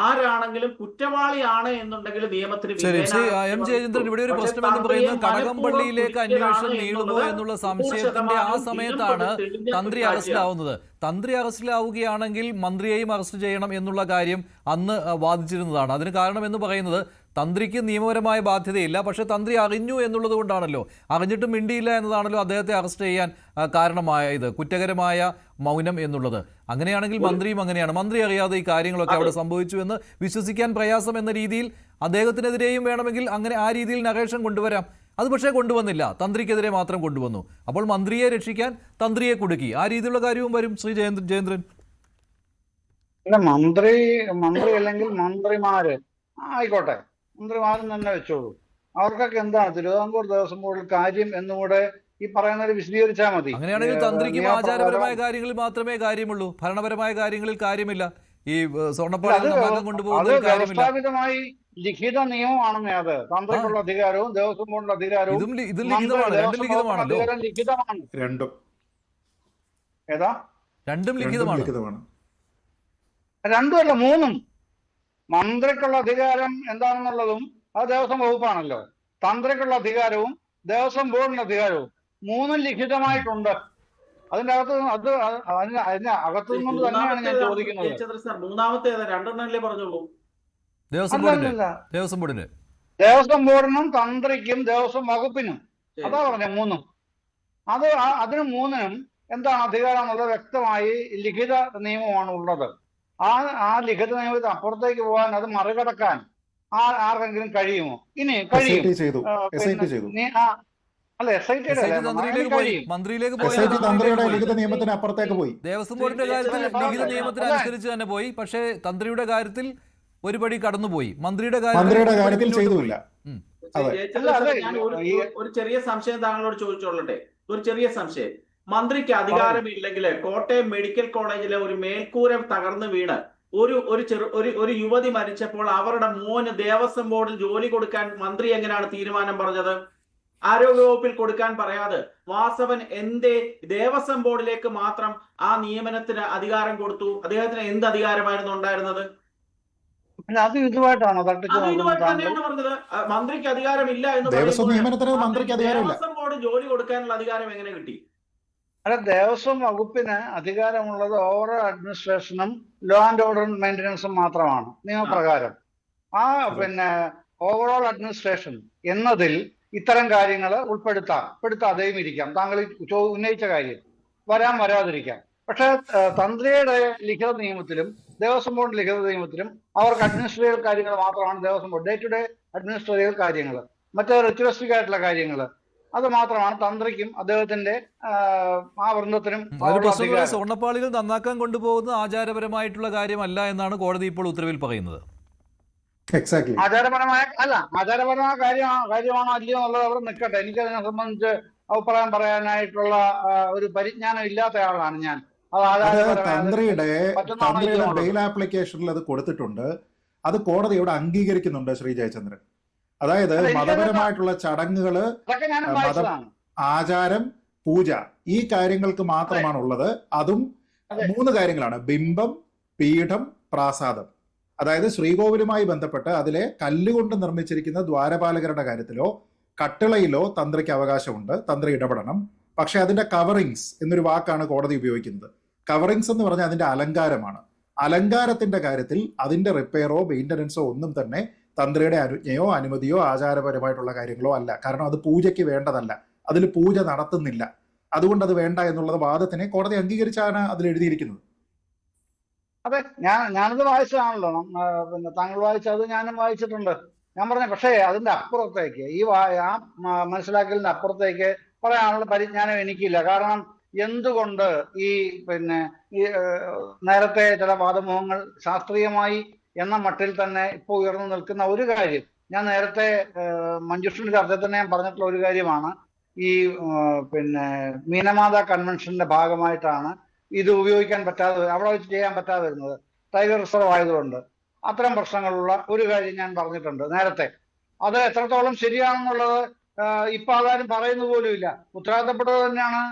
ആരാണെങ്കിലും കുറ്റവാളിയാണ് എന്നുണ്ടെങ്കിൽ നിയമത്തിന് എം ജയചന്ദ്രൻ, ഇവിടെ ഒരു പ്രശ്നം എന്ന് പറയുന്നത് കടകംപള്ളിയിലേക്ക് അന്വേഷണം നീളുമോ എന്നുള്ള സംശയത്തിന്റെ ആ സമയത്താണ് തന്ത്രി അറസ്റ്റിലാവുന്നത്. തന്ത്രി അറസ്റ്റിലാവുകയാണെങ്കിൽ മന്ത്രിയെയും അറസ്റ്റ് ചെയ്യണം എന്നുള്ള കാര്യം അന്ന് വാദിച്ചിരുന്നതാണ്. അതിന് കാരണം എന്ന് പറയുന്നത് തന്ത്രിക്ക് നിയമപരമായ ബാധ്യതയില്ല, പക്ഷെ തന്ത്രി അറിഞ്ഞു എന്നുള്ളത് കൊണ്ടാണല്ലോ. അറിഞ്ഞിട്ടും മിണ്ടിയില്ല എന്നതാണല്ലോ അദ്ദേഹത്തെ അറസ്റ്റ് ചെയ്യാൻ കാരണമായത്, കുറ്റകരമായ മൗനം എന്നുള്ളത്. അങ്ങനെയാണെങ്കിൽ മന്ത്രിയും അങ്ങനെയാണ്. മന്ത്രി അറിയാതെ ഈ കാര്യങ്ങളൊക്കെ അവിടെ സംഭവിച്ചു എന്ന് വിശ്വസിക്കാൻ പ്രയാസം എന്ന രീതിയിൽ അദ്ദേഹത്തിനെതിരെയും വേണമെങ്കിൽ അങ്ങനെ ആ രീതിയിൽ നരേഷൻ കൊണ്ടുവരാം. അത് പക്ഷേ കൊണ്ടുവന്നില്ല, തന്ത്രിക്കെതിരെ മാത്രം കൊണ്ടുവന്നു. അപ്പോൾ മന്ത്രിയെ രക്ഷിക്കാൻ തന്ത്രിയെ കുടുക്കി. ആ രീതിയിലുള്ള കാര്യവും വരും. ശ്രീ ജയേന്ദ്രൻ, അല്ല, മന്ത്രി അല്ലെങ്കിൽ മന്ത്രിമാര് ആയിക്കോട്ടെ, മന്ത്രിമാരും തന്നെ വെച്ചോളൂ. അവർക്കൊക്കെ എന്താണ് തിരുവിതാംകൂർ ദേവസ്വം ബോർഡിൽ കാര്യം എന്നുകൂടെ ഈ പറയുന്നത് വിശദീകരിച്ചാൽ മതി. അങ്ങനെയാണെങ്കിൽ തന്ത്രിക്കും ആചാരപരമായ കാര്യങ്ങളിൽ മാത്രമേ കാര്യമുള്ളൂ, ഭരണപരമായ കാര്യങ്ങളിൽ കാര്യമില്ല. ഈ സ്വർണ്ണപ്പാട് കൊണ്ടുപോകുന്ന വ്യവസ്ഥാപിതമായി ലിഖിത നിയമമാണെന്നേ. അത് തന്ത്രിക്കുള്ള അധികാരവും ദേവസ്വം ബോർഡിന്റെ അധികാരവും ലിഖിതമാണ്. രണ്ടും ലിഖിതമാണ്. രണ്ടുമല്ല, മൂന്നും. മന്ത്രിക്കുള്ള അധികാരം എന്താണെന്നുള്ളതും അത് ദേവസ്വം വകുപ്പാണല്ലോ. തന്ത്രിക്കുള്ള അധികാരവും ദേവസ്വം ബോർഡിന്റെ അധികാരവും മൂന്നും ലിഖിതമായിട്ടുണ്ട്. അതിന്റെ അകത്ത് അതിന്റെ അകത്തു നിന്നും തന്നെയാണ് ഞാൻ ചോദിക്കുന്നത്. മൂന്നാമത്തെ രണ്ടെണ്ണല്ലേ പറഞ്ഞോളൂ. ദേവസ്വം ബോർഡിനും തന്ത്രിക്കും ദേവസ്വം വകുപ്പിനും അതാ പറഞ്ഞ മൂന്നും. അതിന് മൂന്നിനും എന്താണ് അധികാരം എന്നുള്ളത് വ്യക്തമായി ലിഖിത നിയമമാണ് ഉള്ളത്. ആ ലിഖിത നിയമത്തിന് അപ്പുറത്തേക്ക് പോകാൻ, അത് മറികടക്കാൻ ആർക്കെങ്കിലും കഴിയുമോ? ഇനി കഴിയും. അല്ല, തന്ത്രിയുടെ ലിഖിത നിയമത്തിന് അപ്പുറത്തേക്ക് പോയി. ദേവസ്വം ബോർഡിന്റെ കാര്യത്തിൽ ലിഖിത നിയമത്തിനനുസരിച്ച് തന്നെ പോയി. പക്ഷേ തന്ത്രിയുടെ കാര്യത്തിൽ ഒരു പടി കടന്നുപോയി. മന്ത്രിയുടെ കാര്യത്തിൽ ചെയ്തുമില്ല. ഒരു ചെറിയ സംശയം താങ്കളോട് ചോദിച്ചോളട്ടെ. ഒരു ചെറിയ സംശയം. മന്ത്രിക്ക് അധികാരമില്ലെങ്കിൽ കോട്ടയം മെഡിക്കൽ കോളേജിലെ ഒരു മേൽക്കൂര തകർന്നു വീണ് ഒരു യുവതി മരിച്ചപ്പോൾ അവരുടെ മോന് ദേവസ്വം ബോർഡിൽ ജോലി കൊടുക്കാൻ മന്ത്രി എങ്ങനെയാണ് തീരുമാനം പറഞ്ഞത്? ആരോഗ്യവകുപ്പിൽ കൊടുക്കാൻ പറയാതെ വാസവൻ എന്തേ ദേവസ്വം ബോർഡിലേക്ക് മാത്രം ആ നിയമനത്തിന് അധികാരം കൊടുത്തു? അദ്ദേഹത്തിന് എന്ത് അധികാരമായിരുന്നു ഉണ്ടായിരുന്നത്? അത് ഇതുമായിട്ടാണ് തന്നെയാണ് പറഞ്ഞത്. മന്ത്രിക്ക് അധികാരമില്ല എന്ന് ദേവസ്വം ബോർഡ് ജോലി കൊടുക്കാനുള്ള അധികാരം എങ്ങനെ കിട്ടി? അല്ല, ദേവസ്വം വകുപ്പിന് അധികാരമുള്ളത് ഓവറോൾ അഡ്മിനിസ്ട്രേഷനും ലോ ആൻഡ് ഓർഡർ മെയിൻ്റനൻസും മാത്രമാണ് നിയമപ്രകാരം. ഓവറോൾ അഡ്മിനിസ്ട്രേഷൻ എന്നതിൽ ഇത്തരം കാര്യങ്ങൾ ഉൾപ്പെടുത്താതെയും ഇരിക്കാം. താങ്കൾ ഉന്നയിച്ച കാര്യം വരാതിരിക്കാം. പക്ഷെ തന്ത്രിയുടെ ലിഖിത നിയമത്തിലും ദേവസ്വം ബോർഡ് ലിഖിത നിയമത്തിലും അവർക്ക് അഡ്മിനിസ്ട്രേറ്റീവ് കാര്യങ്ങൾ മാത്രമാണ് Devaswom board day to day administrative കാര്യങ്ങൾ, മറ്റേ റിച്വലിസ്റ്റിക് ആയിട്ടുള്ള കാര്യങ്ങൾ അത് മാത്രമാണ് തന്ത്രിക്കും അദ്ദേഹത്തിന്റെ ആ വൃന്ദത്തിനും. സ്വർണ്ണപ്പാളികൾ നന്നാക്കാൻ കൊണ്ടുപോകുന്ന ആചാരപരമായിട്ടുള്ള കാര്യമല്ല എന്നാണ് കോടതി ഇപ്പോൾ ഉത്തരവിൽ പറയുന്നത്. എക്സാക്ട്ലി. ആചാരപരമായ കാര്യമാണോ അല്ലയോ എന്നുള്ളത് അവിടെ നിൽക്കട്ടെ. എനിക്കതിനെ സംബന്ധിച്ച് അഭിപ്രായം പറയാനായിട്ടുള്ള ഒരു പരിജ്ഞാനം ഇല്ലാത്ത ആളാണ് ഞാൻ. അത് അത് ആചാരപരമായ തന്ത്രിയുടെ പറ്റുന്നതാണോ ഇല്ലയോ എന്നുള്ളത്. ബെയിൽ ആപ്ലിക്കേഷനിൽ അത് കൊടുത്തിട്ടുണ്ട്. അത് കോടതി ഇവിടെ അംഗീകരിക്കുന്നുണ്ട് ശ്രീ ജയചന്ദ്രൻ. അതായത് അല്ല, മതപരമായിട്ടുള്ള ചടങ്ങുകള്, അതൊക്കെ ഞാനും മതം, വായിച്ചതാണ്. ആചാരം, പൂജ, ഈ കാര്യങ്ങൾക്ക് മാത്രമാണ് ഉള്ളത്. അതും അതെ. 3 കാര്യങ്ങളാണ്: ബിംബം, പീഠം, പ്രാസാദം. അതായത് ശ്രീകോവിലുമായി ബന്ധപ്പെട്ട് അതിലെ കല്ലുകൊണ്ട് നിർമ്മിച്ചിരിക്കുന്ന ദ്വാരപാലകരുടെ കാര്യത്തിലോ കട്ടിളയിലോ തന്ത്രിക്ക് അവകാശമുണ്ട്, തന്ത്രി ഇടപെടണം. പക്ഷെ അതിന്റെ കവറിങ്സ് എന്നൊരു വാക്കാണ് കോടതി ഉപയോഗിക്കുന്നത്. കവറിങ്സ് എന്ന് പറഞ്ഞാൽ അതിന്റെ അലങ്കാരമാണ്. അലങ്കാരത്തിന്റെ കാര്യത്തിൽ അതിന്റെ റിപ്പയറോ മെയിൻ്റനൻസോ ഒന്നും തന്നെ തന്ത്രിയുടെ അനുജ്ഞയോ അനുമതിയോ ആചാരപരമായിട്ടുള്ള കാര്യങ്ങളോ അല്ല. കാരണം അത് പൂജയ്ക്ക് വേണ്ടതല്ല, അതിൽ പൂജ നടത്തുന്നില്ല. അതുകൊണ്ട് അത് വേണ്ട എന്നുള്ളത് വാദത്തിനെ കോടതി അംഗീകരിച്ചാണ് അതിൽ എഴുതിയിരിക്കുന്നത്. അതെ, ഞാനത് വായിച്ചതാണല്ലോ. പിന്നെ താങ്കൾ വായിച്ചത് ഞാനും വായിച്ചിട്ടുണ്ട്. ഞാൻ പറഞ്ഞു, പക്ഷേ അതിന്റെ അപ്പുറത്തേക്ക് മനസ്സിലാക്കലിന്റെ അപ്പുറത്തേക്ക് പറയാനുള്ള പരിജ്ഞാനം എനിക്കില്ല. കാരണം എന്തുകൊണ്ട് ഈ നേരത്തെ ചില വാദമുഖങ്ങൾ ശാസ്ത്രീയമായി എന്ന മട്ടിൽ തന്നെ ഇപ്പോൾ ഉയർന്നു നിൽക്കുന്ന ഒരു കാര്യം, ഞാൻ നേരത്തെ മഞ്ജുഷിന്റെ ചർച്ചയിൽ തന്നെ ഞാൻ പറഞ്ഞിട്ടുള്ള ഒരു കാര്യമാണ്. ഈ മീനമാത കൺവെൻഷന്റെ ഭാഗമായിട്ടാണ് ഇത് ഉപയോഗിക്കാൻ പറ്റാതെ, അവിടെ വെച്ച് ചെയ്യാൻ പറ്റാതെ വരുന്നത്. ടൈഗർ റിസർവ് ആയതുകൊണ്ട് അത്തരം പ്രശ്നങ്ങളുള്ള ഒരു കാര്യം ഞാൻ പറഞ്ഞിട്ടുണ്ട് നേരത്തെ. അത് എത്രത്തോളം ശരിയാണെന്നുള്ളത് ഇപ്പൊ ആരും പറയുന്ന പോലും ഇല്ല. ഉത്തരവാദിത്തപ്പെട്ടത് തന്നെയാണ്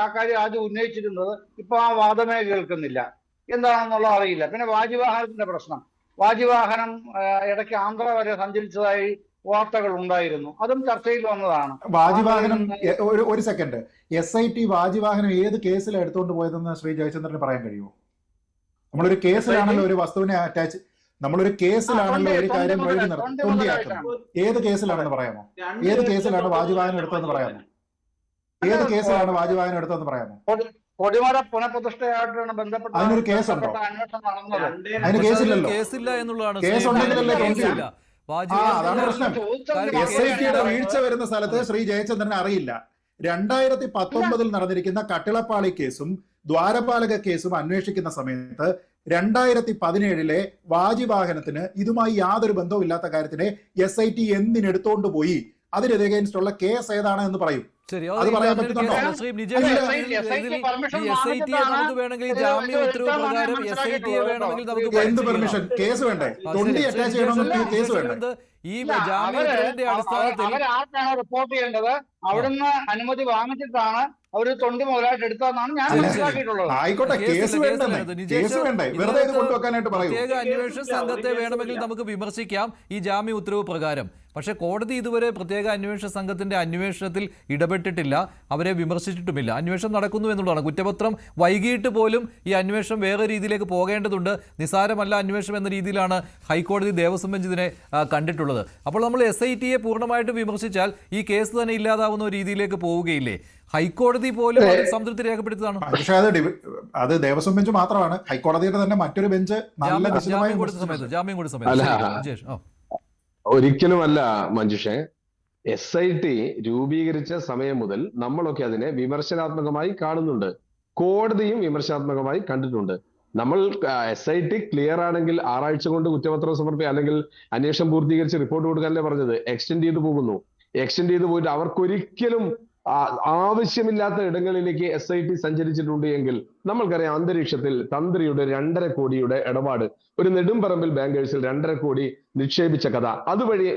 ആ കാര്യം ആദ്യം ഉന്നയിച്ചിരുന്നത്. ഇപ്പൊ ആ വാദമേ കേൾക്കുന്നില്ല. എന്താണെന്നുള്ളത് അറിയില്ല. പിന്നെ വാജിവാഹനത്തിന്റെ പ്രശ്നം, വാജിവാഹനം ഇടയ്ക്ക് ആന്ധ്ര വരെ സഞ്ചരിച്ചതായി വാർത്തകൾ ഉണ്ടായിരുന്നു. അതും ചർച്ചയിൽ വന്നതാണ്. വാജിവാഹനം, ഒരു സെക്കൻഡ്, SIT വാജിവാഹനം ഏത് കേസിലാണ് എടുത്തുകൊണ്ട് പോയതെന്ന് ശ്രീ ജയചന്ദ്രന് പറയാൻ കഴിയുമോ? നമ്മളൊരു കേസിലാണല്ലോ ഒരു വസ്തുവിനെ അറ്റാച്ച്, നമ്മളൊരു കേസിലാണല്ലോ ഒരു കാര്യം തൊണ്ടിയാക്കുന്നത്. ഏത് കേസിലാണെന്ന് പറയാമോ? ഏത് കേസിലാണ് വാജിവാഹനം എടുത്തതെന്ന് പറയാമോ? ഏത് കേസിലാണ് വാജിവാഹനം എടുത്തതെന്ന് പറയാമോ? കൊടിമര പുനഃപ്രതിഷ്ഠയായിട്ടാണ് ബന്ധപ്പെട്ട അതിനൊരു കേസുണ്ടോ? അന്വേഷണം നടന്നത്. അതിന് കേസില്ലല്ലോ. കേസില്ല എന്നുള്ളതാണ്. കേസ് ഉണ്ടെങ്കിലല്ലേ തൊണ്ടിയില്ല. അതാണ് വാജിവാഹനം പ്രശ്നം. SITയുടെ വീഴ്ച വരുന്ന സ്ഥലത്ത് ശ്രീ ജയചന്ദ്രൻ അറിയില്ല. 2019 നടന്നിരിക്കുന്ന കട്ടിളപ്പാളി കേസും ദ്വാരപാലക കേസും അന്വേഷിക്കുന്ന സമയത്ത് 2017 വാജിവാഹനത്തിന് ഇതുമായി യാതൊരു ബന്ധവും ഇല്ലാത്ത കാര്യത്തിനെ SIT എന്തിനെടുത്തോണ്ട് പോയി, അതിന് എഗെയിൻസ്റ്റ് ഉള്ള കേസ് ഏതാണ് എന്ന് പറയും. ശരി, അത് പറയാൻ പറ്റുന്നുണ്ടോ? നമുക്ക് വേണമെങ്കിൽ ജാമ്യ ഉത്തരവ് പ്രകാരം SIT വേണമെങ്കിൽ നമുക്ക് എന്ത് പെർമിഷൻ? കേസ് വേണ്ടേ? തൊണ്ടി അറ്റാച്ച് ചെയ്യണമെങ്കിൽ കേസ് വേണ്ടേ? ഈ ജാമ്യ ഉത്തരവിന്റെ അടിസ്ഥാനത്തിൽ അവരാർക്കാണ് റിപ്പോർട്ട് ചെയ്യേണ്ടത്? അവിടുന്ന് അനുമതി വാങ്ങിച്ചിട്ടാണ് അവര് തൊണ്ടി മുതലായിട്ട് എടുത്തതെന്നാണ് ഞാൻ മനസ്സിലാക്കിയിട്ടുള്ളത്. ആയിക്കോട്ടെ, കേസ് വേണ്ടേ? കേസ് വേണ്ടേ? വെറുതെ ഇത് കൊണ്ടുവെക്കാനായിട്ട് പറയൂ. പ്രത്യേക അന്വേഷണ സംഘത്തെ വേണമെങ്കിൽ നമുക്ക് വിമർശിക്കാം ഈ ജാമ്യ ഉത്തരവ് പ്രകാരം. പക്ഷേ കോടതി ഇതുവരെ പ്രത്യേക അന്വേഷണ സംഘത്തിന്റെ അന്വേഷണത്തിൽ ഇടപെട്ടിട്ടില്ല, അവരെ വിമർശിച്ചിട്ടുമില്ല. അന്വേഷണം നടക്കുന്നു എന്നുള്ളതാണ്. കുറ്റപത്രം വൈകിട്ട് പോലും ഈ അന്വേഷണം വേറെ രീതിയിലേക്ക് പോകേണ്ടതുണ്ട്. നിസാരമല്ല അന്വേഷണം എന്ന രീതിയിലാണ് ഹൈക്കോടതി ദേവസ്വം ബെഞ്ച് ഇതിനെ കണ്ടിട്ടുള്ളത്. അപ്പോൾ നമ്മൾ SITയെ പൂർണ്ണമായിട്ട് വിമർശിച്ചാൽ ഈ കേസ് തന്നെ ഇല്ലാതാവുന്ന ഒരു രീതിയിലേക്ക് പോവുകയില്ലേ? ഹൈക്കോടതി പോലും സംതൃപ്തി രേഖപ്പെടുത്തിയതാണ്. പക്ഷേ അത് ദേവസ്വം ബെഞ്ച് മാത്രമാണ്. ഹൈക്കോടതിയുടെ തന്നെ മറ്റൊരു ബെഞ്ച് ജാമ്യം കൊടുത്ത സമയത്ത് ഒരിക്കലുമല്ല മഞ്ജുഷേ. SIT രൂപീകരിച്ച സമയം മുതൽ നമ്മളൊക്കെ അതിനെ വിമർശനാത്മകമായി കാണുന്നുണ്ട്. കോടതിയും വിമർശനാത്മകമായി കണ്ടിട്ടുണ്ട്. നമ്മൾ SIT ക്ലിയർ ആണെങ്കിൽ 6 ആഴ്ച കൊണ്ട് കുറ്റപത്രം സമർപ്പിക്കുക, അല്ലെങ്കിൽ അന്വേഷണം പൂർത്തീകരിച്ച് റിപ്പോർട്ട് കൊടുക്കാനല്ലേ പറഞ്ഞത്. എക്സ്റ്റെൻഡ് ചെയ്ത് പോകുന്നു. എക്സ്റ്റെൻഡ് ചെയ്ത് പോയിട്ട് അവർക്കൊരിക്കലും ആവശ്യമില്ലാത്ത ഇടങ്ങളിലേക്ക് SIT സഞ്ചരിച്ചിട്ടുണ്ട് എങ്കിൽ നമ്മൾക്കറിയാം അന്തരീക്ഷത്തിൽ തന്ത്രിയുടെ 2.5 കോടിയുടെ ഇടപാട്, ഒരു നെടുമ്പറമ്പിൽ ബാങ്കേഴ്സിൽ 2.5 കോടി നിക്ഷേപിച്ച കഥ, അതുവഴി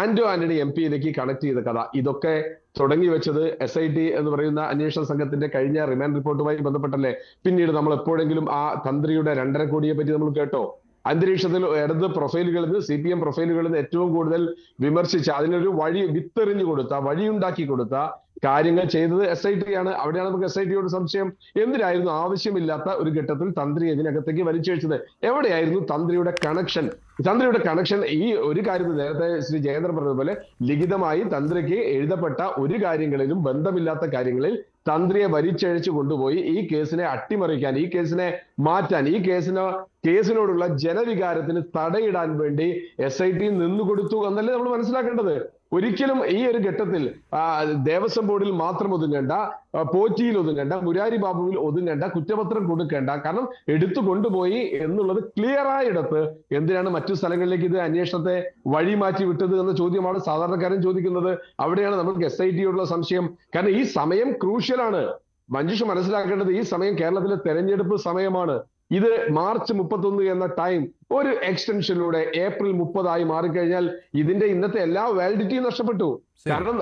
ആന്റണി MP കണക്ട് ചെയ്ത കഥ, ഇതൊക്കെ തുടങ്ങി വെച്ചത് SIT എന്ന് പറയുന്ന അന്വേഷണ സംഘത്തിന്റെ കഴിഞ്ഞ റിമാൻഡ് റിപ്പോർട്ടുമായി ബന്ധപ്പെട്ടല്ലേ? പിന്നീട് നമ്മൾ എപ്പോഴെങ്കിലും ആ തന്ത്രിയുടെ 2.5 കോടിയെ പറ്റി നമ്മൾ കേട്ടോ? അന്തരീക്ഷത്തിൽ ഇടത് പ്രൊഫൈലുകളിൽ നിന്ന് CPM പ്രൊഫൈലുകളിൽ നിന്ന് ഏറ്റവും കൂടുതൽ വിമർശിച്ച, അതിനൊരു വിത്തെറിഞ്ഞു കൊടുത്ത, വഴിയുണ്ടാക്കി കൊടുത്ത കാര്യങ്ങൾ ചെയ്തത് SIT ആണ്. അവിടെയാണ് നമുക്ക് SITയോട് സംശയം. എന്തിനായിരുന്നു ആവശ്യമില്ലാത്ത ഒരു ഘട്ടത്തിൽ തന്ത്രി ഇതിനകത്തേക്ക് വലിച്ചഴിച്ചത്? എവിടെയായിരുന്നു തന്ത്രിയുടെ കണക്ഷൻ? തന്ത്രിയുടെ കണക്ഷൻ ഈ ഒരു കാര്യത്തിൽ നേരത്തെ ശ്രീ ജയേന്ദ്രൻ പറഞ്ഞതുപോലെ ലിഖിതമായി തന്ത്രിക്ക് എഴുതപ്പെട്ട ഒരു കാര്യങ്ങളിലും ബന്ധമില്ലാത്ത കാര്യങ്ങളിൽ തന്ത്രിയെ വലിച്ചഴിച്ചു കൊണ്ടുപോയി ഈ കേസിനെ അട്ടിമറിക്കാൻ, ഈ കേസിനെ മാറ്റാൻ, ഈ കേസിനോടുള്ള ജനവികാരത്തിന് തടയിടാൻ വേണ്ടി SIT നിന്നുകൊടുത്തു എന്നല്ലേ നമ്മൾ മനസ്സിലാക്കേണ്ടത്. ഒരിക്കലും ഈ ഒരു ഘട്ടത്തിൽ ദേവസ്വം ബോർഡിൽ മാത്രം ഒതുങ്ങേണ്ട, പോറ്റിയിൽ ഒതുങ്ങേണ്ട, മുരാരി ബാബുവിൽ ഒതുങ്ങേണ്ട, കുറ്റപത്രം കൊടുക്കേണ്ട. കാരണം എടുത്തു കൊണ്ടുപോയി എന്നുള്ളത് ക്ലിയർ ആയിടത്ത് എന്തിനാണ് മറ്റു സ്ഥലങ്ങളിലേക്ക് ഇത് അന്വേഷണത്തെ വഴിമാറ്റി വിട്ടത് എന്ന ചോദ്യമാണ് സാധാരണക്കാരൻ ചോദിക്കുന്നത്. അവിടെയാണ് നമുക്ക് SIT-യോടുള്ള സംശയം. കാരണം ഈ സമയം ക്രൂഷ്യലാണ്. മഞ്ജുഷ മനസ്സിലാക്കേണ്ടത് ഈ സമയം കേരളത്തിലെ തെരഞ്ഞെടുപ്പ് സമയമാണ്. ഇത് മാർച്ച് 31 എന്ന ടൈം ഒരു എക്സ്റ്റൻഷനിലൂടെ ഏപ്രിൽ 30 മാറിക്കഴിഞ്ഞാൽ ഇതിന്റെ ഇന്നത്തെ എല്ലാ വാലിഡിറ്റിയും നഷ്ടപ്പെട്ടു. കാരണം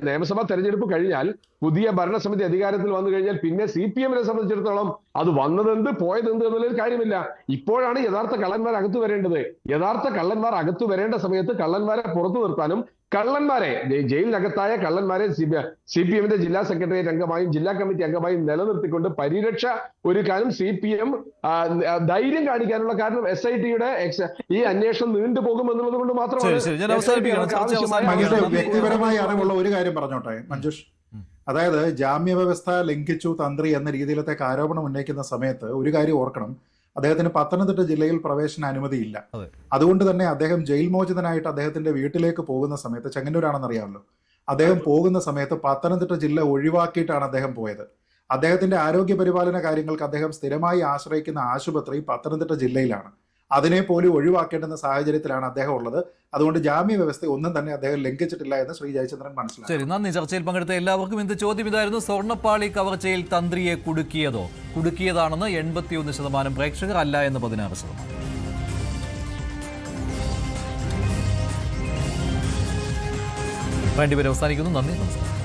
നിയമസഭാ തെരഞ്ഞെടുപ്പ് കഴിഞ്ഞാൽ പുതിയ ഭരണസമിതി അധികാരത്തിൽ വന്നു കഴിഞ്ഞാൽ പിന്നെ CPM-നെ സംബന്ധിച്ചിടത്തോളം അത് വന്നതെന്ത് പോയതെന്ത് എന്നുള്ളൊരു കാര്യമില്ല. ഇപ്പോഴാണ് യഥാർത്ഥ കള്ളന്മാർ അകത്തു വരേണ്ടത്. യഥാർത്ഥ കള്ളന്മാർ അകത്തു വരേണ്ട സമയത്ത് കള്ളന്മാരെ പുറത്തു നിർത്താനും കള്ളന്മാരെ, ജയിലിനകത്തായ കള്ളന്മാരെ CPM-ന്റെ ജില്ലാ സെക്രട്ടേറിയറ്റ് അംഗമായും ജില്ലാ കമ്മിറ്റി അംഗമായും നിലനിർത്തിക്കൊണ്ട് പരിരക്ഷ ഒരുക്കാനും CPM ധൈര്യം കാണിക്കാനുള്ള കാരണം SIT-യുടെ ഈ അന്വേഷണം നീണ്ടുപോകുമെന്നുള്ളത് കൊണ്ട് മാത്രമാണ്. വ്യക്തിപരമായി അറിവുള്ള ഒരു കാര്യം പറഞ്ഞോട്ടെ മഞ്ജുഷ്. അതായത് ജാമ്യ വ്യവസ്ഥ ലംഘിച്ചു തന്ത്രി എന്ന രീതിയിലത്തേക്ക് ആരോപണം ഉന്നയിക്കുന്ന സമയത്ത് ഒരു കാര്യം ഓർക്കണം, അദ്ദേഹത്തിന് പത്തനംതിട്ട ജില്ലയിൽ പ്രവേശന അനുമതിയില്ല. അതുകൊണ്ട് തന്നെ അദ്ദേഹം ജയിൽ മോചിതനായിട്ട് അദ്ദേഹത്തിന്റെ വീട്ടിലേക്ക് പോകുന്ന സമയത്ത്, ചെങ്ങന്നൂരാണെന്ന് അറിയാമല്ലോ, അദ്ദേഹം പോകുന്ന സമയത്ത് പത്തനംതിട്ട ജില്ല ഒഴിവാക്കിയിട്ടാണ് അദ്ദേഹം പോയത്. അദ്ദേഹത്തിന്റെ ആരോഗ്യ പരിപാലന കാര്യങ്ങൾക്ക് അദ്ദേഹം സ്ഥിരമായി ആശ്രയിക്കുന്ന ആശുപത്രി പത്തനംതിട്ട ജില്ലയിലാണ്. അതിനെ പോലും ഒഴിവാക്കേണ്ടുന്ന സാഹചര്യത്തിലാണ് അദ്ദേഹം ഉള്ളത്. അതുകൊണ്ട് ജാമ്യ വ്യവസ്ഥ ഒന്നും തന്നെ അദ്ദേഹം ലംഘിച്ചിട്ടില്ല എന്ന് ശ്രീ ജയചന്ദ്രൻ മനസ്സിലാക്കി. ശരി, നന്ദി. ചർച്ചയിൽ പങ്കെടുത്ത എല്ലാവർക്കും ഇന്ന് ചോദ്യം ഇതായിരുന്നു: സ്വർണ്ണപ്പാളി കവർച്ചയിൽ തന്ത്രിയെ കുടുക്കിയതാണെന്ന് 81% പ്രേക്ഷകർ, അല്ല എന്ന് 16%. വേണ്ടിവരെ അവസാനിക്കുന്നു. നന്ദി, നമസ്കാരം.